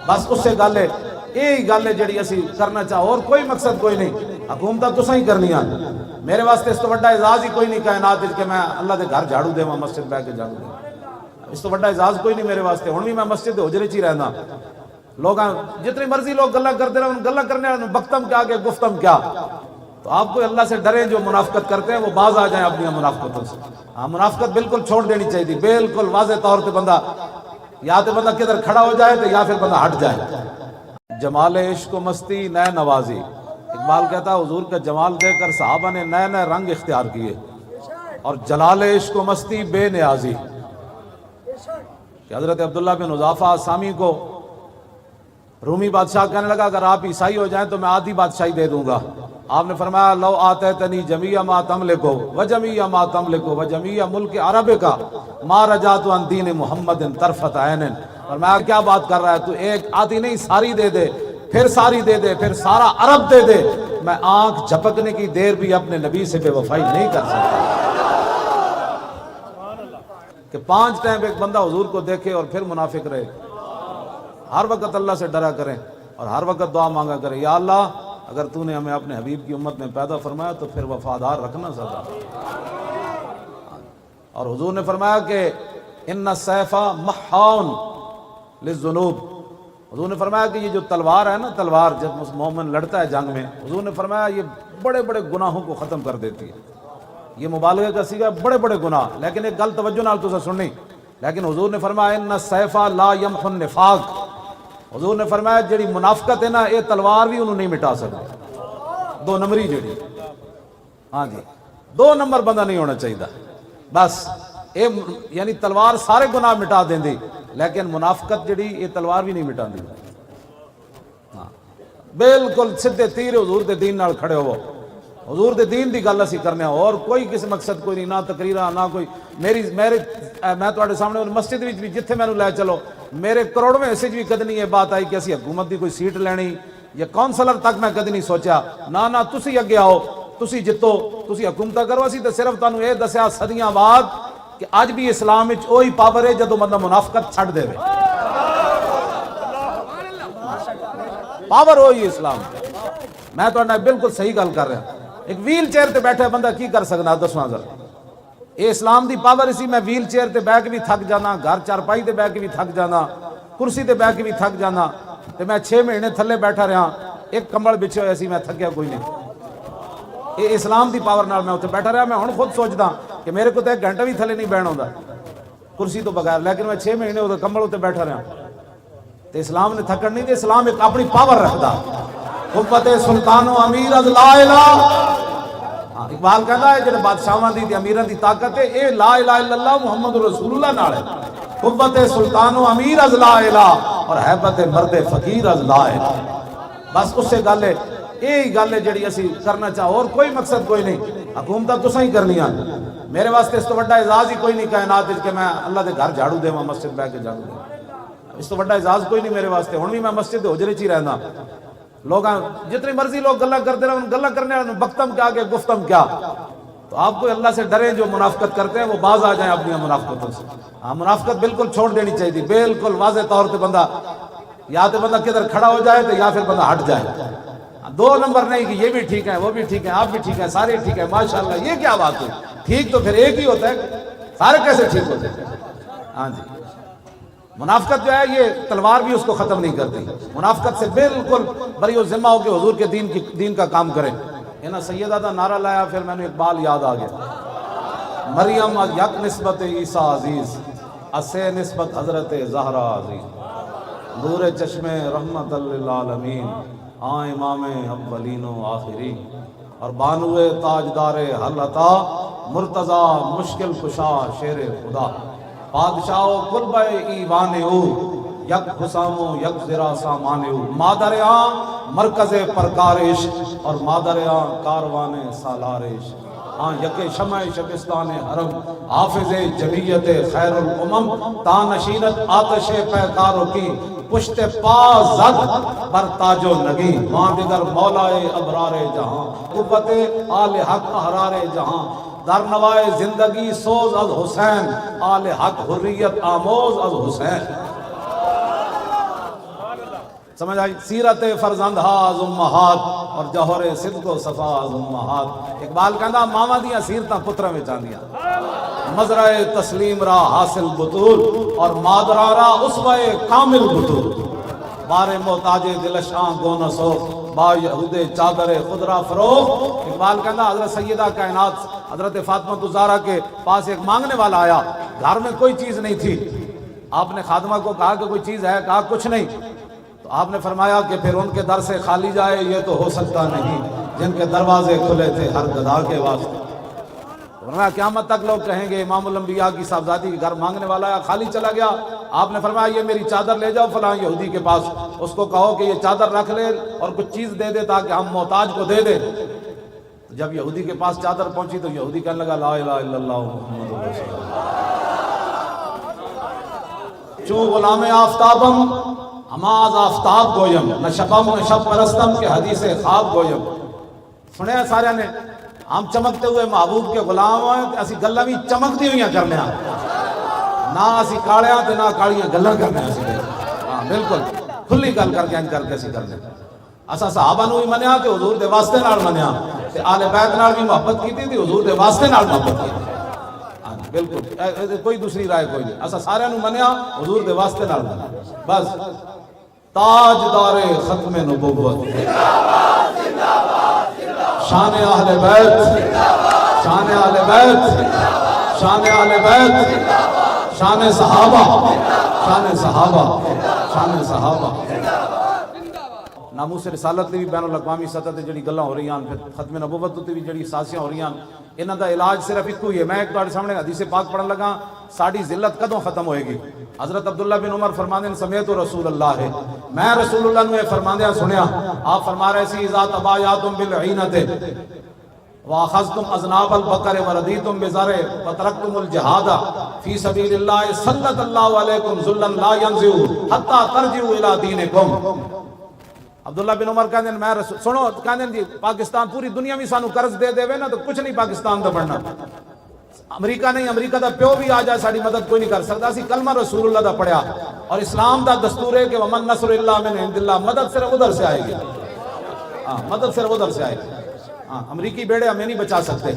بس اس سے گل ہے، یہی گل ہے جڑی اسی کرنا چاہو، اور کوئی مقصد کوئی نہیں، حکومت تساں ہی کرنیاں، میرے واسطے اس تو بڑا اعزاز ہی کوئی نہیں کائنات کہ میں اللہ دے گھر جھاڑو دے مسجد بیٹھ کے جھاڑو دے۔ اس تو بڑا اعزاز کوئی نہیں میرے واسطے. ہن بھی میں مسجد حجرے چ ہی رہنا. لوگ جتنی مرضی لوگ گلا کرتے رہے, گلا کرنے والے بختم کیا کہ گفتم کیا. تو آپ کو اللہ سے ڈریں جو منافقت کرتے ہیں وہ باز آ جائیں اپنی منافقتوں سے. ہاں منافقت بالکل چھوڑ دینی چاہیے, بالکل واضح طور پہ بندہ یا تو بندہ کدھر کھڑا ہو جائے تو یا پھر بندہ ہٹ جائے. جمال عشق و مستی نئے نوازی. اقبال کہتا ہے حضور کا جمال دیکھ کر صحابہ نے نئے نئے رنگ اختیار کیے, اور جلال عشق و مستی بے نیازی. کہ حضرت عبداللہ بن حذافہ سامی کو رومی بادشاہ کہنے لگا اگر آپ عیسائی ہو جائیں تو میں آدھی بادشاہی دے دوں گا. آپ نے فرمایا لو آتیتنی جمیع ما تملکو وجمیع ما تملکو وجمیع ملک عرب کا ما رجعت عن دین محمد طرفت عین. فرمایا کیا بات کر رہا ہے تو, ایک آدھی نہیں ساری دے دے, پھر ساری دے دے, پھر سارا عرب دے دے, میں آنکھ جھپکنے کی دیر بھی اپنے نبی سے بے وفائی نہیں کر سکتا. کہ 5 ٹائم ایک بندہ حضور کو دیکھے اور پھر منافق رہے. ہر وقت اللہ سے ڈرا کریں اور ہر وقت دعا مانگا کریں, یا اللہ اگر تو نے ہمیں اپنے حبیب کی امت میں پیدا فرمایا تو پھر وفادار رکھنا سزا. اور حضور نے فرمایا کہ ان السیف محاون للذنوب. حضور نے فرمایا کہ یہ جو تلوار ہے نا, تلوار جب مومن لڑتا ہے جنگ میں, حضور نے فرمایا یہ بڑے بڑے گناہوں کو ختم کر دیتی ہے. یہ مبالغہ کا سیغہ, بڑے بڑے گناہ. لیکن ایک گل توجہ نال تو سننی, لیکن حضور نے فرمایا ان السیف لا یمحو النفاق. حضور نے فرمایا جڑی منافقت ہے نا, یہ تلوار بھی انہوں نہیں مٹا سکتی. 2 نمبری جڑی, ہاں جی 2 نمبر بندہ نہیں ہونا چاہیے بس. یعنی تلوار سارے گناہ مٹا دیں دی, لیکن منافقت جڑی یہ تلوار بھی نہیں مٹا دی. ہاں بالکل سدھے تیر حضور دے دین نال کھڑے ہو. حضور دے دین دی گل اسی کرنے, اور کوئی کسی مقصد کوئی نہیں, نہ تقریرہ نہ کوئی میں تواڈے سامنے مسجد وچ بھی جتھے مینوں لے چلو, میرے کروڑویں حصے بھی کدی نہیں یہ بات آئی کہ اسی حکومت دی کوئی سیٹ لینی یا کونسلر تک میں کدی نہیں سوچا. نہ تسی اگے آؤ, تسی جتو, تسی حکومت کرو. اسی تے صرف تانوں یہ دسیا صدیاں بعد کہ اج بھی اسلام وچ وہی پاور ہے جدوں بندہ منافقت چھڈ دے. پاور وہی اسلام. میں تہاڈے نال بالکل صحیح گل کر رہا. ایک ویل چیئر تے بیٹھا بندہ کی کر سکنا دسواں ذرا. یہ اسلام دی پاور اسی, میں ویل چیئر تے بیٹھ کے بھی تھک جانا, گھر چارپائی تے بیٹھ کے بھی تھک جانا, کرسی تے بیٹھ کے بھی تھک جانا. تے میں 6 مہینے تھلے بیٹھا رہا, ایک کمبل بچھے ہوئے سی, میں تھکیا کوئی نہیں. یہ اسلام دی پاور نال میں اتنے بیٹھا رہا. میں ہن خود سوچدا کہ میرے کو تو 1 گھنٹہ بھی تھلے نہیں بہن ہوندا کرسی تو بغیر, لیکن میں 6 مہینے وہ کمبل اتنے بیٹھا رہا. تے اسلام نے تھکن نہیں دے. اسلام ایک اپنی پاور رکھدا. قوت سلطان و امیر از لا الہ. اقبال کہتا ہے جڑے بادشاہاں دی امیراں دی طاقت ہے, اے لا الہ الا اللہ محمد رسول اللہ نال ہے. قوت سلطان و امیر از لا الہ, اور ہیبت مرد فقیر از لا الہ. بس اس سے گل ہے, یہی گل ہے جڑی اسی کرنا چاہو, اور کوئی مقصد کوئی نہیں. حکومتاں تساں ہی کرنیاں. میرے واسطے اس تو بڑا اعزاز ہی کوئی نہیں کائنات کہ میں اللہ دے گھر جھاڑو دیواں, مسجد بیٹھ کے جھاڑو دیواں. اس تو بڑا اعزاز کوئی نہیں میرے واسطے. ہن بھی میں مسجد حجرے چ ہی رہنا. لوگ جتنی مرضی لوگ گلا کرتے رہے, گلا کرنے والے بختم کیا کہ گفتم کیا. تو آپ کو اللہ سے ڈریں جو منافقت کرتے ہیں وہ باز آ جائیں اپنی منافقتوں سے. ہاں منافقت بالکل چھوڑ دینی چاہیے, بالکل واضح طور پہ بندہ یا تو بندہ کدھر کھڑا ہو جائے تو یا پھر بندہ ہٹ جائے. 2 نمبر نہیں کہ یہ بھی ٹھیک ہے, وہ بھی ٹھیک ہے, آپ بھی ٹھیک ہیں, سارے ٹھیک ہیں, ماشاءاللہ. یہ کیا بات ہے؟ ٹھیک تو پھر ایک ہی ہوتا ہے, سارے کیسے ٹھیک ہوتے ہیں؟ ہاں جی منافقت جو ہے یہ تلوار بھی اس کو ختم نہیں کرتی. منافقت سے بالکل بری و ذمہ ہو کے حضور کے دین کا کام کریں. یہ نا سیدہ دا نعرہ لایا, پھر میں نے اقبال یاد آ گیا. مریم یک نسبت عیسیٰ عزیز, اسے نسبت حضرت زہرا عزیز. نور چشم رحمت للعالمین, امام اولین و آخرین. اور بانوے تاجدار حل عطا, مرتضی مشکل کشا شیر خدا. بادشاہ و قلب ایوان او, یک حسام و یک زرا سامان او. مادر آن مرکز پرکارش, اور مادر آن کاروان سالارش. ہاں یک شمع شبستان حرم, حافظ جمعیت خیر الامم. تانشینت آتش پیکاروں کی, پشت پا زد بر تاج و نگی. ماں دیگر مولائے ابرار جہاں, قوت آل حق احرار جہاں. در نوائے زندگی سوز از حسین, آل حق حریت آموز از حسین. سمجھ آئی؟ سیرت فرزندہ از امہات, اور جوہر صدق و صفا از امہات. اقبال کہندا ماواں دیاں سیرتاں پتراں وچ آندیاں. مزرع تسلیم را حاصل بطول اور مادرا را اسوہ کامل بطول بارے محتاج دلشاں گون سو با یہود چادر خدرہ فروغ. اقبال کہنا حضرت سیدہ کائنات حضرت فاطمہ الزہرا کے پاس ایک مانگنے والا آیا, گھر میں کوئی چیز نہیں تھی. آپ نے خادمہ کو کہا کہ کوئی چیز ہے؟ کہا کچھ نہیں. تو آپ نے فرمایا کہ پھر ان کے در سے خالی جائے یہ تو ہو سکتا نہیں جن کے دروازے کھلے تھے ہر گدھا کے واسطے. ورنہ قیامت تک لوگ کہیں گے امام الانبیاء کی صاحبزادی کے گھر مانگنے والا ہے خالی چلا گیا. آپ نے فرمایا یہ میری چادر لے جاؤ فلاں یہودی کے پاس, اس کو کہو کہ یہ چادر رکھ لے اور کچھ چیز دے دے تاکہ ہم محتاج کو دے دیں. جب یہودی کے پاس چادر پہنچی تو یہودی کہنے لگا لا الہ الا اللہ محمد رسول اللہ. چوں غلام آفتابم ہماز آفتاب گویم نہ شبم نہ شب پرستم کے حدیث خواب گویم. سنے سارے نے ہم چمکتے ہوئے محبوب کے غلام ہیں, اسی گلاں بھی چمکتی ہوئی کرنے نہ اسی کالیاں تے نہ کالیاں گلاں کرنے. ہاں بالکل کھلی گل کر کے اسی کرنے. اسا صحابہ نو بھی منیا کہ حضور دے واسطے نال منیا تے آل بیت نال بھی محبت کیتی تے حضور دے واسطے نال محبت کیتی. ہاں بالکل کوئی دوسری رائے کوئی نہیں. اسا سارے نو منیا حضور دے واسطے نال منیا بس. تاجدار ختم نبوت شان اہل بیت, شان اہل بیت, شان اہل بیت, شان صحابہ, شان صحابہ, شان صحابہ. ناموس رسالت بھی بین الاقوامی سطح تے جڑی گلاں ہو رہی ہیں, پھر ختم نبوت تے بھی جڑی سازیاں ہو رہی ہیں, انہاں دا علاج صرف ایک ہی ہے. میں ایک تہاڈے سامنے حدیث پاک پڑھن لگا, ساڈی ذلت کدوں ختم ہوئے گی؟ حضرت عبداللہ بن عمر فرماندے ہیں سمیت رسول اللہ ہے, میں رسول اللہ نے فرماندیاں سنیا. آپ فرما رہے سی اذا تبایعتم بالعینۃ واخذتم اذناب البقر وردیتم بزرع وترکتم الجہاد فی سبیل اللہ سلط اللہ علیکم ذلا لا ینزع حتی ترجعوا الی دینکم. عبداللہ بن عمر کہندے میں سنو, کہندے جی پاکستان پوری دنیا میں سانو قرض دے دے نا تو کچھ نہیں پاکستان دا بننا. امریکہ نہیں, امریکہ دا پیو بھی آ جائے ساری مدد کوئی نہیں کر سکتا. اسی کلمہ رسول اللہ دا پڑھیا اور اسلام دا دستور ہے کہ ومن نصر اللہ من عند اللہ, مدد صرف ادھر سے آئے گی. ہاں مدد صرف ادھر سے آئے گی. ہاں امریکی بیڑے ہمیں نہیں بچا سکتے,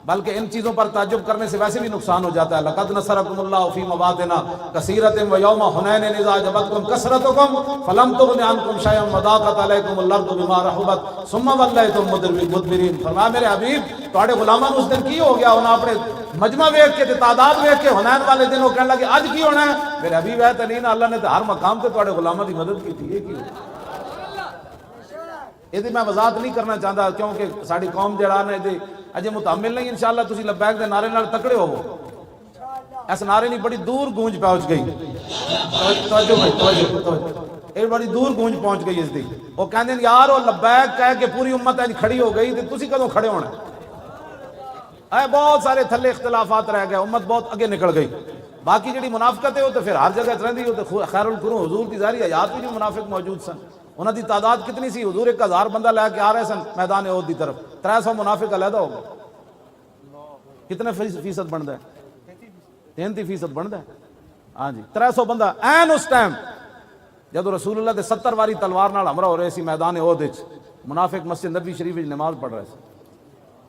بلکہ ان چیزوں پر تعجب کرنے سے ویسے بھی نقصان ہو جاتا ہے. لقد نصرکم اللہ فی مواطن کثیرۃ ویوم حنین اذا اعجبتکم کثرتکم فلم تغن عنکم شیئا وضاقت علیکم الارض بما رحبت ثم ولایتم مدبرین. فرمایا میرے حبیب تواڈے غلاماں اس دن کی ہو گیا؟ انہاں اپنے مجمع ویکھ کے تے تعداد ویکھ کے حنین والے دن وہ کہنے لگے اج کی ہونا ہے؟ میرے حبیب ہے تے نہیں نا, اللہ نے تے ہر مقام تے تواڈے غلاماں دی مدد کی تھی. یہ کی یہ میں وضاحت نہیں کرنا چاہتا کیونکہ ساری قوم جڑا نا یہ اجے متحمل نہیں. انشاءاللہ تسی لبیک دے نعرے نال تکڑے ہوو. اس نعرے نہیں بڑی دور گونج پہنچ گئی. توجہ بھائی توجہ, یہ بڑی دور گونج پہنچ گئی اس دی. وہ کہندے یار وہ لبیک کہہ کے پوری امت اج کھڑی ہو گئی تے تسی کدوں کھڑے ہونا؟ اے بہت سارے تھلے اختلافات رہ گئے, امت بہت اگے نکل گئی. باقی جڑی منافقت ہے وہ تو پھر ہر جگہ رہندی, وہ تو خیر القرون حضور دی ظاہری حیات بھی جو منافق موجود سن. انہاں دی تعداد کتنی سی؟ حضور 1000 بندہ لے کے آ رہے سن میدان احد دی طرف, 300 منافق علیحدہ ہو گئے. کتنے فیصد بنتا ہے؟ 33% بنتا ہے. ہاں جی 300 بندہ این اس ٹائم جب رسول اللہ دے 70 واری تلوار نال ہمراہ ہو رہے سی میدان احد وچ. منافق مسجد نبی شریف وچ نماز پڑھ رہے تھے.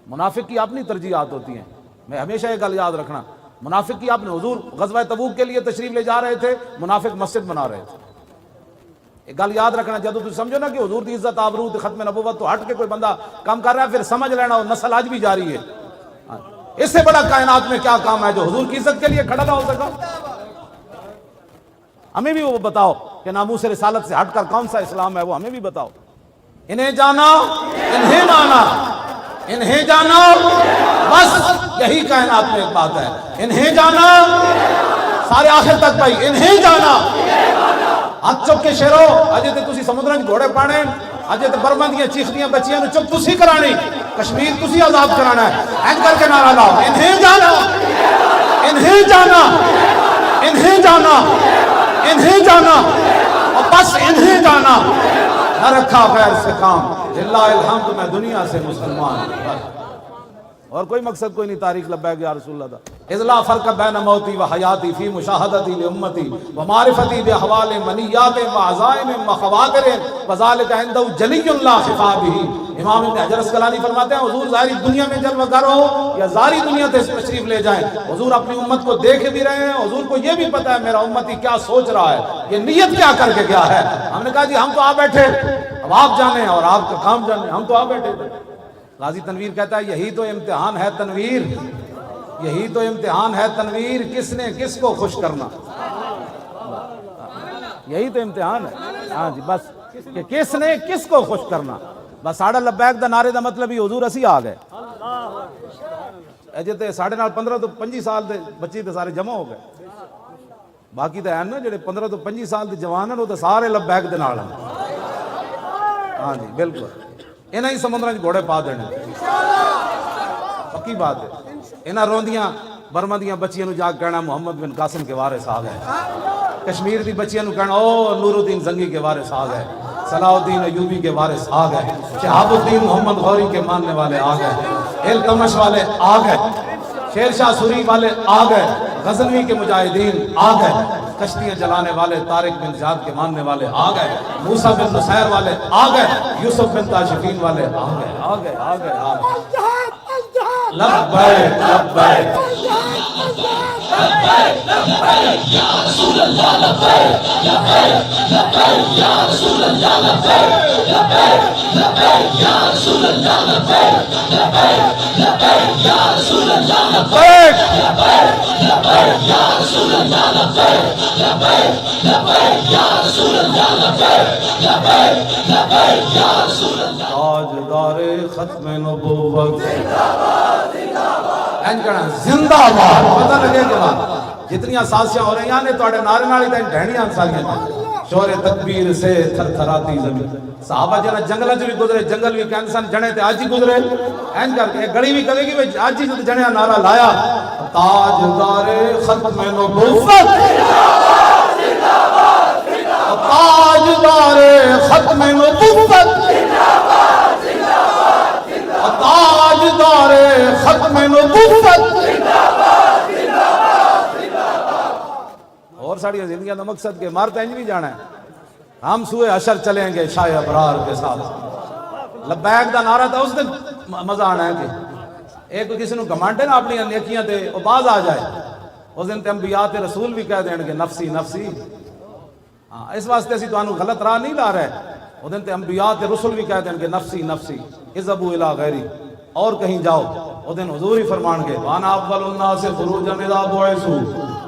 منافق کی اپنی ترجیحات ہوتی ہیں, میں ہمیشہ یہ گل یاد رکھنا. منافق کی آپ نے, حضور غزوہ تبوک کے لیے تشریف لے جا رہے تھے, منافق مسجد بنا رہے تھے. ایک گل یاد رکھنا, جب تم سمجھو نا کہ حضور کی عزت آبرو ختم نبوت تو ہٹ کے کوئی بندہ کام کر رہا ہے, پھر سمجھ لینا وہ نسل آج بھی جاری ہے. اس سے بڑا کائنات میں کیا کام ہے جو حضور کی عزت کے لیے کھڑا نہ ہو سکا؟ ہمیں بھی وہ بتاؤ کہ ناموس رسالت سے ہٹ کر کون سا اسلام ہے, وہ ہمیں بھی بتاؤ. انہیں جانا, انہیں مانا, انہیں جانا, بس یہی کائنات میں ایک بات ہے. انہیں جانا سارے آخر تک بھائی, انہیں جانا. ہاتھ چک کے شیرو, اجے تے تسی سمندراں وچ گھوڑے پانے, اجے تے برما دیاں چیخدیاں بچیاں نو چپ تسی کرانی, کشمیر تسی آزاد کرانا ہے. این کر کے نعرہ لاؤ, انہیں جانا, انہیں جانا, انہیں جانا, انہیں جانا, اور بس انہیں جانا. نہ رکھا غیر سے کام, للہ الحمد میں دنیا سے مسلمان. اور کوئی مقصد کوئی نہیں تاریخ لبیک یا رسول اللہ دا اذ لا فرق بین موتی و حیاتی فی مشاہدتی لامتی و معرفتی باحوال منیات و عزائم و خواتر وذالک عنده جلی لا خفا به۔ امام ابن حجر اسقلانی فرماتے ہیں حضور ظاہری دنیا میں جلوہ گر ہو یا ظاہری دنیا سے تشریف لے جائیں، حضور اپنی امت کو دیکھ بھی رہے ہیں، حضور کو یہ بھی پتہ ہے میرا امتی کیا سوچ رہا ہے، یہ نیت کیا کر کے گیا ہے۔ ہم نے کہا جی ہم تو آ بیٹھے، اب آپ جانیں اور آپ کا کام جانیں، ہم تو آ بیٹھے تھے۔ غازی تنویر کہتا ہے یہی تو امتحان ہے تنویر، یہی تو امتحان ہے تنویر، کس نے کس کو خوش کرنا، یہی تو امتحان ہے۔ ہاں جی بس کہ کس نے کس کو خوش کرنا۔ بس ساڑھا لبیک دا نعرے دا مطلب ہی حضور اسی آ گئے اجے تے 15.5 تو 25 سال دے بچی تے سارے جمع ہو گئے، باقی تے ہیں نا جڑے 15 تو 25 سال دے جوان ہیں وہ تے سارے لبیک دے نال ہیں۔ ہاں جی بالکل، انہاں ہی سمندراں وچ گھوڑے پا دینے پکی بات ہے۔ انہاں روندیاں برما دیاں بچیاں نو جا کے کہنا محمد بن قاسم کے وارث آ گئے، کشمیر دی بچیاں نو کہنا او نور الدین زنگی کے وارث آ گئے، صلاح الدین ایوبی کے وارث آ گئے، شہاب الدین محمد غوری کے ماننے والے آ گئے، التمش والے آ گئے، شیر شاہ سوری والے آ گئے، غزنوی کے مجاہدین آ گئے، کشتیاں جلانے والے طارق بن زیاد کے ماننے والے آ گئے، موسیٰ بن نصیر والے آ گئے، یوسف بن تاشفین والے آ گئے آ گئے آ گئے آ گئے۔ لبیک لبیک یا رسول اللہ لبیک لبیک یا رسول اللہ لبیک لبیک یا رسول اللہ لبیک لبیک یا رسول اللہ لبیک لبیک یا رسول اللہ لبیک لبیک یا رسول اللہ لبیک لبیک یا رسول اللہ۔ تاجدار ختم نبوت زندہ باد، پتہ لگے کہ بات جتنی سازشاں ہو رہی ہیں تو نعرے نالی تین ڈھینیاں ساریاں شور تکبیر سے تھر تھراتی زمین۔ صحابہ جنہ جنگلہ جو بھی گزرے، جنگل بھی کہنے سن جنے تے آج ہی گزرے، این کر کے گڑی بھی کہے گی آج ہی جو جنے نعرہ لایا تاجدار ختم نبوت، تاجدار ختم نبوت، تاجدار ختم نبوت۔ اور ساڑی زندگیاں دا مقصد کہ مارتا انج بھی جانا ہے، ہم سوئے حشر چلیں گے شاہ ابرار کے ساتھ۔ لبیک دا نعرہ تھا اس دن مزہ آنا ہے کہ ایک کسی نے گھمانڈے نا اپنی نیکیاں تے وہ باز آ جائے، اس دن تے انبیاء تے رسول بھی کہہ دیں گے نفسی نفسی۔ اس واسطے اسی تو انہوں غلط راہ نہیں لا رہے، اس دن تے انبیاء تے رسول بھی کہہ دیں گے نفسی نفسی اذهبوا الى غیری، اور کہیں جاؤ۔ اس دن حضور ہی فرمان گے وانا اول الناس خروجا اذا بعثوا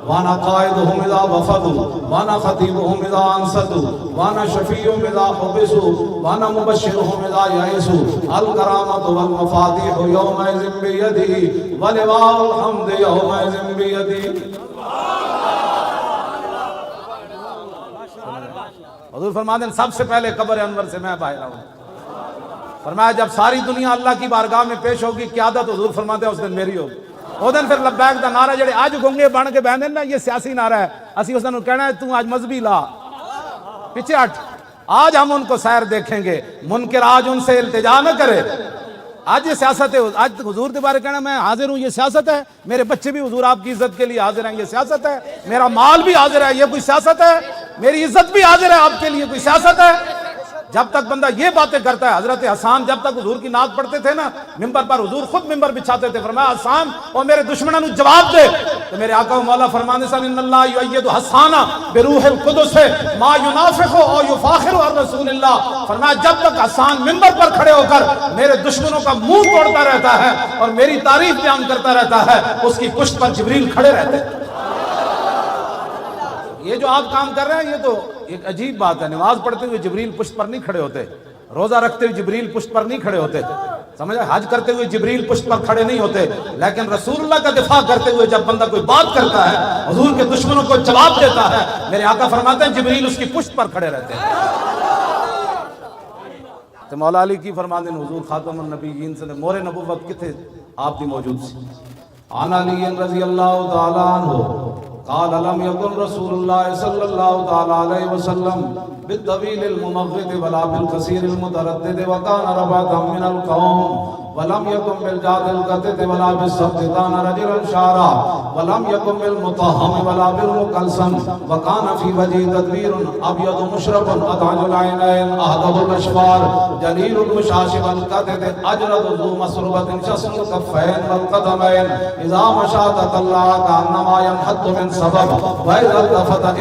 وانا قائدهم اذا وفدوا وانا خطیبهم اذا انصتوا وانا شفیعهم اذا حبسوا وانا مبشرهم اذا یئسوا الکرامۃ والمفاتیح یومئذ بیدی ولواء الحمد یومئذ بیدی۔ حضور فرماتے ہیں سب سے پہلے قبر انور سے میں باہر آؤں۔ فرمایا جب ساری دنیا اللہ کی بارگاہ میں پیش ہوگی قیادت حضور فرماتے ہیں اس دن میری ہوگی۔ وہ دن پھر لبیک دا نعرہ جڑے آج گونگے بن کے بہن نا یہ سیاسی نعرہ ہے، اسی اس دن کہنا ہے تو آج مذہبی لا پیچھے ہٹ، آج ہم ان کو سیر دیکھیں گے، منکر آج ان سے التجا نہ کرے۔ آج یہ سیاست ہے، آج حضور کے بارے کہنا میں حاضر ہوں یہ سیاست ہے، میرے بچے بھی حضور آپ کی عزت کے لیے حاضر ہیں یہ سیاست ہے، میرا مال بھی حاضر ہے یہ کوئی سیاست ہے، میری عزت بھی حاضر ہے آپ کے لیے کوئی سیاست ہے۔ جب تک بندہ یہ باتیں کرتا ہے، حضرت حسان جب تک حضور کی نعت پڑھتے تھے نا ممبر پر، حضور خود ممبر بچھاتے تھے، فرمایا حسان اور میرے دشمنوں نے جواب دے، تو میرے آقا و مولا فرمانے سے ان اللہ یؤید حسانہ بروح القدس ما ینافخ او یفاخر عن رسول اللہ۔ فرمایا جب تک حسان ممبر پر کھڑے ہو کر میرے دشمنوں کا منہ توڑتا رہتا ہے اور میری تعریف بیان کرتا رہتا ہے، اس کی پشت پر جبریل کھڑے رہتے ہیں۔ یہ جو آپ کام کر رہے ہیں یہ تو ایک عجیب بات ہے، نماز پڑھتے ہوئے جبریل پشت پر نہیں کھڑے ہوتے، روزہ رکھتے ہوئے جبریل پشت پر نہیں کھڑے ہوتے، سمجھا، حج کرتے ہوئے جبریل پشت پر کھڑے نہیں ہوتے، لیکن رسول اللہ کا دفاع کرتے ہوئے جب بندہ کوئی بات کرتا ہے، حضور کے دشمنوں کو جواب دیتا ہے، میرے آقا فرماتے ہیں جبریل اس کی پشت پر کھڑے رہتے ہیں۔ تو مولا علی کی فرماتے ہیں حضور خاتم النبیین سے مور نبوت کتھے آپ دی موجود سی۔ عن علی رضی اللہ تعالی عنہ قال لم يكن رسول الله صلى الله تعالى عليه وسلم بالطويل الممغط ولا بالقصير المتردد وكان رباطا من القوم ولم يكن بالجاد القتت ولا بالسبتان رجلا شعرا ولم يكن بالمطهم ولا بالمقلسم وكان في وجهه تدبير ابيض مشرب اضعج العينين اهدب الاشفار جليل المشاش والقتت اجرد ذو مسربة شسن الكفين والقدمين اذا مشى تطلع كانما ينحط من سبب واذا التفت